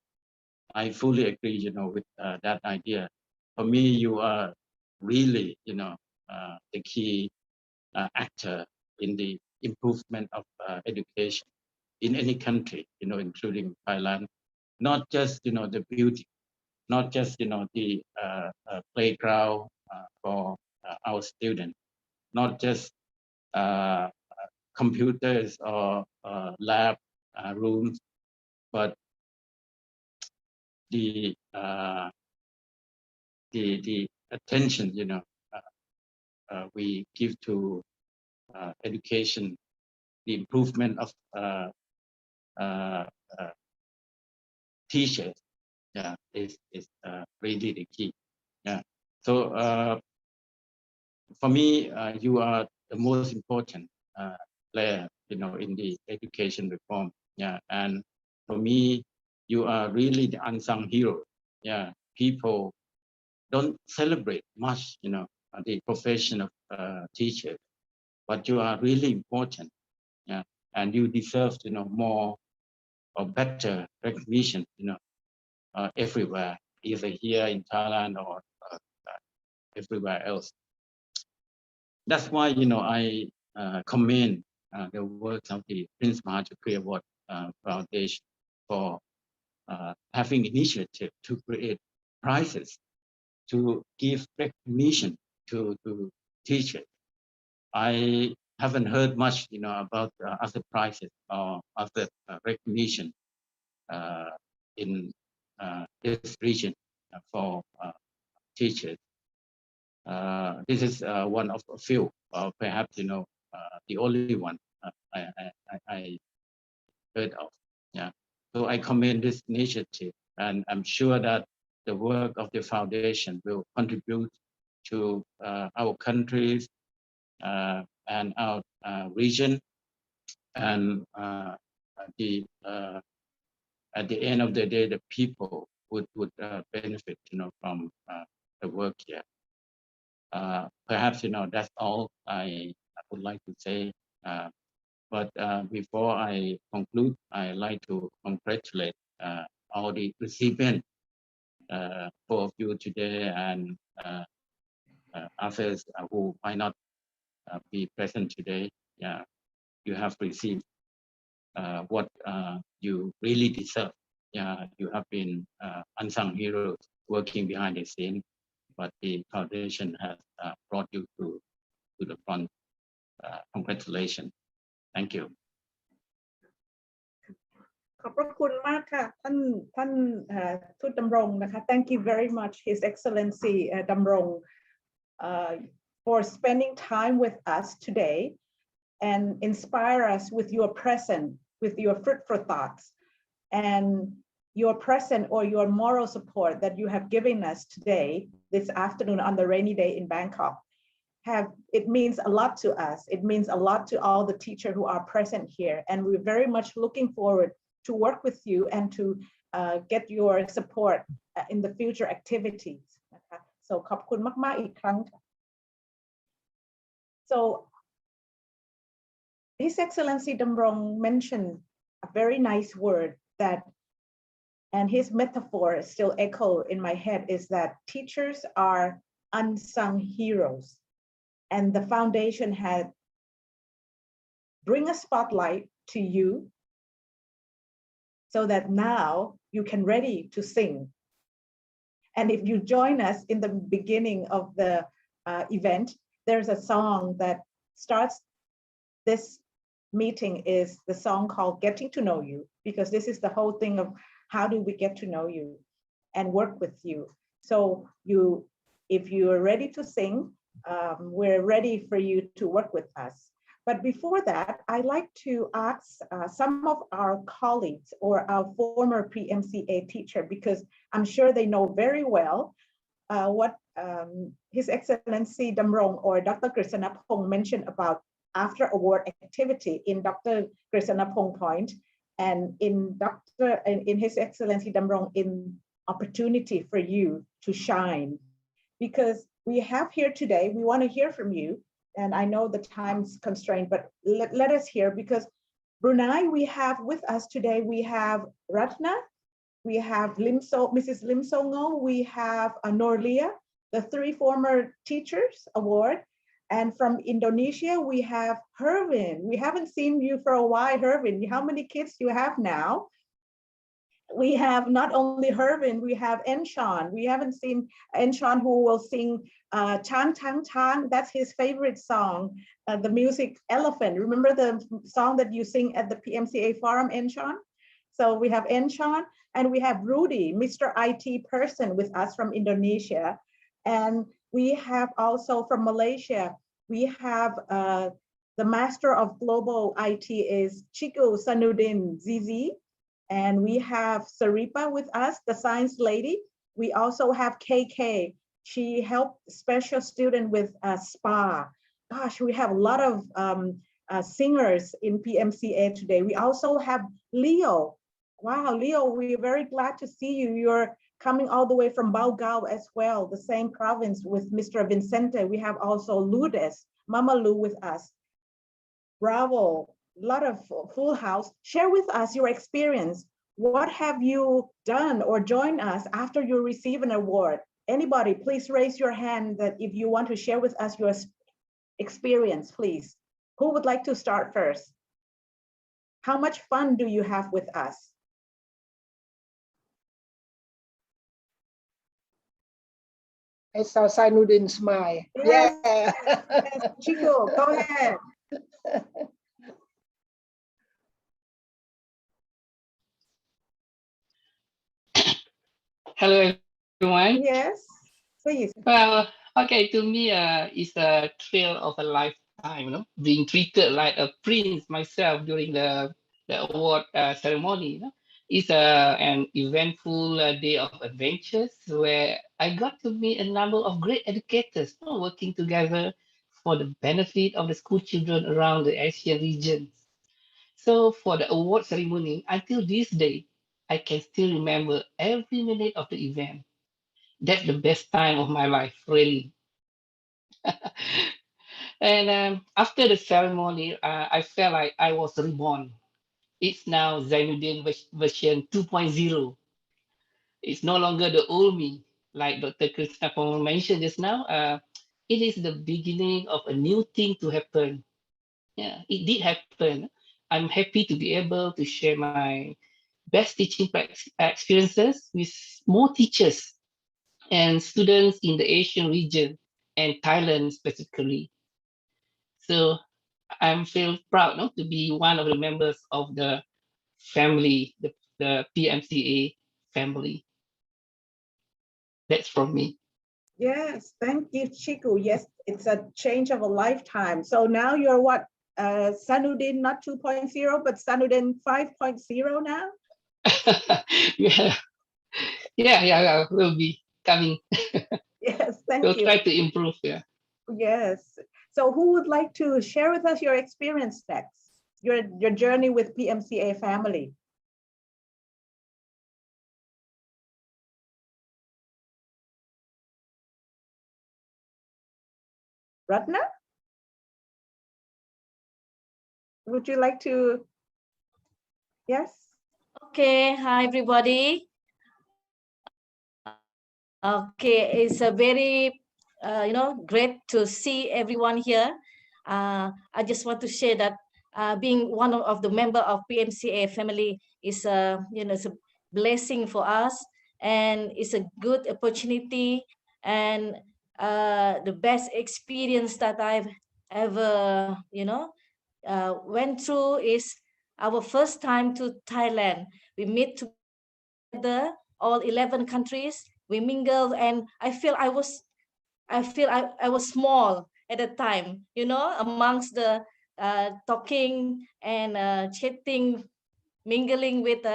I fully agree with that idea. For me, you are really the key actor in the improvement of education in any country, including Thailand. Not just the building, not just the playground for our students, not just computers or lab rooms, but the attention we give to education, the improvement of teachers, is really the key. So for me, you are the most important player, in the education reform. And for me, you are really the unsung hero. People don't celebrate much, the profession of teacher, but you are really important. And you deserve, more or better recognition, everywhere, either here in Thailand or everywhere else. That's why, I commend the work of the Prince Mahachakri Award Foundation for having initiative to create prizes to give recognition to teachers. I haven't heard much, about other prizes or other recognition in this region for teachers. This is one of a few, perhaps the only one I heard of. Yeah. So I commend this initiative, and I'm sure that the work of the foundation will contribute to our countries and our region, and at the end of the day, the people would benefit, from the work here. Perhaps that's all I would like to say. But before I conclude, I'd like to congratulate all the recipients, four of you today, and others who might not be present today. Yeah, you have received what you really deserve. Yeah, you have been unsung heroes working behind the scene, but the foundation has brought you to the front. Congratulations. Thank you. ขอบพระคุณมากค่ะท่านทูตดำรงนะคะ Thank you very much His Excellency ดำรง for spending time with us today and inspire us with your presence, with your fruitful thoughts and your present or your moral support that you have given us today, this afternoon on the rainy day in Bangkok. It means a lot to us. It means a lot to all the teachers who are present here, and we're very much looking forward to work with you and to get your support in the future activities. So ขอบคุณมากๆอีกครั้ง So His Excellency Damrong mentioned a very nice word that, and his metaphor still echo in my head, is that teachers are unsung heroes. And the foundation had bring a spotlight to you so that now you can ready to sing. And if you join us in the beginning of the event, there's a song that starts this meeting, is the song called Getting to Know You, because this is the whole thing of how do we get to know you and work with you. So if you are ready to sing, we're ready for you to work with us. But before that, I'd like to ask some of our colleagues or our former PMCA teacher, because I'm sure they know very well what His Excellency Damrong or Dr. Krisanapong mentioned about after award activity in Dr. Krisanapong point, and in His Excellency Damrong in opportunity for you to shine. Because we have here today, we want to hear from you, and I know the time's constrained, but let us hear, because Brunei, we have with us today, we have Ratna, we have Mrs. Lim Songo, we have Norlia, the 3 former teachers award, and from Indonesia, we have Hervin. We haven't seen you for a while, Hervin. How many kids do you have now? We have not only Hervin, we have Enshan. We haven't seen Enshan, who will sing Chang Chang Chang. That's his favorite song, the music Elephant. Remember the song that you sing at the PMCA forum, Enshan? So we have Enshan, and we have Rudy, Mr. IT person with us from Indonesia. And we have also from Malaysia, we have the master of global IT is Chico Sanudin Zizi. And we have Saripa with us, the science lady. We also have KK. She helped special student with SPA. Gosh, we have a lot of singers in PMCA today. We also have Leo. Wow, Leo, we're very glad to see you. You're coming all the way from Baogao as well, the same province with Mr. Vincente. We have also Lourdes, Mama Lu with us. Bravo. A lot of full house. Share with us your experience. What have you done or joined us after you receive an award? Anybody, please raise your hand that if you want to share with us your experience, please. Who would like to start first? How much fun do you have with us? I saw Sainuddin smile. Yes. Yeah. Yes, Chico, go ahead. Hello, everyone. Yes, please. Well, okay, to me, it's a thrill of a lifetime, being treated like a prince myself during the award ceremony. It's an eventful day of adventures where I got to meet a number of great educators working together for the benefit of the school children around the Asian region. So for the award ceremony, until this day, I can still remember every minute of the event. That's the best time of my life, really. And after the ceremony, I felt like I was reborn. It's now Zainuddin version 2.0. It's no longer the old me, like Dr. Krishna mentioned just now. It is the beginning of a new thing to happen. Yeah, it did happen. I'm happy to be able to share my best teaching experiences with more teachers and students in the Asian region and Thailand specifically. So I feel proud to be one of the members of the family, the PMCA family. That's from me. Yes, thank you, Chico. Yes, it's a change of a lifetime. So now you're what? Sainuddin, not 2.0, but Sainuddin 5.0 now? Yeah, will be coming. Yes, thank We'll you. try to improve, yeah. Yes. So who would like to share with us your experience next? Your journey with PMCA family? Ratna? Would you like to? Yes. Okay, hi everybody. Okay, it's a very, great to see everyone here. I just want to share that being one of the member of PMCA family is it's a blessing for us, and it's a good opportunity and the best experience that I've ever, went through is our first time to Thailand. We meet together, all 11 countries. We mingled, and I feel I was small at the time, amongst the talking and chatting, mingling with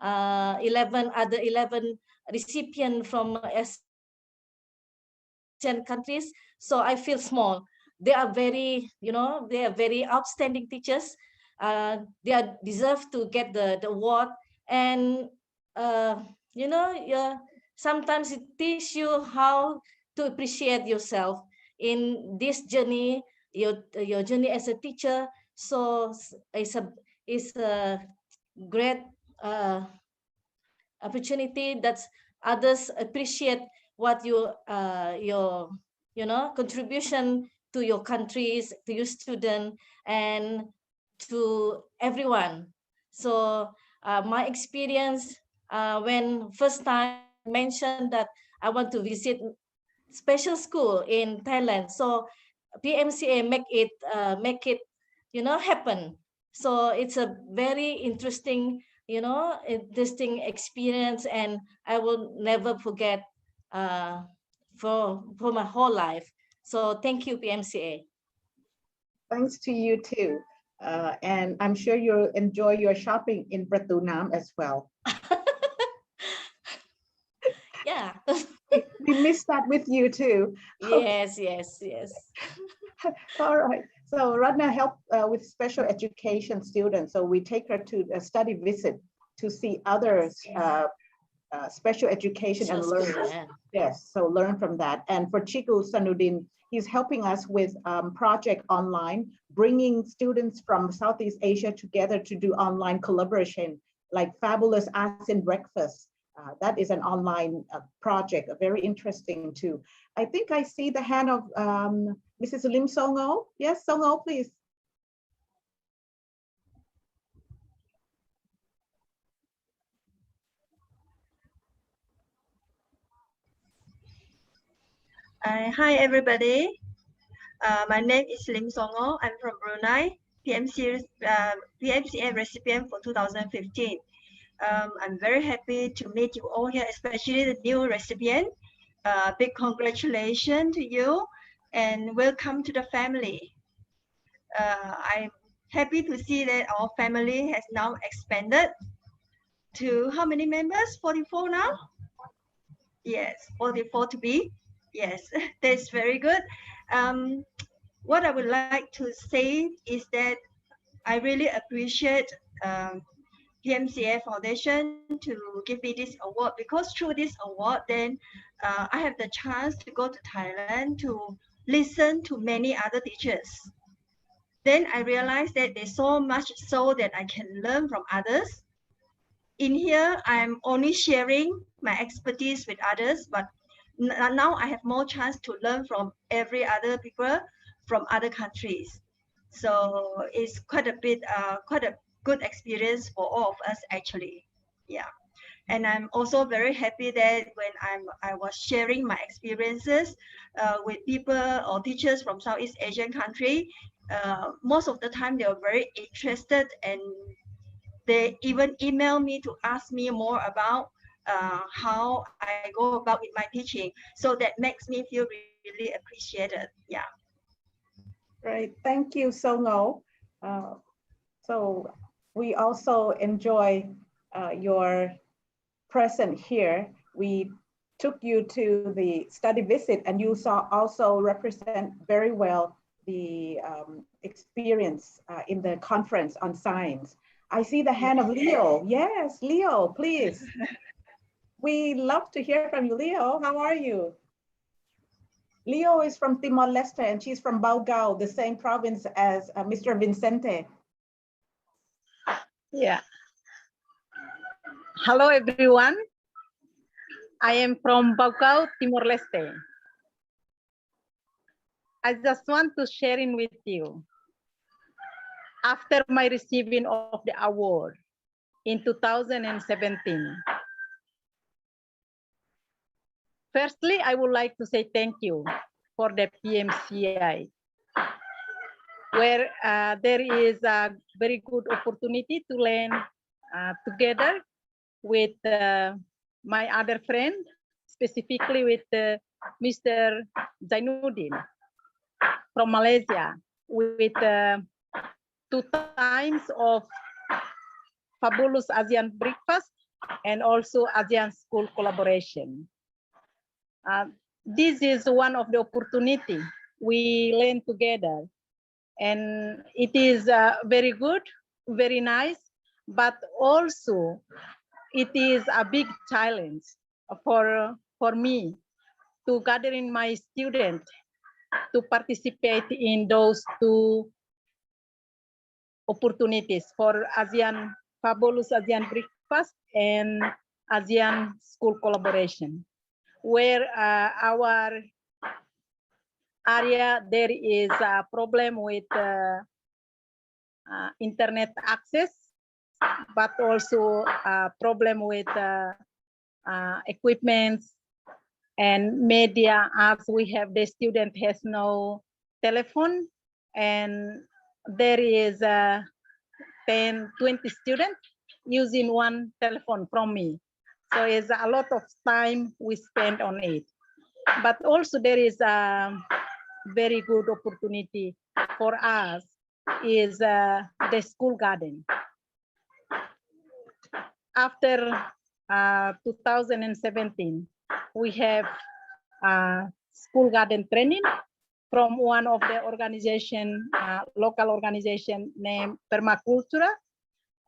11 recipients from Asian countries. So I feel small. They are very, they are very outstanding teachers. They are deserve to get the award, and sometimes it teaches you how to appreciate yourself in this journey, your journey as a teacher. So it's a great opportunity that others appreciate what your contribution to your countries, to your student, and to everyone. So my experience when first time I mentioned that I want to visit special school in Thailand, so PMCA make it happen. So it's a very interesting experience, and I will never forget for my whole life. So thank you, PMCA. Thanks to you too. And I'm sure you'll enjoy your shopping in Pratu Nam as well. Yeah. We missed that with you too. Yes. All right. So Radna helped with special education students. So we take her to a study visit to see others special education and learn. Yeah. Yes, so learn from that. And for Chico Sainuddin, he's helping us with project online, bringing students from Southeast Asia together to do online collaboration, like Fabulous ASEAN Breakfast. That is an online project, very interesting too. I think I see the hand of Mrs. Lim Songo. Yes, Songo, please. Hi everybody. My name is Lim Songo. I'm from Brunei, PMCA recipient for 2015. I'm very happy to meet you all here, especially the new recipient. Big congratulations to you and welcome to the family. I'm happy to see that our family has now expanded to how many members? 44 now? Yes, 44 to be. Yes, that's very good. What I would like to say is that I really appreciate PMCA Foundation to give me this award, because through this award, then I have the chance to go to Thailand to listen to many other teachers. Then I realized that there's so much so that I can learn from others. In here, I'm only sharing my expertise with others, but now I have more chance to learn from every other people from other countries. So it's quite a good experience for all of us actually. Yeah. And I'm also very happy that when I was sharing my experiences with people or teachers from Southeast Asian country, most of the time they were very interested, and they even email me to ask me more about how I go about with my teaching. So that makes me feel really appreciated. Yeah. Right. Thank you, Songo. So we also enjoy your presence here. We took you to the study visit, and you also represent very well the experience in the conference on science. I see the hand of Leo. Yes, Leo, please. We love to hear from you, Leo. How are you? Leo is from Timor-Leste, and she's from Baugao, the same province as Mr. Vincente. Yeah. Hello, everyone. I am from Baugao, Timor-Leste. I just want to share with you. After my receiving of the award in 2017, firstly, I would like to say thank you for the PMCA, where there is a very good opportunity to learn together with my other friend, specifically with Mr. Zainuddin from Malaysia, with 2 times of fabulous ASEAN breakfast and also ASEAN school collaboration. This is one of the opportunity we learn together, and it is very good, very nice, but also it is a big challenge for me to gathering my students to participate in those 2 opportunities for ASEAN fabulous ASEAN breakfast and ASEAN school collaboration, where our area there is a problem with internet access, but also a problem with equipment and media, as we have the student has no telephone, and there is 10, 20 students using one telephone from me. So it's a lot of time we spend on it. But also there is a very good opportunity for us is the school garden. After 2017, we have school garden training from one of the organization, local organization named Permacultura,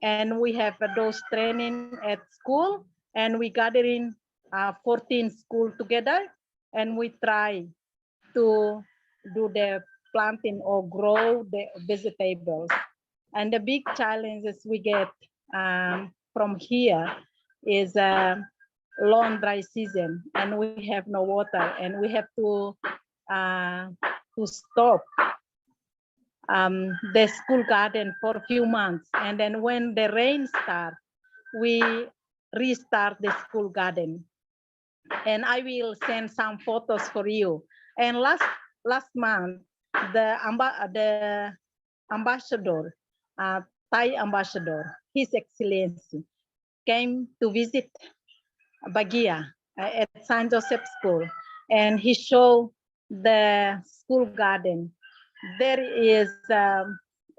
and we have those training at school, and we gathering 14 schools together, and we try to do the planting or grow the vegetables. And the big challenges we get from here is long dry season, and we have no water, and we have to stop the school garden for a few months, and then when the rain starts, we restart the school garden. And I will send some photos for you. And last month, the ambassador, Thai ambassador, His Excellency, came to visit Bagia at San Joseph School, and he showed the school garden. There is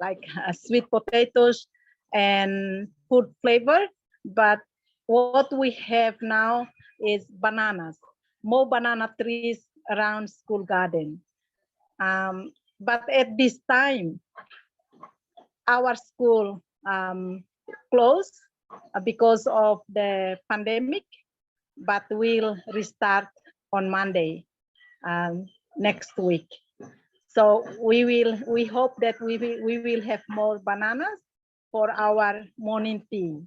like sweet potatoes and food flavor, but what we have now is bananas, more banana trees around school garden. But at this time, our school closed because of the pandemic, but we'll restart on Monday next week. So we hope that we will have more bananas for our morning tea.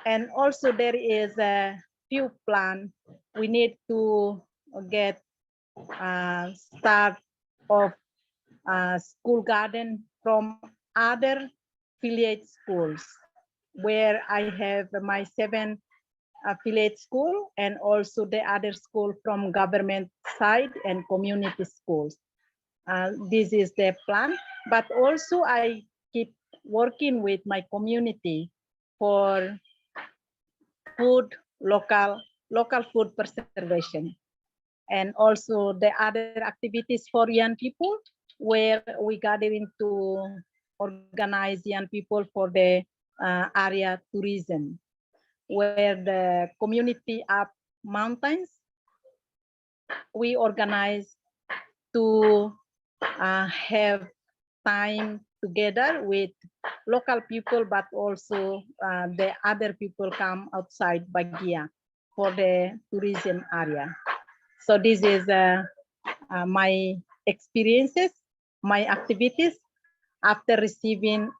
And also there is a few plants we need to get start of school garden from other affiliate schools, where I have my 7 affiliate school and also the other school from government side and community schools. This is the plan, but also I keep working with my community for food, local food preservation, and also the other activities for young people, where we gathering to organize young people for the area tourism, where the community up mountains, we organize to have time together with local people, but also the other people come outside Bagia for the tourism area. So this is my experiences, my activities after receiving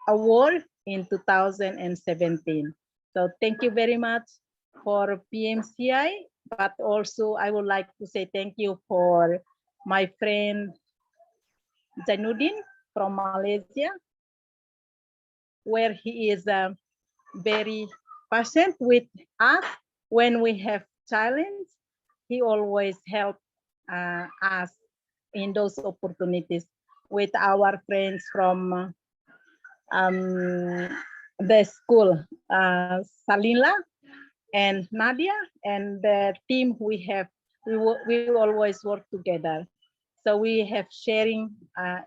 award in 2017. So thank you very much for PMCI, but also I would like to say thank you for my friend Zainuddin from Malaysia, where he is very patient with us when we have challenge. He always helps us in those opportunities with our friends from the school, Salila and Nadia, and the team we have, we always work together. So we have sharing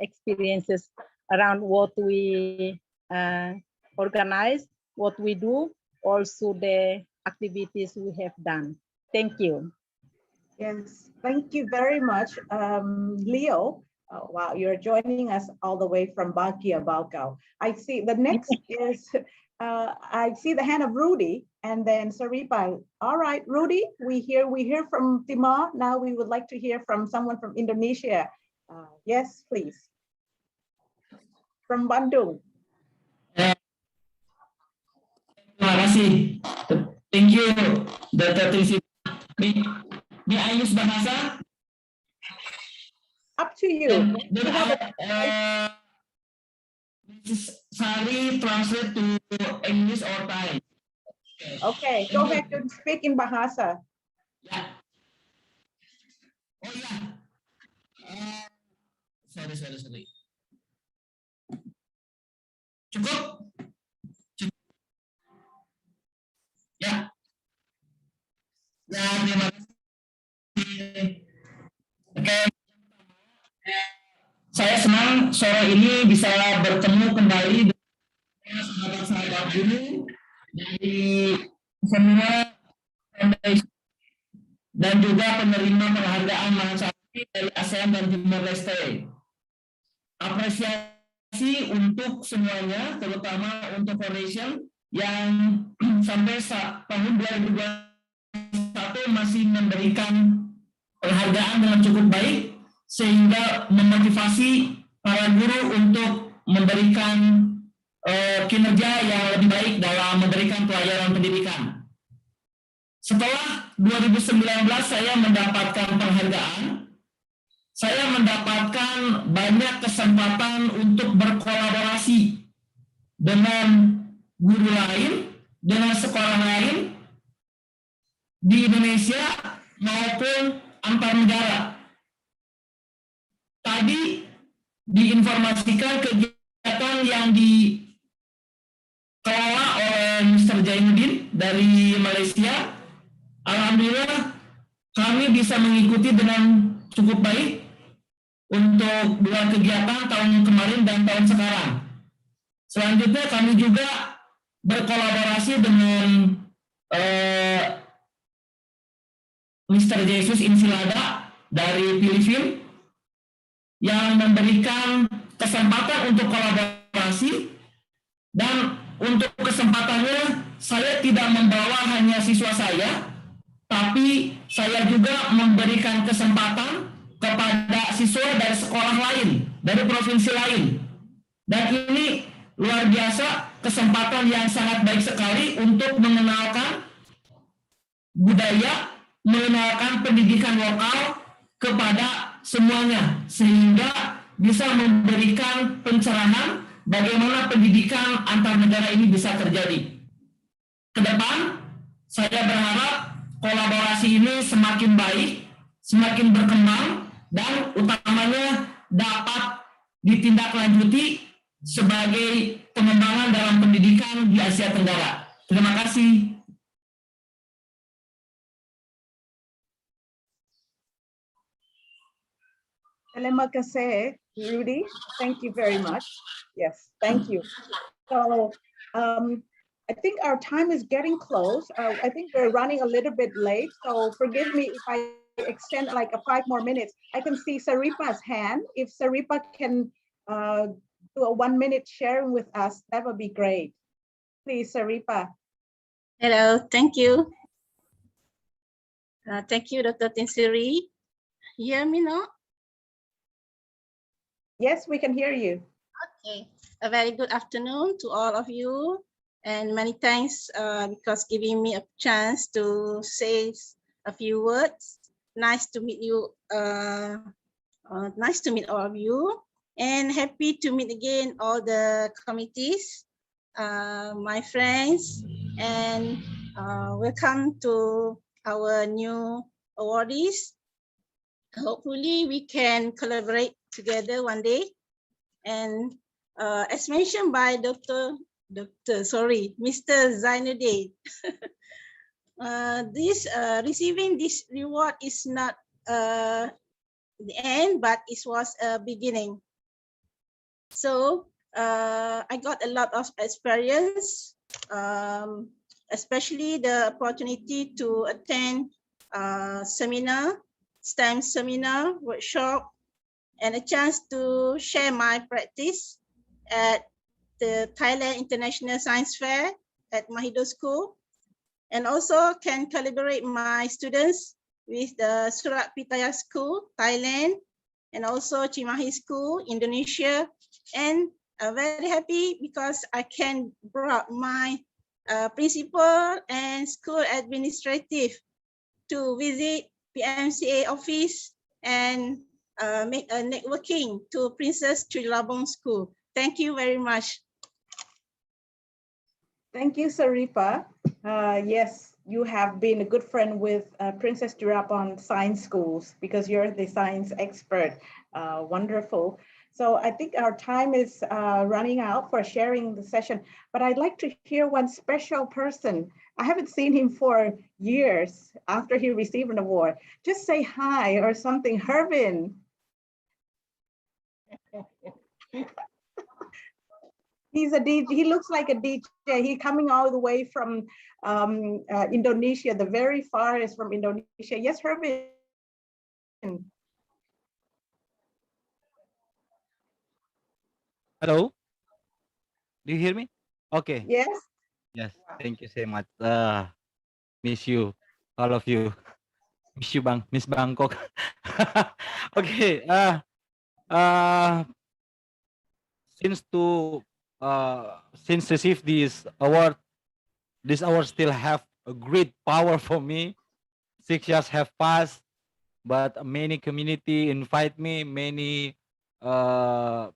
experiences around what we organize, what we do, also the activities we have done. Thank you. Yes, thank you very much, Leo. Oh, wow, you're joining us all the way from Bagia, Balkau. I see the next is, I see the hand of Rudy and then Saripa. All right, Rudy, we hear from Timor. Now we would like to hear from someone from Indonesia. Yes, please. From Bandung. Terima kasih. Thank you, Dr. Trisi. May I use bahasa? Up to you. Sari translate to English or Thai. Okay, go ahead and speak in Bahasa. Yeah. Oh yeah. Sorry. Cukup? Ya. Ya, terima kasih. Oke. Saya senang sore ini bisa bertemu kembali dengan sahabat-sahabat guru dari semua foundation dan juga penerima penghargaan Mahasiswa dari ASEAN dan Timor Leste. Apresiasi untuk semuanya, terutama untuk foundation yang sampai tahun 2021 masih memberikan penghargaan dengan cukup baik, sehingga memotivasi para guru untuk memberikan kinerja yang lebih baik dalam memberikan pelayanan pendidikan. Setelah 2019 saya mendapatkan penghargaan, saya mendapatkan banyak kesempatan untuk berkolaborasi dengan guru lain, dengan sekolah lain di Indonesia maupun antar negara. tadi diinformasikan kegiatan yang dikelola oleh Mr. Zainuddin dari Malaysia. Alhamdulillah kami bisa mengikuti dengan cukup baik untuk 2 kegiatan tahun kemarin dan tahun sekarang. Selanjutnya kami juga berkolaborasi dengan Mr. Jesus Insilada dari Filipina yang memberikan kesempatan untuk kolaborasi, dan untuk kesempatannya saya tidak membawa hanya siswa saya, tapi saya juga memberikan kesempatan kepada siswa dari sekolah lain, dari provinsi lain. Dan ini luar biasa, kesempatan yang sangat baik sekali untuk mengenalkan budaya, mengenalkan pendidikan lokal kepada semuanya, sehingga bisa memberikan pencerahan bagaimana pendidikan antar negara ini bisa terjadi. Ke depan, saya berharap kolaborasi ini semakin baik, semakin berkembang, dan utamanya dapat ditindaklanjuti sebagai pengembangan dalam pendidikan di Asia Tenggara. Terima kasih. Terima kasih, Rudy. Thank you very much. Yes, thank you. So I think our time is getting close. I think we're running a little bit late, so forgive me if I extend like 5 more minutes. I can see Saripa's hand. If Saripa can do a 1-minute sharing with us, that would be great. Please, Saripa. Hello, thank you. Thank you, Dr. Tinsiri. Hear me now? Yes, we can hear you. Okay, a very good afternoon to all of you, and many thanks because giving me a chance to say a few words. Nice to meet you. Nice to meet all of you, and happy to meet again all the committees, my friends, and welcome to our new awardees. Hopefully we can collaborate together one day. And as mentioned by Mr. Zainuddin, receiving this reward is not the end, but it was a beginning. So I got a lot of experience, especially the opportunity to attend seminar, STEM seminar, workshop, and a chance to share my practice at the Thailand International Science Fair at Mahido School, and also can collaborate my students with the Surat Pitaya School, Thailand, and also Cimahi School, Indonesia, and very happy because I can brought my principal and school administrative to visit PMCA office and make a networking to Princess Chulabong School. Thank you very much. Thank you, Saripa. Yes, you have been a good friend with Princess Chulabong Science Schools because you're the science expert. Wonderful. So I think our time is running out for sharing the session, but I'd like to hear one special person. I haven't seen him for years after he received an award. Just say hi or something. Hervin. He's a DJ. He looks like a DJ. He's coming all the way from Indonesia, the very farthest from Indonesia. Yes, Hervin. Hello, do you hear me? Okay. Yes. Yes, thank you so much. Miss you, all of you. Miss you, Miss Bangkok. Okay. Since received this award still have a great power for me. 6 years have passed, but many community invite me, many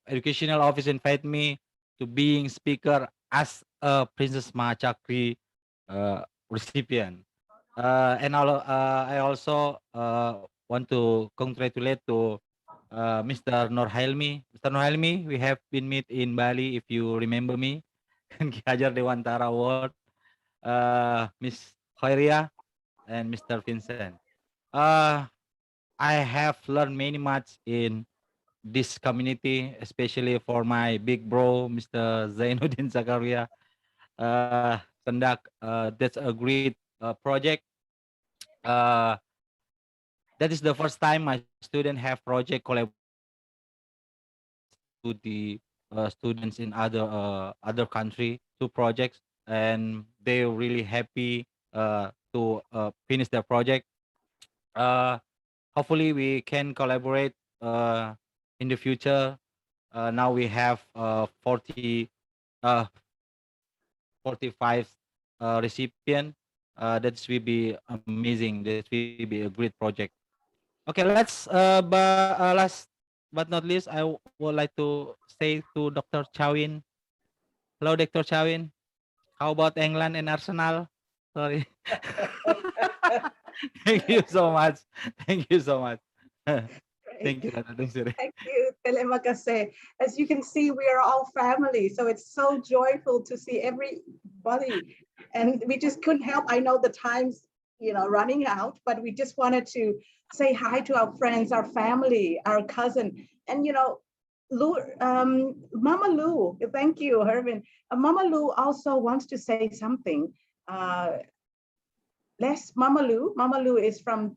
educational office invite me to being speaker as a Princess Mahachakri recipient. And I also want to congratulate to Mr. Nurhailmi. Mr. Nurhailmi, we have been meet in Bali, if you remember me. Ki Hajar Dewantara Award. Miss Khairia and Mr. Vincent. I have learned many much in this community, especially for my big bro, Mr. Zainuddin Zakaria. Conduct that's a great project. That is the first time my student have project collaboration to the students in other country, 2 projects, and they're really happy to finish their project. Hopefully we can collaborate in the future. Now we have 45 recipient. That will be amazing. That will be a great project. Okay, let's last but not least, I would like to say to Dr. Chawin. Hello, Dr. Chawin. How about England and Arsenal? Sorry. Thank you so much. Thank you so much. Thank you, Dr. Desiree. Thank you, Terima kasih. As you can see, we are all family, so it's so joyful to see everybody, and we just couldn't help. I know the time's running out, but we just wanted to say hi to our friends, our family, our cousin, and Mama Lou. Thank you, Hervin. Mama Lou also wants to say something. Mama Lou is from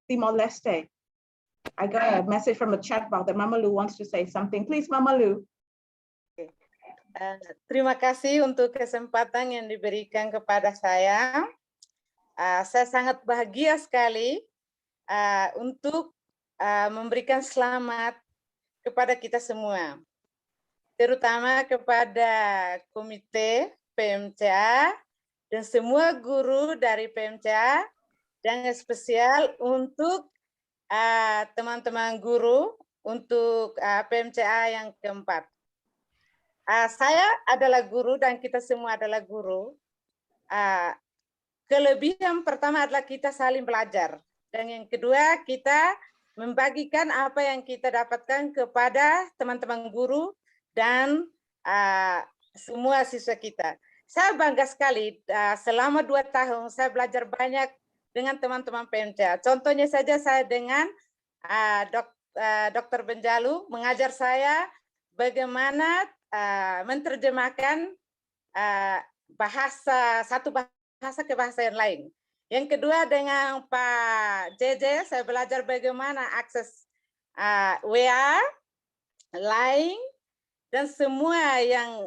Timor-Leste. I got a message from a chat box that Mama Lou wants to say something. Please, Mama Lou. Terima kasih untuk kesempatan yang diberikan kepada saya. Saya sangat bahagia sekali untuk memberikan selamat kepada kita semua, terutama kepada komite PMCA dan semua guru dari PMCA, dan spesial untuk teman-teman guru untuk PMCA yang keempat. Saya adalah guru dan kita semua adalah guru. Kelebihan pertama adalah kita saling belajar, dan yang kedua kita membagikan apa yang kita dapatkan kepada teman-teman guru dan semua siswa kita. Saya bangga sekali, selama 2 tahun saya belajar banyak dengan teman-teman PMCA. Contohnya saja saya dengan Dr. Benjalu mengajar saya bagaimana menerjemahkan satu bahasa ke bahasa yang lain. Yang kedua dengan Pak JJ, saya belajar bagaimana akses WA, Line, dan semua yang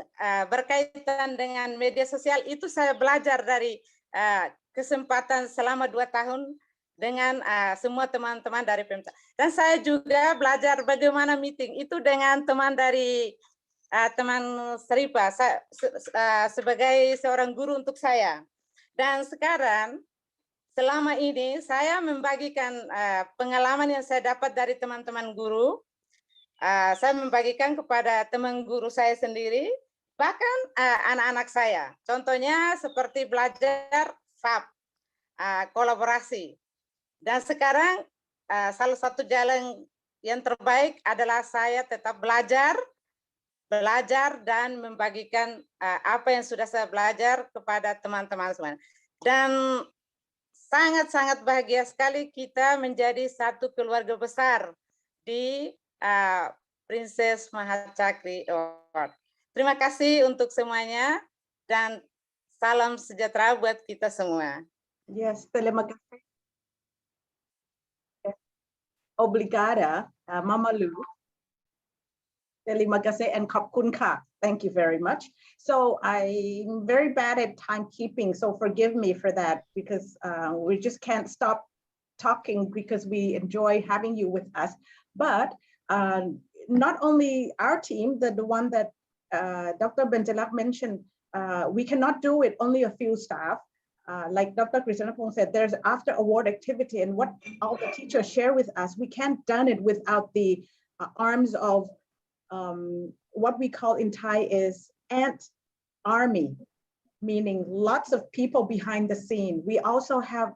berkaitan dengan media sosial. Itu saya belajar dari kesempatan selama 2 tahun dengan semua teman-teman dari PMCA. Dan saya juga belajar bagaimana meeting itu dengan teman dari teman Seripa, sebagai seorang guru untuk saya. Dan sekarang selama ini saya membagikan pengalaman yang saya dapat dari teman-teman guru. Saya membagikan kepada teman guru saya sendiri, bahkan anak-anak saya. Contohnya seperti belajar SAP, kolaborasi. Dan sekarang salah satu jalan yang terbaik adalah saya tetap belajar dan membagikan apa yang sudah saya belajar kepada teman-teman semua. Dan sangat-sangat bahagia sekali kita menjadi satu keluarga besar di Princess Mahachakri Award. Terima kasih untuk semuanya dan salam sejahtera buat kita semua. Yes, terima kasih. Obrigada, Mama Lou. Terima kasih and khop kun ka. Thank you very much. So I'm very bad at timekeeping, so forgive me for that, because we just can't stop talking because we enjoy having you with us. But not only our team, the one that Dr. Benjalak mentioned, we cannot do it, only a few staff. Like Dr. Krishnapong said, there's after award activity, and what all the teachers share with us, we can't done it without the arms of what we call in Thai is ant army, meaning lots of people behind the scene. We also have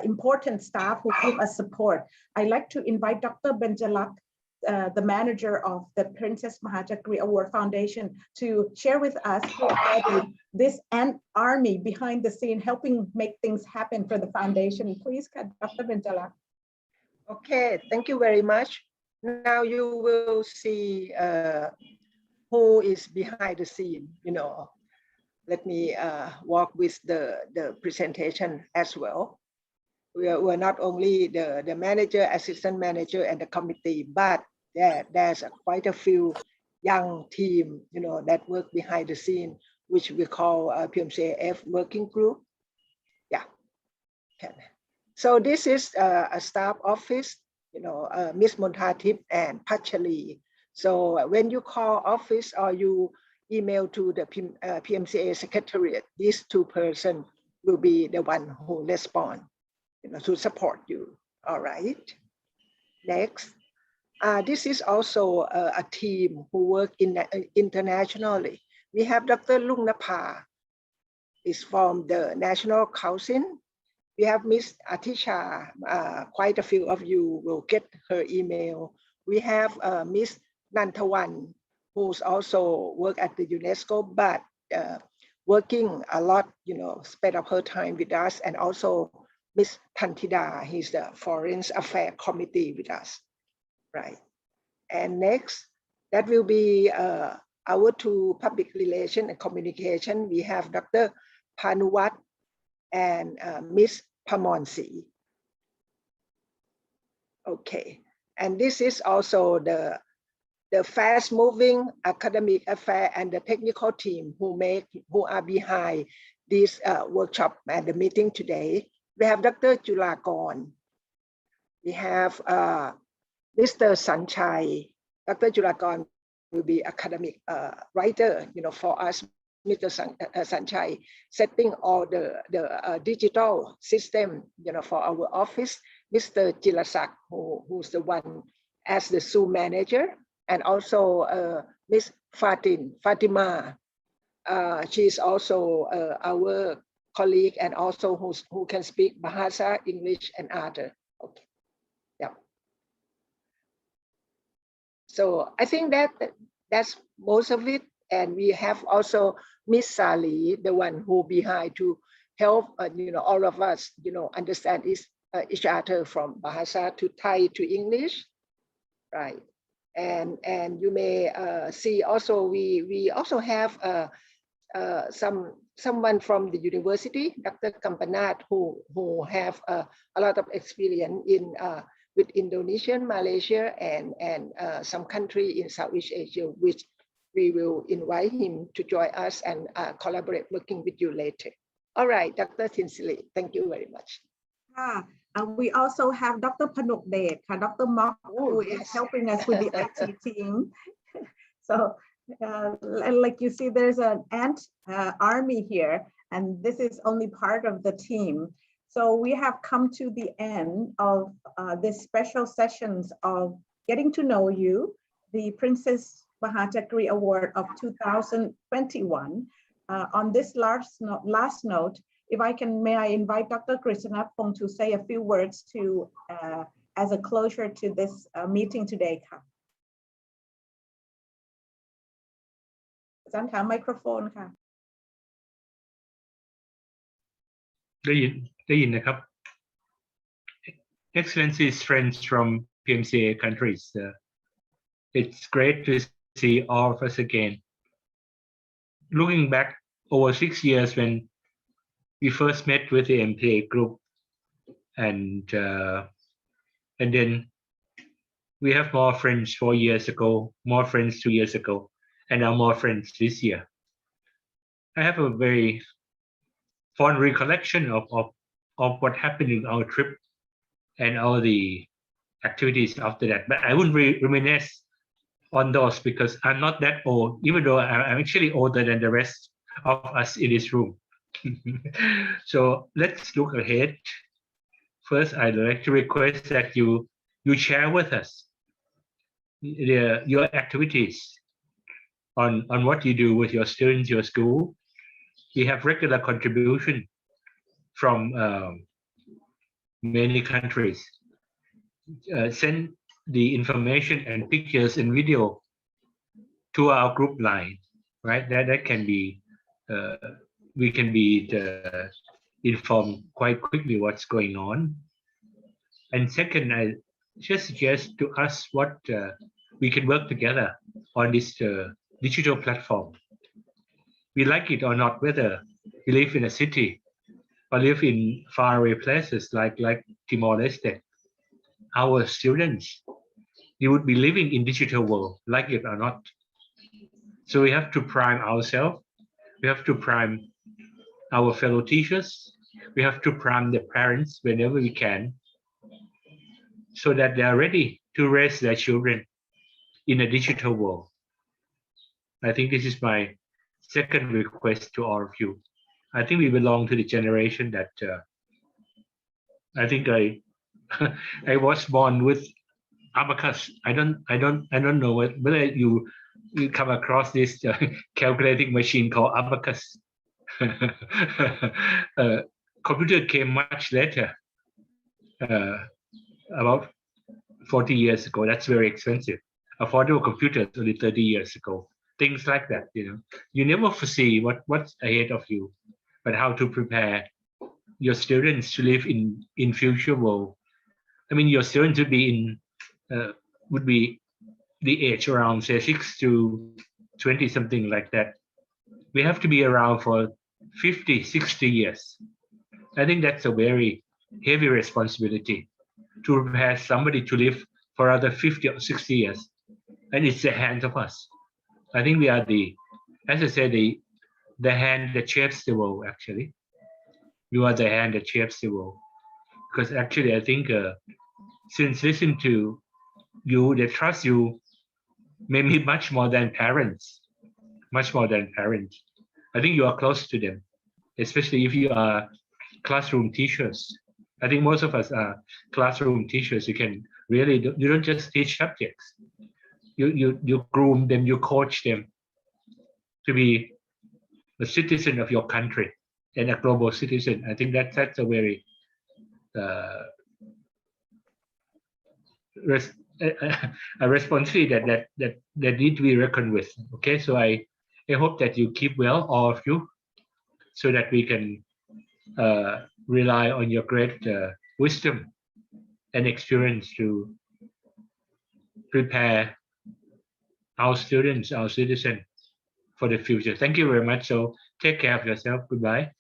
important staff who give us support. I'd like to invite Dr. Benjalak the manager of the Princess Mahachakri Award Foundation to share with us who are this army behind the scene helping make things happen for the foundation. Please, Dr. Benjala. Okay, thank you very much. Now you will see who is behind the scene. Let me walk with the presentation as well. We're not only the manager, assistant manager, and the committee, but there's quite a few young team, that work behind the scene, which we call PMCAF working group. Yeah. Okay. So this is a staff office, Miss Montatip and Pachali. So when you call office or you email to the PMCA secretariat, these two persons will be the one who respond, to support you. All right. Next. This is also a team who work internationally. We have Dr. Lungnapa, is from the National Council. We have Miss Atisha, quite a few of you will get her email. We have Miss Nantawan, who's also work at the UNESCO, but working a lot, spend up her time with us, and also Miss Tantida, he's the Foreign Affairs Committee with us, right? And next, that will be our two public relation and communication. We have Dr. Panuwat and Miss Pamonsi. Okay, and this is also the fast-moving academic affair and the technical team who are behind this workshop and the meeting today. We have Dr. Julakon. We have Mr. Sanchai. Dr. Julakon will be academic writer, for us. Mr. Sanchai setting all the digital system, for our office. Mr. Jilasak, who's the one as the Zoom manager, and also Miss Fatima. She's also our colleague and also who can speak Bahasa, English, and other. Okay. Yeah. So I think that's most of it. And we have also Miss Sally, the one who behind to help all of us understand each other from Bahasa to Thai to English, right? And you may see also we also have someone from the university, Dr. Kampanat, who have a lot of experience in with Indonesia, Malaysia, and some country in Southeast Asia, which we will invite him to join us and collaborate working with you later. All right, Dr. Tinsili, thank you very much. We also have Dr. Panuk Dek, Dr. Mok, who is helping us with the IT team. So like you see, there's an army here, and this is only part of the team. So we have come to the end of this special sessions of getting to know you, the Princess Mahachakri Award of 2021. On this last note, if I can, may I invite Dr. Krishnapong to say a few words to as a closure to this meeting today. อาจารย์คะไมโครโฟนค่ะ ได้ยินนะครับ Excellencies, friends from PMCA countries, it's great to see all of us again. Looking back over 6 years when we first met with the MPA group, and then we have more friends 4 years ago, more friends 2 years ago, and now more friends this year. I have a very fond recollection of what happened in our trip and all the activities after that. But I wouldn't reminisce on those because I'm not that old, even though I'm actually older than the rest of us in this room. So let's look ahead. First, I'd like to request that you share with us your activities on what you do with your students, your school. We have regular contribution from many countries. Send the information and pictures and video to our group line, right? That can be we can be informed quite quickly what's going on. And second, I just suggest to us what we can work together on this digital platform. We like it or not, whether we live in a city or live in faraway places like Timor-Leste, our students, they would be living in digital world, like it or not. So we have to prime ourselves. We have to prime our fellow teachers. We have to prime the parents whenever we can, so that they are ready to raise their children in a digital world. I think this is my second request to all of you. I think we belong to the generation that I think I was born with abacus. I don't know whether you come across this calculating machine called abacus. Computer came much later, about 40 years ago. That's very expensive. Affordable computers only 30 years ago. Things like that, you know. You never foresee what's ahead of you, but how to prepare your students to live in future world. I mean, your students would be the age around say 6 to 20, something like that. We have to be around for 50, 60 years. I think that's a very heavy responsibility to prepare somebody to live for other 50 or 60 years. And it's the hands of us. I think we are as I said, the hand that shapes the world, actually. You are the hand that shapes the world. Because actually, I think since listening to you, they trust you maybe much more than parents. Much more than parents. I think you are close to them, especially if you are classroom teachers. I think most of us are classroom teachers. You can really, you don't just teach subjects. You groom them, you coach them to be a citizen of your country and a global citizen. I think that's a very a responsibility that need to be reckoned with. Okay, so I hope that you keep well, all of you, so that we can rely on your great wisdom and experience to prepare our students, our citizens for the future. Thank you very much. So take care of yourself. Goodbye.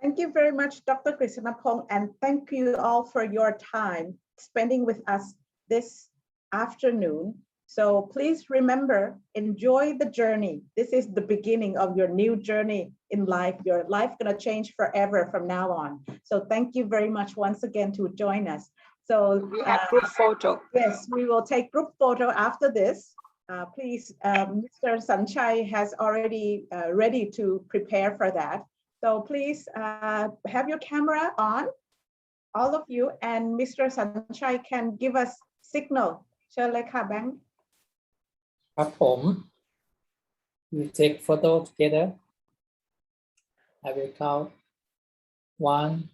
Thank you very much, Dr. Krishnapong, and thank you all for your time spending with us this afternoon. So please remember, enjoy the journey. This is the beginning of your new journey in life. Your life gonna change forever from now on. So thank you very much once again to join us. So we have group photo. Yes, we will take group photo after this. Please, Mr. Sanchai has already ready to prepare for that. So please have your camera on, all of you, and Mr. Sanchai can give us signal. เชิญเลยค่ะ Bang. ครับผม We take photo together. I will count 1,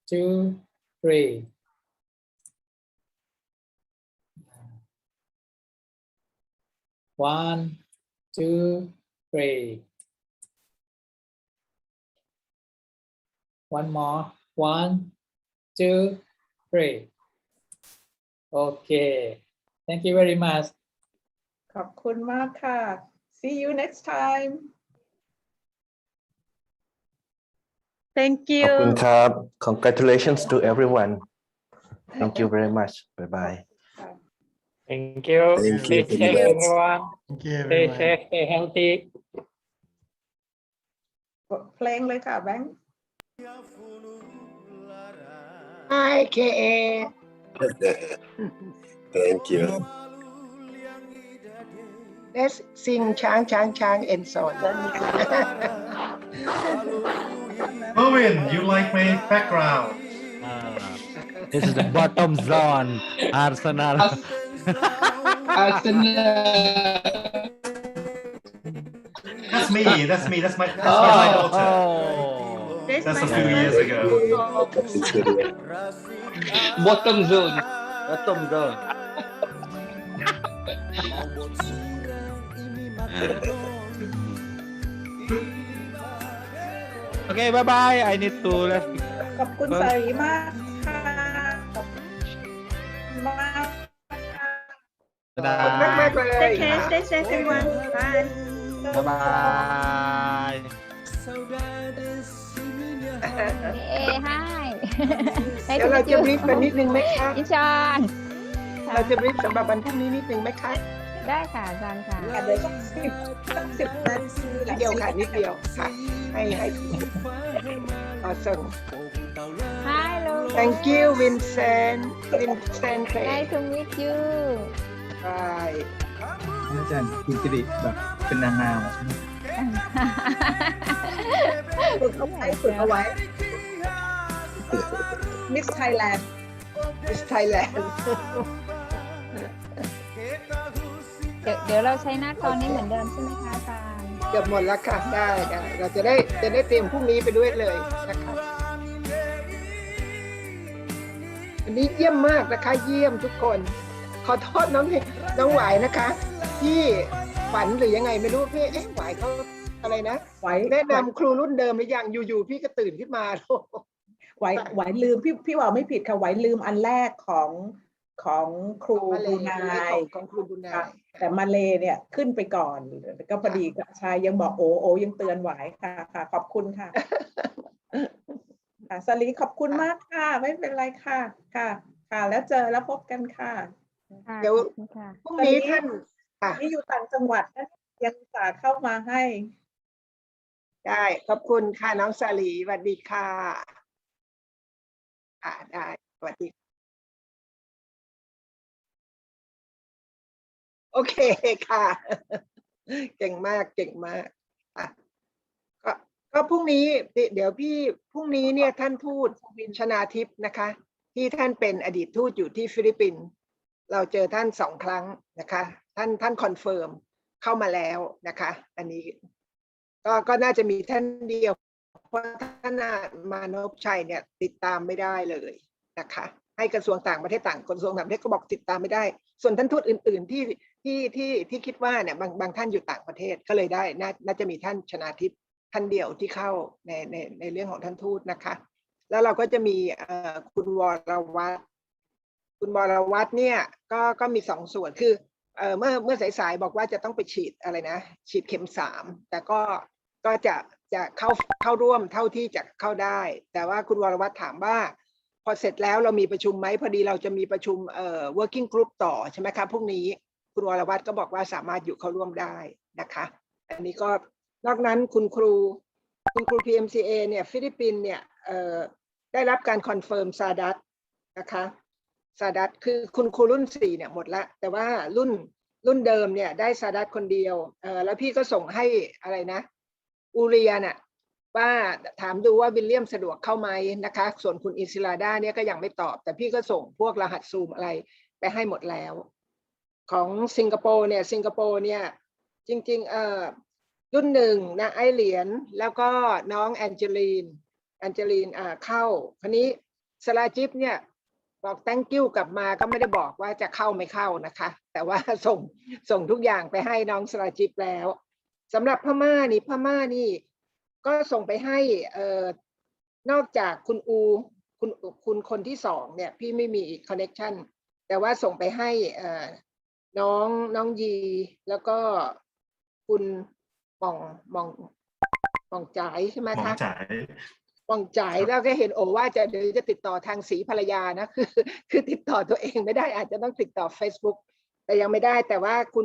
2, 3. One, two, three. One more. 1, 2, 3. Okay. Thank you very much. ขอบคุณมากค่ะ See you next time. Thank ขอบ you. คุณครับ Congratulations to everyone. Thank you very much. Bye bye. Thank you. Thank Stay you. safe, everyone. Thank you, Stay everyone. safe, stay healthy. เพลงเลยค่ะ Bang. Hi, KA. Thank you. Let's sing Chang Chang Chang and so on. Owen, you like my background? This is the bottom zone, Arsenal. Arsenal. That's me. That's my daughter. That's a few years ago. Bottom zone. Bottom zone. Okay, bye bye. I need to let's. ขอบคุณสารีมากค่ะขอบคุณมากค่ะ มากเลย Take care, stay safe, everyone. Bye. Bye bye. Hi. เดี๋ยวเราจะบรีฟกันนิดนึงไหมคะ อิชอน เราจะบรีฟสำหรับวันพรุ่งนี้นิดนึงไหมคะ ได้ค่ะอาจารย์ค่ะ เดี๋ยวสัก10 นาที นิดเดียวค่ะนิดเดียวค่ะให้ขอส่ง Hello. Thank you Vincent Nice to meet you. Bye อาจารย์คุณสิริแบบเป็นนางงามใช่ไหม ฝึกเอาไว้ Miss Thailand Miss Thailand เดี๋ยวเราใช้หน้าจอนี้เหมือนเดิมใช่ไหมคะอาจารย์ เกือบหมดแล้วค่ะได้เราจะได้เตรียมพรุ่งนี้ไปด้วยเลยนะคะวันนี้เยี่ยมมากนะคะเยี่ยมทุกคนขอโทษน้องหวายนะคะที่ฝันหรือยังไงไม่รู้พี่หวายเขาอะไรนะแนะนำครูรุ่นเดิมหรือยังอยู่ๆพี่ก็ตื่นขึ้นมาไหวลืมพี่ว่าไม่ผิดค่ะไหวลืมอันแรกของครูบรูไน ของครูบรูไน แต่มาเลเนี่ยขึ้นไปก่อนก็พอดีชายยังบอกโอยังเตือนไหวค่ะขอบคุณค่ะสลีขอบคุณมากค่ะไม่เป็นไรค่ะแล้วเจอแล้วพบกันค่ะ เดี๋ยวพรุ่งนี้ท่านนี่อยู่ต่างจังหวัดนะยังสาเข้ามาให้ได้ขอบคุณค่ะน้องสลีสวัสดีค่ะได้สวัสดีโอเคค่ะเก่งมากก็พรุ่งนี้เดี๋ยวพี่พรุ่งนี้เนี่ยท่านทูตชนาทิพย์นะคะที่ท่านเป็นอดีตทูตอยู่ที่ฟิลิปปินส์เราเจอท่าน2 ครั้งนะคะท่านคอนเฟิร์มเข้ามาแล้วนะคะอันนี้ก็น่าจะมีท่านเดียวเพราะท่านมานพชัยเนี่ยติดตามไม่ได้เลยนะคะให้กระทรวงต่างประเทศกระทรวงต่างประเทศก็บอกติดตามไม่ได้ส่วนท่านทูตอื่นๆที่คิดว่าเนี่ยบางท่านอยู่ต่างประเทศก็เลยได้น่าจะมีท่านชนาทิพย์ท่านเดียวที่เข้าในเรื่องของท่านทูตนะคะแล้วเราก็จะมีคุณวรวัฒน์เนี่ยก็มี2 ส่วนคือเมื่อสายๆบอกว่าจะต้องไปฉีดอะไรนะฉีดเข็ม3แต่ก็จะเข้าร่วมเท่าที่จะเข้าได้แต่ว่าคุณวรวัฒน์ถามว่าพอเสร็จแล้วเรามีประชุมไหมพอดีเราจะมีประชุมworking group ต่อใช่ไหมคะพรุ่งนี้คุณวรวัฒน์ก็บอกว่าสามารถอยู่เข้าร่วมได้นะคะอันนี้ก็นอกนั้นคุณครู PMCA เนี่ยฟิลิปปินส์เนี่ยได้รับการคอนเฟิร์มซาดัตนะคะซาดัตคือคุณครูรุ่น4เนี่ยหมดแล้วแต่ว่ารุ่นเดิมเนี่ยได้ซาดัตคนเดียวแล้วพี่ก็ส่งให้อะไรนะอูเรียน่ะว่าถามดูว่าวิลเลียมสะดวกเข้าไหมนะคะส่วนคุณอิซิลาดาเนี่ยก็ยังไม่ตอบแต่พี่ก็ส่งพวกรหัสซูมอะไรไปให้หมดแล้วของสิงคโปร์เนี่ยจริงๆรุ่น1นะไอเหรียญแล้วก็น้องแอนเจลีนเข้าคราวนี้สลาจิปเนี่ยบอก thank you กลับมาก็ไม่ได้บอกว่าจะเข้าไม่เข้านะคะแต่ว่าส่งทุกอย่างไปให้น้องสลาจิปแล้วสำหรับพม่านี่ก็ส่งไปให้นอกจากคุณคนที่2เนี่ยพี่ไม่มีอีก connection แต่ว่าส่งไปให้น้องยีแล้วก็คุณมองจ่ายใช่ไหมคะมองจ่ายแล้วก็เห็นว่าเดี๋ยวจะติดต่อทางศรีภรรยานะคือติดต่อตัวเองไม่ได้อาจจะต้องติดต่อ Facebook แต่ยังไม่ได้แต่ว่าคุ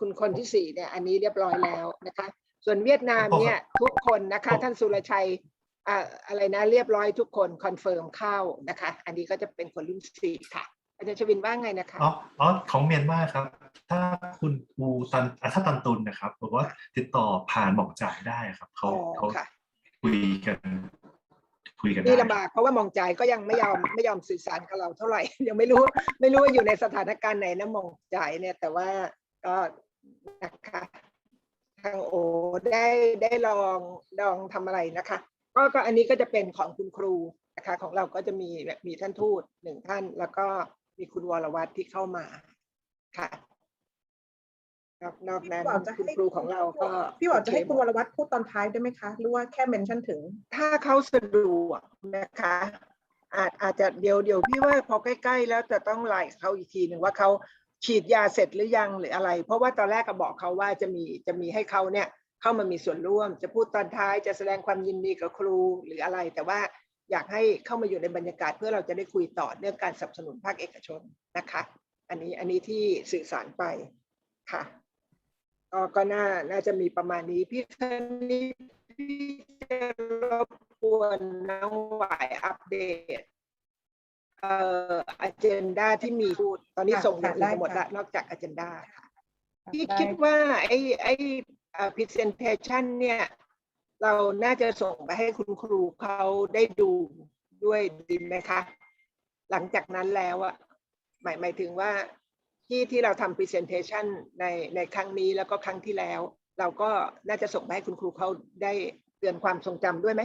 ณคนที่4เนี่ยอันนี้เรียบร้อยแล้วนะคะส่วนเวียดนามเนี่ยทุกคนนะคะท่านสุรชัยอะไรนะเรียบร้อยทุกคนคอนเฟิร์มเข้านะคะอันนี้ก็จะเป็นคนรุ่น4ค่ะอาจารย์ชวินว่าไงนะคะของเมียนมาครับถ้าคุณถ้าตันตุนนะครับบอกว่าติดต่อผ่านหม่องจ่ายได้ครับเขาคุยกันนี่ลำบากเพราะว่าหม่องจ่ายก็ยังไม่ยอมสื่อสารกับเราเท่าไหร่ยังไม่รู้ว่าอยู่ในสถานการณ์ไหนนะหม่องจ่ายเนี่ยแต่ว่าก็นะคะทางได้ลองทำอะไรนะคะก็อันนี้ก็จะเป็นของคุณครูนะคะของเราก็จะมีท่านทูต1 ท่านแล้วก็ มีคุณวรวัฒน์ที่เข้ามาค่ะนอกนั้นคุณครูของเราก็ พี่บอกจะให้คุณวรวัฒน์พูดตอนท้ายได้ไหมคะหรือว่าแค่เมนชั่นถึงถ้าเขาสะดวกนะคะอาจจะเดี๋ยวพี่ว่าพอใกล้ๆแล้วจะต้องไล่เขาอีกทีหนึ่งว่าเขาฉีดยาเสร็จหรือยังหรืออะไรเพราะว่าตอนแรกก็บอกเขาว่าจะมีให้เขาเนี่ยเข้ามามีส่วนร่วมจะพูดตอนท้ายจะแสดงความยินดีกับครูหรืออะไรแต่ว่าอยากให้เข้ามาอยู่ในบรรยากาศเพื่อเราจะได้คุยต่อเรื่องการสนับสนุนภาคเอกชนนะคะอันนี้ที่สื่อสารไปค่ะก็น่าจะมีประมาณนี้พี่คณิตพี่จะรบกวนน้องหวายอัปเดตagenda ที่มีพูดตอนนี้ส่งไปหมดแล้วนอกจาก agenda ค่ะพี่คิดว่าไอ้ presentation เนี่ยเราน่าจะส่งไปให้คุณครูเขาได้ดูด้วยดีไหมคะหลังจากนั้นแล้วอะหมายถึงว่าที่เราทำ presentation ในครั้งนี้แล้วก็ครั้งที่แล้วเราก็น่าจะส่งไปให้คุณครูเขาได้เตือนความทรงจำด้วยไหม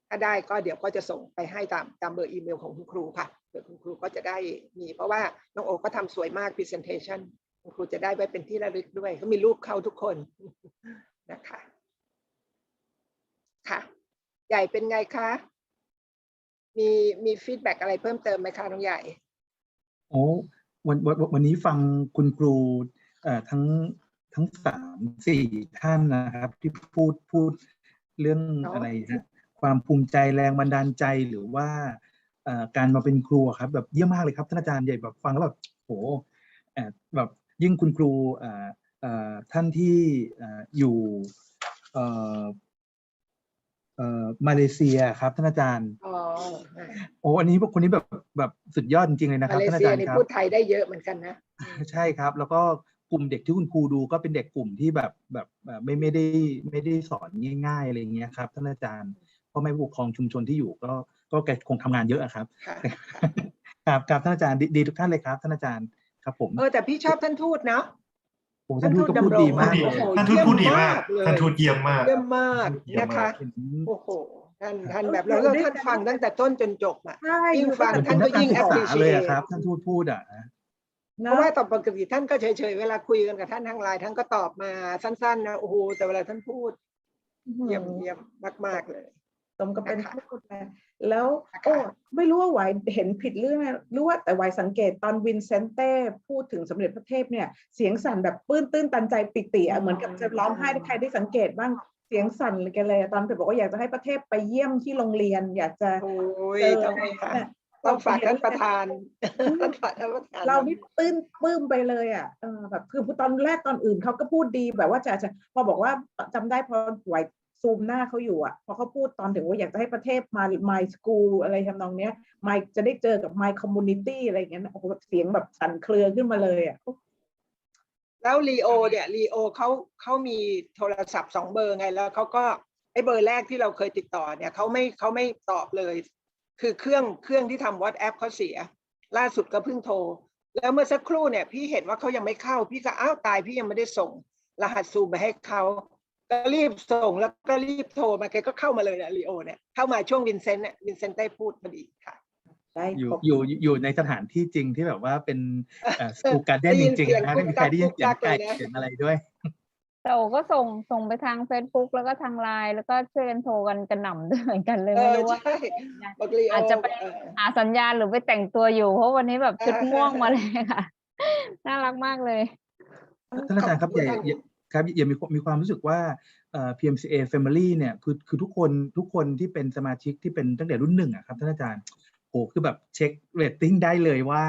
ถ้าได้ก็เดี๋ยวก็จะส่งไปให้ตามเบอร์อีเมลของคุณครูค่ะเดี๋ยวคุณครูก็จะได้มีเพราะว่าน้องโอก็ทำสวยมาก presentation คุณครูจะได้ไว้เป็นที่ระลึกด้วยเขามีรูปเขาทุกคนนะคะค่ะใหญ่เป็นไงคะมีฟีดแบ็กอะไรเพิ่มเติมไหมคะน้องใหญ่โอ้วันนี้ฟังคุณครูทั้ง3-4 ท่านนะครับที่พูดเรื่องอะไรนะความภูมิใจแรงบันดาลใจหรือว่าการมาเป็นครูครับแบบเยี่ยมมากเลยครับท่านอาจารย์ใหญ่แบบฟังแล้วแบบโหแบบยิ่งคุณครูท่านที่อยู่มาเลเซียครับท่านอาจารย์โอ้อันนี้คนนี้แบบสุดยอดจริงๆเลยนะครับท่านอาจารย์ครับพูดไทยได้เยอะเหมือนกันนะใช่ครับแล้วก็กลุ่มเด็กที่คุณครูดูก็เป็นเด็กกลุ่มที่แบบไม่ได้สอนง่ายๆอะไรอย่างเงี้ยครับท่านอาจารย์เพราะไม่ผู้ปกครองชุมชนที่อยู่ก็แกคงทำงานเยอะครับครับท่านอาจารย์ดีทุกท่านเลยครับท่านอาจารย์ครับผมแต่พี่ชอบท่านทูตเนาะท่านทูตก็พูดดีมากท่านทูตพูดดีมากท่านทูตเยี่ยมมากนะคะโอ้โหท่านแบบแล้วท่านฟังตั้งแต่ต้นจนจบอ่ะยิ่งฟังท่านก็ยิ่งแอปพลิเคชันเลยครับท่านทูตพูดอ่ะเพราะว่าตอนปกติท่านก็เฉยๆเวลาคุยกันกับท่านทางไลน์ท่านก็ตอบมาสั้นๆนะโอ้โหแต่เวลาท่านพูดเยี่ยมมากๆเลยสมกับเป็นพูดแล้วโอ้ไม่รู้ว่าหวายเห็นผิดเรื่องนะรู้ว่าแต่หวายสังเกตตอนวินเซนเต้พูดถึงสมเด็จพระเทพเนี่ยเสียงสั่นแบบตื้นตันใจปิติเหมือนกับจะร้องไห้ใครได้สังเกตบ้างเสียงสั่นกันเลยตอนบอกว่าอยากจะให้ประเทศไปเยี่ยมที่โรงเรียนอยากจะต้องฝากท่านประธานเรานี่ปลื้มไปเลยแบบคือตอนแรกตอนอื่นเขาก็พูดดีแบบว่าจะพอบอกว่าจำได้พอหวายซูมหน้าเขาอยู่พอเขาพูดตอนถึงว่าอยากจะให้ประเทศมา my school อะไรทำนองเนี้ย my จะได้เจอกับ my community อะไรอย่างเงี้ยโอ้โหเสียงแบบสั่นเครือขึ้นมาเลยแล้วลีโอเนี่ยลีโอเขามีโทรศัพท์2 เบอร์ไงแล้วเขาก็ไอ้เบอร์แรกที่เราเคยติดต่อเนี่ยเขาไม่ตอบเลยคือเครื่องที่ทำ WhatsApp เขาเสียล่าสุดก็เพิ่งโทรแล้วเมื่อสักครู่เนี่ยพี่เห็นว่าเขายังไม่เข้าพี่ก็อ้าวตายพี่ยังไม่ได้ส่งรหัสซูมไปให้เขาก็รีบส่งแล้วก็รีบโทรมาแกก็เข้ามาเลยนะลีโอเนี่ยเข้ามาช่วงวินเซนต์ได้พูดพอดีค่ะอยู่ในสถานที่จริงที่แบบว่าเป็นสกูการ์เด้นจริงๆนะไม่มีใครได้ยินเสียงไก่เสียงอะไรด้วยแต่โอก็ส่งไปทาง Facebook แล้วก็ทางไลน์แล้วก็ช่วยกันโทรกันกระหน่ำด้วยเหมือนกันเลยไม่รู้ว่าอาจจะไปหาสัญญาณหรือไปแต่งตัวอยู่เพราะวันนี้แบบชุดม่วงมาเลยค่ะน่ารักมากเลยท่านอาจารย์ครับอย่ามีความรู้สึกว่าPMCA Family เนี่ยคือทุกคนที่เป็นสมาชิกที่เป็นตั้งแต่รุ่น1ครับท่านอาจารย์โอ้คือแบบเช็คเรตติ้งได้เลยว่า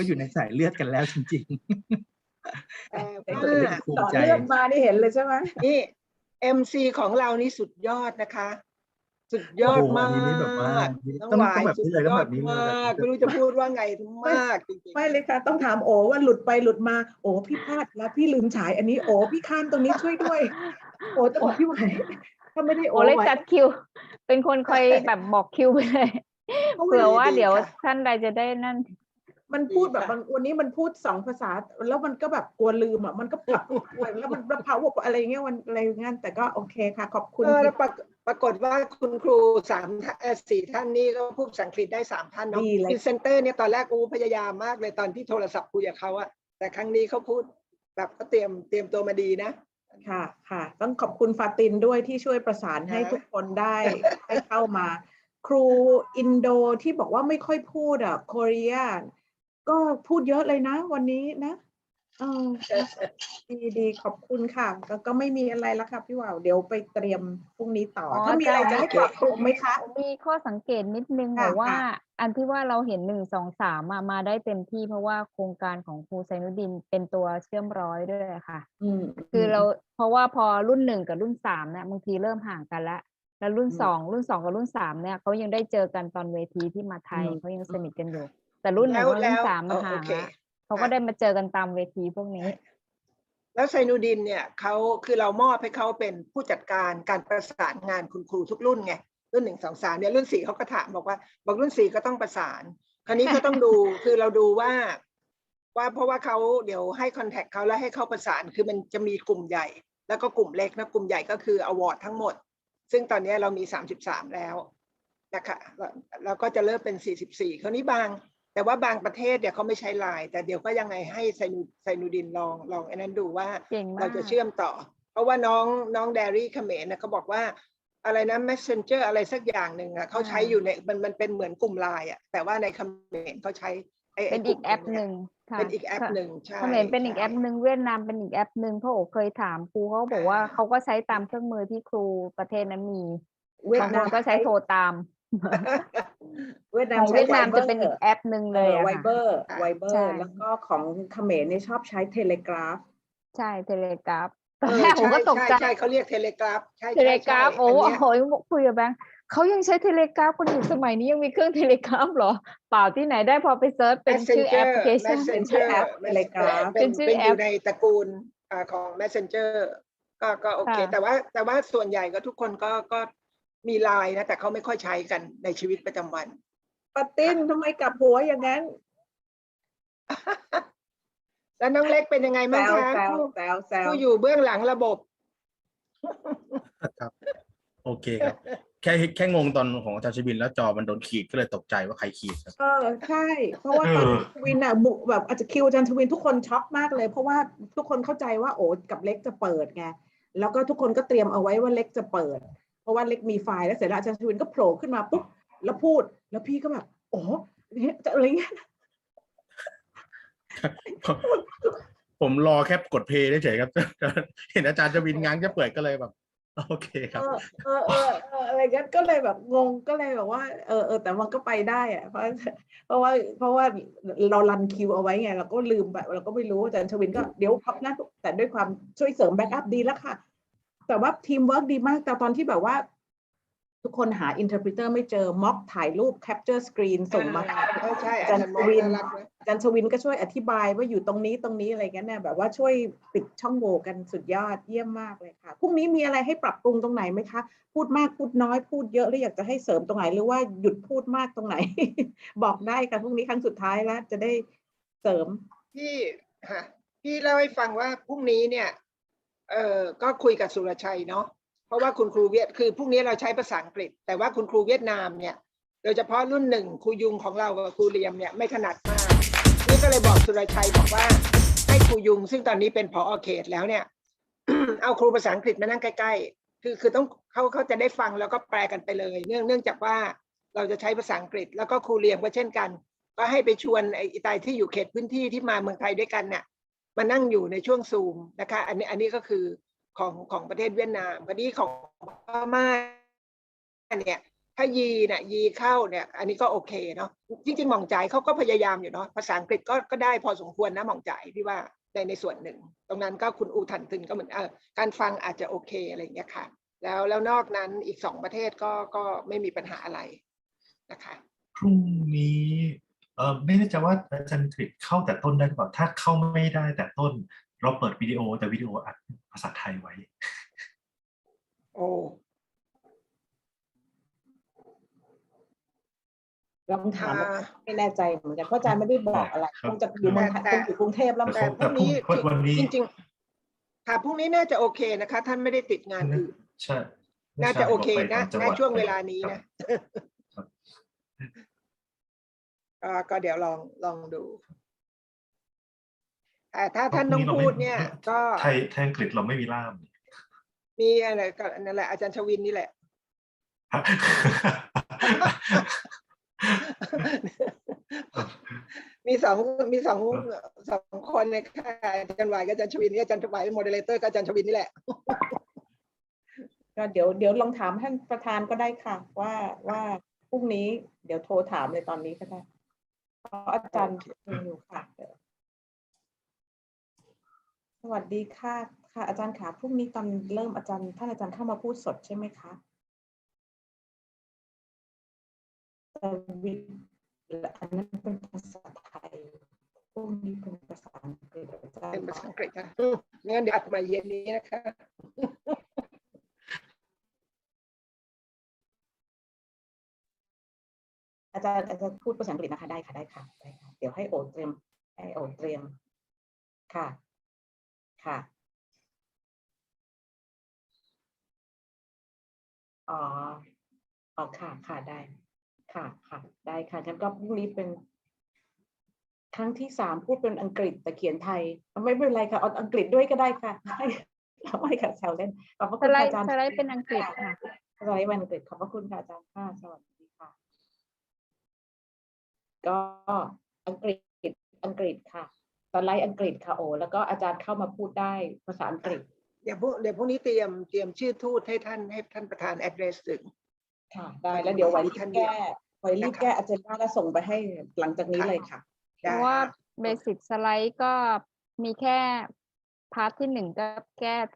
อยู่ในสายเลือดกันแล้วจริงๆต่อเลือดมานี่เห็นเลยใช่ไหมนี่ MC ของเรานี่สุดยอดนะคะสุดยอดมากต้องแบบนี้เลยต้องแบบนี้มากไม่รู้จะพูดว่าไงมากจริงๆไม่เลยค่ะต้องถามโอว่าหลุดไปหลุดมาโอพี่พลาดแล้วพี่ลืมฉายอันนี้โอพี่ข้ามตรงนี้ช่วยด้วยโอจะบอกพี่ไหวถ้าไม่ได้โอเลยจัดคิวเป็นคนคอยแบบบอกคิวไปเลยเผื่อว่าเดี๋ยวท่านใดจะได้นั่นมันพูดแบบวันนี้มันพูด2 ภาษาแล้วมันก็แบบกลัวลืมมันก็ปรับแล้วมันเผาอะไรเงี้ยวันอะไรงั้นแต่ก็โอเคค่ะขอบคุณ ปรากฏว่าคุณครู4 ท่านนี้ก็พูดภาษาอังกฤษได้3 ท่านเนาะพรีเซนเตอร์เนี่ยตอนแรกพยายามมากเลยตอนที่โทรศัพท์คุยกับเขาอะแต่ครั้งนี้เขาพูดแบบเขาเตรียมตัวมาดีนะค่ะค่ะต้องขอบคุณฟาตินด้วยที่ช่วยประสานให้ทุกคนได้ให้เข้ามาครูอินโดที่บอกว่าไม่ค่อยพูดอ่ะโคเรียก็พูดเยอะเลยนะวันนี้นะดีขอบคุณค่ะก็ไม่มีอะไรแล้วค่ะพี่ว่าวเดี๋ยวไปเตรียมพรุ่งนี้ต่อถ้ามีอะไรจะให้ปรับปรุงไหมคะมีข้อสังเกตนิดนึงบอกว่าอันที่ว่าเราเห็น1 2 3มาได้เต็มที่เพราะว่าโครงการของครูไซนุดินเป็นตัวเชื่อมร้อยด้วยค่ะคือเราเพราะว่าพอรุ่น1กับรุ่น3เนี่ยบางทีเริ่มห่างกันแล้วรุ่น2กับรุ่น3เนี่ยเขายังได้เจอกันตอนเวทีที่มาไทยเขายังสนิทกันอยู่แต่รุ่น1กับรุ่น3มาห่างละเขาก็ได้มาเจอกันตามเวทีพวกนี้แล้วไซนูดินเนี่ยเขาคือเรามอบให้เขาเป็นผู้จัดการการประสานงานคุณครูทุกรุ่นไงรุ่น1 2 3เนี่ยรุ่น4เขาก็ถามบอกรุ่น4ก็ต้องประสานคราวนี้ก็ต้องดู คือเราดูว่าเพราะว่าเขาเดี๋ยวให้คอนแทคเขาแล้วให้เขาประสานคือมันจะมีกลุ่มใหญ่แล้วก็กลุ่มเล็กนะกลุ่มใหญ่ก็คืออวอร์ดทั้งหมดซึ่งตอนนี้เรามี33แล้วนะคะเราก็จะเริ่มเป็น44คราวนี้แต่ว่าบางประเทศเนี่ยเขาไม่ใช้ไลน์แต่เดี๋ยวก็ยังไงให้ไซนูดินลองอันนั้นดูว่าเราจะเชื่อมต่อเพราะว่าน้องแดรี่เขมรนะเขาบอกว่าอะไรนะ messenger อะไรสักอย่างหนึ่งอ่ะเขาใช้อยู่ในมันเป็นเหมือนกลุ่มไลน์อ่ะแต่ว่าในเขมรเขาใช้เป็นอีกแอปหนึ่งค่ะเป็นอีกแอปหนึ่งใช่เขมรเป็นอีกแอปหนึ่งเวียดนามเป็นอีกแอปหนึ่งเพราะโอเคยถามครูเขาบอกว่าเขาก็ใช้ตามเครื่องมือที่ครูประเทศนั้นมีบางคนก็ใช้โทรตามเวียดนามจะเป็นอีกแอปหนึ่งเลยไวเบอร์แล้วก็ของเขมรเนี่ยชอบใช้เทเลกราฟใช่เทเลกราฟตอนแรกผมก็ตกใจใช่เขาเรียกเทเลกราฟใช่เทเลกราฟโอ้โหคุยกับแบงค์เขายังใช้เทเลกราฟคนอยู่สมัยนี้ยังมีเครื่องเทเลกราฟเหรอเปล่าที่ไหนได้พอไปเซิร์ชเป็นชื่อแอปพลิเคชันเป็นชื่อแอปเทเลกราฟเป็นอยู่ในตระกูลของ Messenger ก็โอเคแต่ว่าส่วนใหญ่ก็ทุกคนก็มีไลน์นะแต่เขาไม่ค่อยใช้กันในชีวิตประจำวันปาติ้นทำไมกลับหัวอย่างนั้นแล้วน้องเล็กเป็นยังไงบ้างคะผู้อยู่เบื้องหลังระบบครับโอเคครับแค่งงตอนของอาจารย์ชวินแล้วจอมันโดนขีดก็เลยตกใจว่าใครขีดครับใช่เพราะว่าตอนชวินอ่ะบุแบบอาจจะคิวอาจารย์ชวินทุกคนช็อกมากเลยเพราะว่าทุกคนเข้าใจว่าโอ้กับเล็กจะเปิดไงแล้วก็ทุกคนก็เตรียมเอาไว้ว่าเล็กจะเปิดเพราะว่าเล็กมีไฟล์แล้วเสร็จแล้วอาจารย์ชวินก็โผล่ขึ้นมาปุ๊บแล้วพูดแล้วพี่ก็แบบโอ้จะอะไรเงี้ยผมรอแค่กดเพลย์เฉยๆครับเห็นอาจารย์ชวินง้างจะเปิดก็เลยแบบโอเคครับอะไรกันก็เลยแบบงงก็เลยแบบว่าแต่มันก็ไปได้อะเพราะว่าเรารันคิวเอาไว้ไงเราก็ลืมแบบเราก็ไม่รู้อาจารย์ชวินก็เดี๋ยวพับนะแต่ด้วยความช่วยเสริมแบ็กอัพดีแล้วค่ะแต่ว่าทีมเวิร์กดีมากแต่ตอนที่แบบว่าทุกคนหาอินเทอร์พรีเตอร์ไม่เจอม็อกถ่ายรูปแคปเจอร์สกรีนส่งมาอาจารย์ชวินก็ช่วยอธิบายว่าอยู่ตรงนี้อะไรเงี้ยเนี่ยแบบว่าช่วยปิดช่องโหว่กันสุดยอดเยี่ยมมากเลยค่ะพรุ่งนี้มีอะไรให้ปรับปรุงตรงไหนไหมคะพูดมากพูดน้อยพูดเยอะหรืออยากจะให้เสริมตรงไหนหรือว่าหยุดพูดมากตรงไหน บอกได้ค่ะพรุ่งนี้ครั้งสุดท้ายแล้วจะได้เสริมพี่เล่าให้ฟังว่าพรุ่งนี้เนี่ยก็คุยกับสุรชัยเนาะเพราะว่าคุณครูคือพรุ่งนี้เราใช้ภาษาอังกฤษแต่ว่าคุณครูเวียดนามเนี่ยโดยเฉพาะรุ่น1ครูยุงของเรากับครูเรียมเนี่ยไม่ถนัดมากนี่ก็เลยบอกสุรชัยบอกว่าให้ครูยุงซึ่งตอนนี้เป็นผอ.เขตแล้วเนี่ย เอาครูภาษาอังกฤษมานั่งใกล้ๆคือต้องเขาจะได้ฟังแล้วก็แปลกันไปเลยเนื่องจากว่าเราจะใช้ภาษาอังกฤษแล้วก็ครูเรียมก็เช่นกันก็ให้ไปชวนไอ้ตายที่อยู่เขตพื้นที่ที่มาเมืองไทยด้วยกันเนี่ยมานั่งอยู่ในช่วงซูมนะคะอันนี้ก็คือของประเทศเวียดนามพอดีของพม่าเนี่ยถ้ายีเข้าเนี่ยอันนี้ก็โอเคเนาะจริงๆหม่องจ่ายเขาก็พยายามอยู่เนาะภาษาอังกฤษก็ได้พอสมควรนะหม่องจ่ายพี่ว่าในส่วนหนึ่งตรงนั้นก็คุณอูทันตึนก็เหมือนการฟังอาจจะโอเคอะไรอย่างเงี้ยค่ะแล้วนอกนั้นอีก2ประเทศก็ไม่มีปัญหาอะไรนะคะพรุ่งนี้ไม่แน่ใจว่าอาจารย์กฤษเข้าแต่ต้นได้หรือเปล่าถ้าเข้าไม่ได้แต่ต้นเราเปิดวิดีโอแต่วิดีโออัดภาษาไทยไว้โอ้ลองถามไม่แน่ใจเหมือนกันเพราะอาจารย์ไม่ได้บอกอะไรคงจะอยู่เมืองไทยคงอยู่กรุงเทพแล้วแต่พรุ่งนี้จริงๆค่ะพรุ่งนี้น่าจะโอเคนะคะท่านไม่ได้ติดงานอื่นใช่ น่าจะโอเคนะณช่วงเวลานี้นะก็เดี๋ยวลองดูถ้าท่านต้องพูดเนี่ยก็ไทยอังกฤษเราไม่มีล่าม มีอะไรก็นั่นแหละอาจารย์ชวินนี่แหละมีสองคนในค่ะอาจารย์วายกับอาจารย์ชวินนี่อาจารย์วายเป็นโมเดเลเตอร์กับอาจารย์ชวินนี่แหละก็เดี๋ยวลองถามท่านประธานก็ได้ค่ะว่าพรุ่งนี้เดี๋ยวโทรถามเลยตอนนี้ก็ได้เพราะอาจารย์อยู่ค่ะสวัสดีค่ะค่ะอาจารย์ค่ะพรุ่งนี้ตอนเริ่มท่านอาจารย์เข้ามาพูดสดใช่ไหมคะอันนั้นเป็นภาษาไทยพรุ่งนี้เป็นภาษาอังกฤษเป็นภาษาอังกฤษค่ะงั้นเดี๋ยวอัดมาเย็นนี้นะคะอาจารย์พูดภาษาอังกฤษนะคะได้ค่ะเดี๋ยวให้โอเตรียมค่ะอ๋อค่ะได้ค่ะได้ค่ะงั้นก็พรุ่งนี้เป็นครั้งที่3พูดเป็นอังกฤษแต่เขียนไทยไม่เป็นไรค่ะเอาอังกฤษด้วยก็ได้ค่ะไม่ค่ะแซวเล่นขอบพระคุณอาจารย์สไลด์เป็นอังกฤษค่ะสไลด์เป็นอังกฤษขอบพระคุณค่ะอาจารย์ค่ะสวัสดีค่ะก็อังกฤษค่ะสไลด์อังกฤษค่ะโอแล้วก็อาจารย์เข้ามาพูดได้ภาษาอังกฤษเดี๋ยวพรุ่งนี้เตรียมชื่อทูตให้ท่านประธาน address ถึงค่ะได้แล้วเดี๋ยวไว้รีบแก้อาจารย์แล้วส่งไปให้หลังจากนี้เลยค่ะเพราะว่าเบสิกสไลด์ก็มีแค่พาร์ทที่1ก็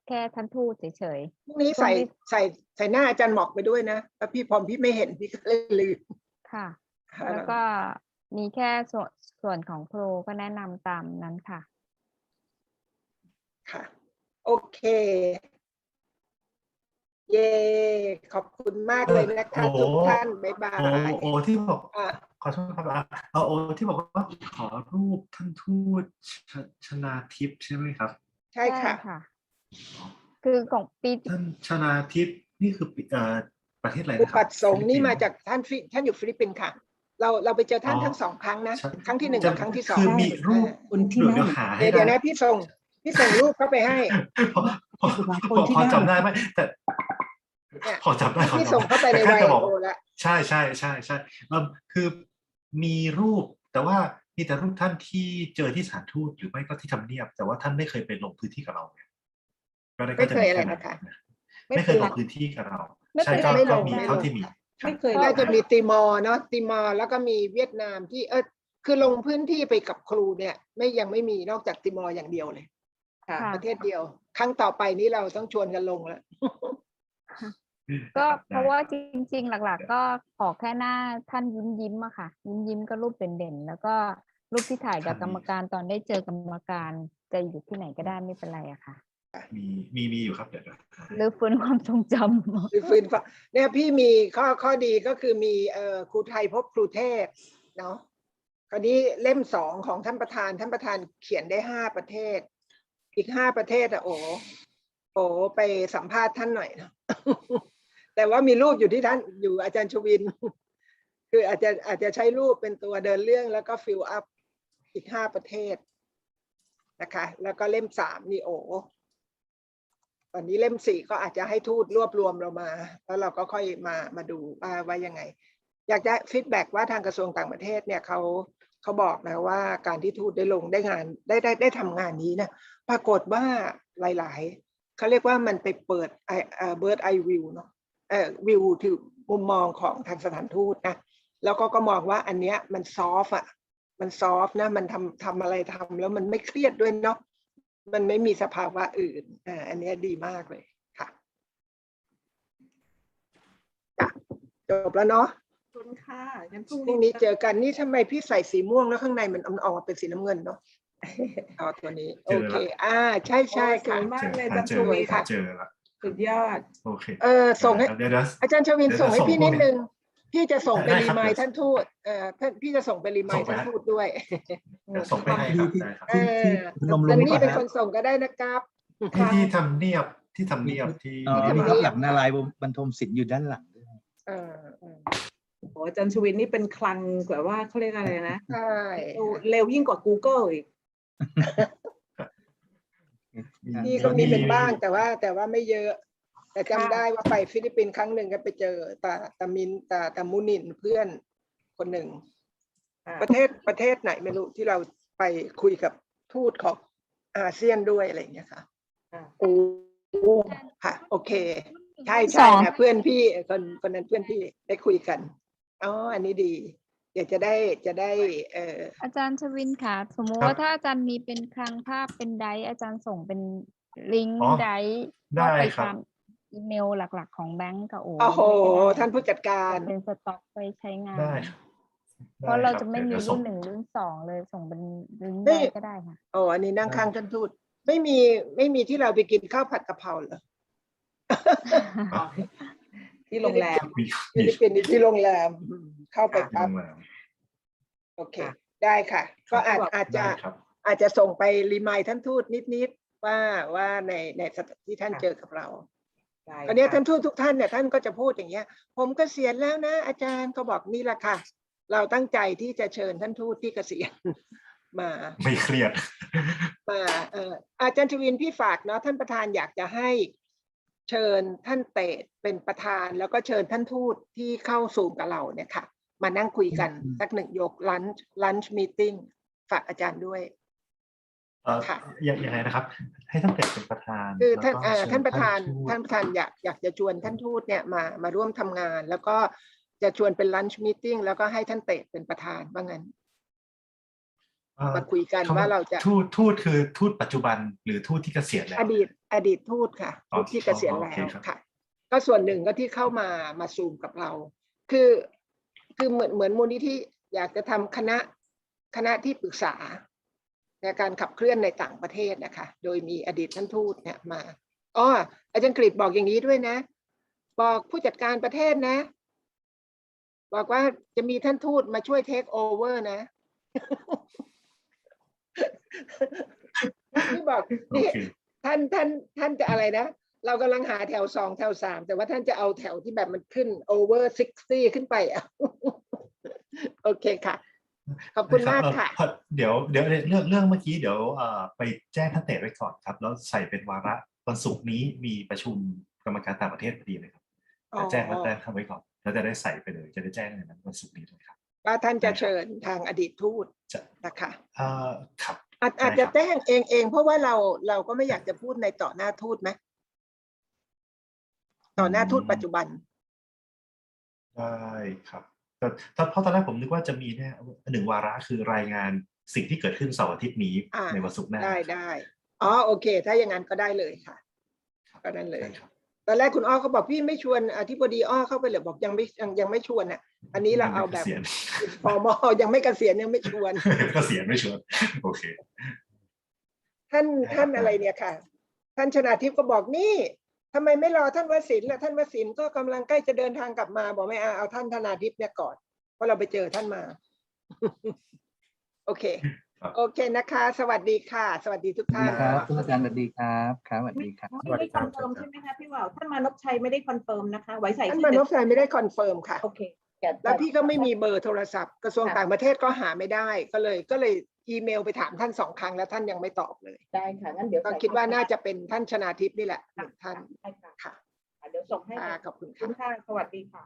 แค่ท่านทูตเฉยๆพรุ่งนี้ใส่หน้าอาจารย์หมอกไปด้วยนะแล้วพี่ไม่เห็นพี่ก็เลยลืมค่ะแล้วก็มีแค่ส่วนของโปรก็แนะนำตามนั้นค่ะค่ะโอเคเย่ขอบคุณมากเลยนะคะทุกท่านบ๊ายบายโอที่บอกขอโทษครับโอที่บอกว่าขอรูปท่านทูตชนาทิพย์ใช่ไหมครับใช่ค่ะคือของปีท่านชนาทิพย์นี่คือประเทศอะไรนะครับอุปัฏสงฆ์นี่มาจากท่านอยู่ฟิลิปปินส์ค่ะเราไปเจอท่านทั้ง2 ครั้งนะครั้งที่1กับครั้งที่2คือมีรูปเดี๋ยวหาให้เดี๋ยวนะพี่ส่งรูปเข้าไปให้พอจำได้ไหมแต่พอจำได้พี่ส่งเข้าไปในไวโอแล้วใช่คือมีรูปแต่ว่ามีแต่รูปท่านที่เจอที่สถานทูตหรือไม่ก็ที่ทำเนียบแต่ว่าท่านไม่เคยไปลงพื้นที่กับเราเนี่ยไม่เคยอะไรนะคะไม่เคยลงพื้นที่กับเราใช่ก็มีเท่าที่มีไม่เคยน่าจะมีติมอร์เนาะติมอร์แล้วก็มีเวียดนามที่คือลงพื้นที่ไปกับครูเนี่ยยังไม่มีนอกจากติมอร์อย่างเดียวเลยประเทศเดียวครั้งต่อไปนี้เราต้องชวนกันลงแล้วก็เพราะว่าจริงๆหลักๆก็ขอแค่หน้าท่านยิ้มอะค่ะยิ้มก็รูปเด่นๆแล้วก็รูปที่ถ่ายกับกรรมการตอนได้เจอกรรมการจะอยู่ที่ไหนก็ได้ไม่เป็นไรอะค่ะมีอยู่ครับเดี๋ยวหรือฟื้นความทรงจำหรือฟื้นเนี่ยพี่มีข้อดีก็คือมีครูไทยพบครูเทพเนาะคราวนี้เล่ม2ของท่านประธานเขียนได้5 ประเทศอีก5 ประเทศโอ้ไปสัมภาษณ์ท่านหน่อยนะแต่ว่ามีรูปอยู่ที่ท่านอยู่อาจารย์ชวินคืออาจจะใช้รูปเป็นตัวเดินเรื่องแล้วก็ฟิลอัพอีก5 ประเทศนะคะแล้วก็เล่ม3นี่ตอนนี้เล่ม4ก็อาจจะให้ทูตรวบรวมเรามาแล้วเราก็ค่อยมาดูว่ายังไงอยากจะฟีดแบ็กว่าทางกระทรวงต่างประเทศเนี่ยเขาบอกนะว่าการที่ทูตได้ลงได้งานได้ทำงานนี้นะปรากฏว่าหลายๆเขาเรียกว่ามันไปเปิดbird eye view เนาะวิวถึงมุมมองของทางสถานทูตนะแล้วก็มองว่าอันเนี้ยมันซอฟนะมันทำอะไรทำแล้วมันไม่เครียดด้วยเนาะมันไม่มีสภาวะอื่นอันนี้ดีมากเลยค่ะจบแล้วเนาะขอบคุณค่ะงั้นพรุ่งนี้เจอกันนี่ทำไมพี่ใส่สีม่วงแล้วข้างในมันออกมาเป็นสีน้ำเงินเนาะเอาตัวนี้โอเคใช่ค่ะมากเลยอาจารย์ชวินค่ะสุดยอดโอเคส่งให้อาจารย์ชวินส่งให้พี่นิดนึงพี่จะส่งไปรีมายท่านทูตพี่จะส่งไปรีมายท่านทูตด้วยส่งไปให้ครับอันนี้เป็นคนส่งก็ได้นะครับที่ทำเนียบ ที่ทำเนียบที่ นี่ครับหลังนารายณ์บรรทมศิลป์อยู่ด้านหลังด้วย โอ้อาจารย์ชวินนี่เป็นคลังแบบว่าเขาเรียกอะไรนะ ใช่ เร็วยิ่งกว่า Google อีก นี่ก็มีเป็นบ้างแต่ว่าไม่เยอะ แต่จำได้ว่าไปฟิลิปปินส์ครั้งหนึ่งก็ไปเจอตามุนินเพื่อนคนหนึ่งประเทศไหนไม่รู้ที่เราไปคุยกับทูตของอาเซียนด้วยอะไรอย่างเงี้ยค่ะโอ้ค่ะโอเคใช่ค่ะเพื่อนพี่คนนั้นเพื่อนพี่ได้คุยกันอ๋ออันนี้ดีเดี๋ยวจะได้อาจารย์ชวินค่ะสมมุติว่าถ้าอาจารย์มีเป็นคลังภาพเป็นไดร์อาจารย์ส่งเป็นลิงก์ไดร์เข้าไปตามอีเมลหลักๆของแบงก์กับโอ้โหท่านผู้จัดการเป็นสต็อกไปใช้งาน ได้ เพราะเราจะไม่มีรุ่น1รุ่น2เลยส่งเป็นลิงก์ได้ก็ได้ค่ะโอ้อันนี้นั่งข้างท่านทูตไม่มีที่เราไปกินข้าวผัดกะเพราเหรอ ที่โรงแรมฟิลิปปินส์ที่โรงแรมเข้าไปปั๊บโอเคได้ค่ะก็อาจจะส่งไปรีมายท่านทูตนิดว่าในที่ท่านเจอกับเราตอนนี้ท่านทูตทุกท่านเนี่ยท่านก็จะพูดอย่างเงี้ยผมเกษียณแล้วนะอาจารย์ก็บอกนี่แหละค่ะเราตั้งใจที่จะเชิญท่านทูตที่เกษียณมาไม่เครียดมาอาจารย์ชวินพี่ฝากเนาะท่านประธานอยากจะให้เชิญท่านเตดเป็นประธานแล้วก็เชิญท่านทูตที่เข้าซูมกับเราเนี่ยค่ะมานั่งคุยกันสักหนึ่งยกลันช์มีติ้งฝากอาจารย์ด้วยค่ะยังไงนะครับให้ท่านเตดเป็นประธานคือท่านประธานอยากจะชวนท่านทูตเนี่ยมาร่วมทำงานแล้วก็จะชวนเป็นลันช์มีติ้งแล้วก็ให้ท่านเตดเป็นประธานว่างั้นมาคุยกันว่าเราจะทูตคือทูตปัจจุบันหรือทูตที่เกษียณแล้วอดีตทูตค่ะทูตที่เกษียณแล้วค่ะก็ส่วนหนึ่งก็ที่เข้ามาซูมกับเราคือเหมือนมูลนิธิอยากจะทำคณะที่ปรึกษาในการขับเคลื่อนในต่างประเทศนะคะโดยมีอดีตท่านทูตเนี่ยมาอาจารย์กฤษบอกอย่างนี้ด้วยนะบอกผู้จัดการประเทศนะบอกว่าจะมีท่านทูตมาช่วยเทคโอเวอร์นะที่บอกนี่ท่านจะอะไรนะเรากำลังหาแถว2แถว3แต่ว่าท่านจะเอาแถวที่แบบมันขึ้น over 60ขึ้นไปโอเคค่ะขอบคุณมากค่ะเดี๋ยวเรื่องเมื่อกี้เดี๋ยวไปแจ้งท่านเต๋ไว้ก่อนครับแล้วใส่เป็นวาระวันศุกร์นี้มีประชุมกรรมการต่างประเทศพอดีเลยครับแจ้งทำไว้ก่อนแล้วจะได้ใส่ไปเลยจะได้แจ้งในนั้นวันศุกร์นี้เลยครับว่าท่านจะเชิญทางอดีตทูตนะคะครับ อาจจะแจ้งเองเพราะว่าเราก็ไม่อยากจะพูดในต่อหน้าทูตไหมต่อหน้าทูตปัจจุบันได้ครับแต่เพราะตอนแรกผมนึกว่าจะมีเนี่ย1วาระคือรายงานสิ่งที่เกิดขึ้นเสาร์อาทิตย์นี้ในวันศุกร์หน้าได้โอเคถ้าอย่างนั้นก็ได้เลยค่ะก็นั่นเลยตอนแรกคุณอ้อเขาบอกพี่ไม่ชวนอธิบดีอ้อเข้าไปเลยบอกยังไม่ชวนอ่ะอันนี้เราเอาแบบฟอร์มอลยังไม่เกษียณยังไม่ชวนเกษียณไม่ชวนโอเคท่านอะไรเนี่ยค่ะท่านชนาทิพย์ก็บอกนี่ทำไมไม่รอท่านวสินทร์ล่ะท่านวสินทร์ก็กำลังใกล้จะเดินทางกลับมาบอกไม่เอาท่านธนาทิพย์เนี่ยก่อนเพราะเราไปเจอท่านมาโอเคนะคะสวัสดีค่ะสวัสดีทุกท่านครับทุกอาจารย์สวัสดีครับสวัสดีครับไม่ได้คอนเฟิร์มใช่ไหมคะพี่ว่าวท่านมานพชัยไม่ได้คอนเฟิร์มนะคะไว้ใส่ท่านมานพชัยไม่ได้คอนเฟิร์มค่ะโอเคแล้วพี่ก็ไม่มีเบอร์โทรศัพท์กระทรวงต่างประเทศก็หาไม่ได้ก็เลยอีเมลไปถามท่าน2 ครั้งแล้วท่านยังไม่ตอบเลยได้ค่ะงั้นเดี๋ยวก็คิดว่าน่าจะเป็นท่านชนาทิพย์นี่แหละท่านค่ะเดี๋ยวส่งให้ขอบคุณค่ะสวัสดีค่ะ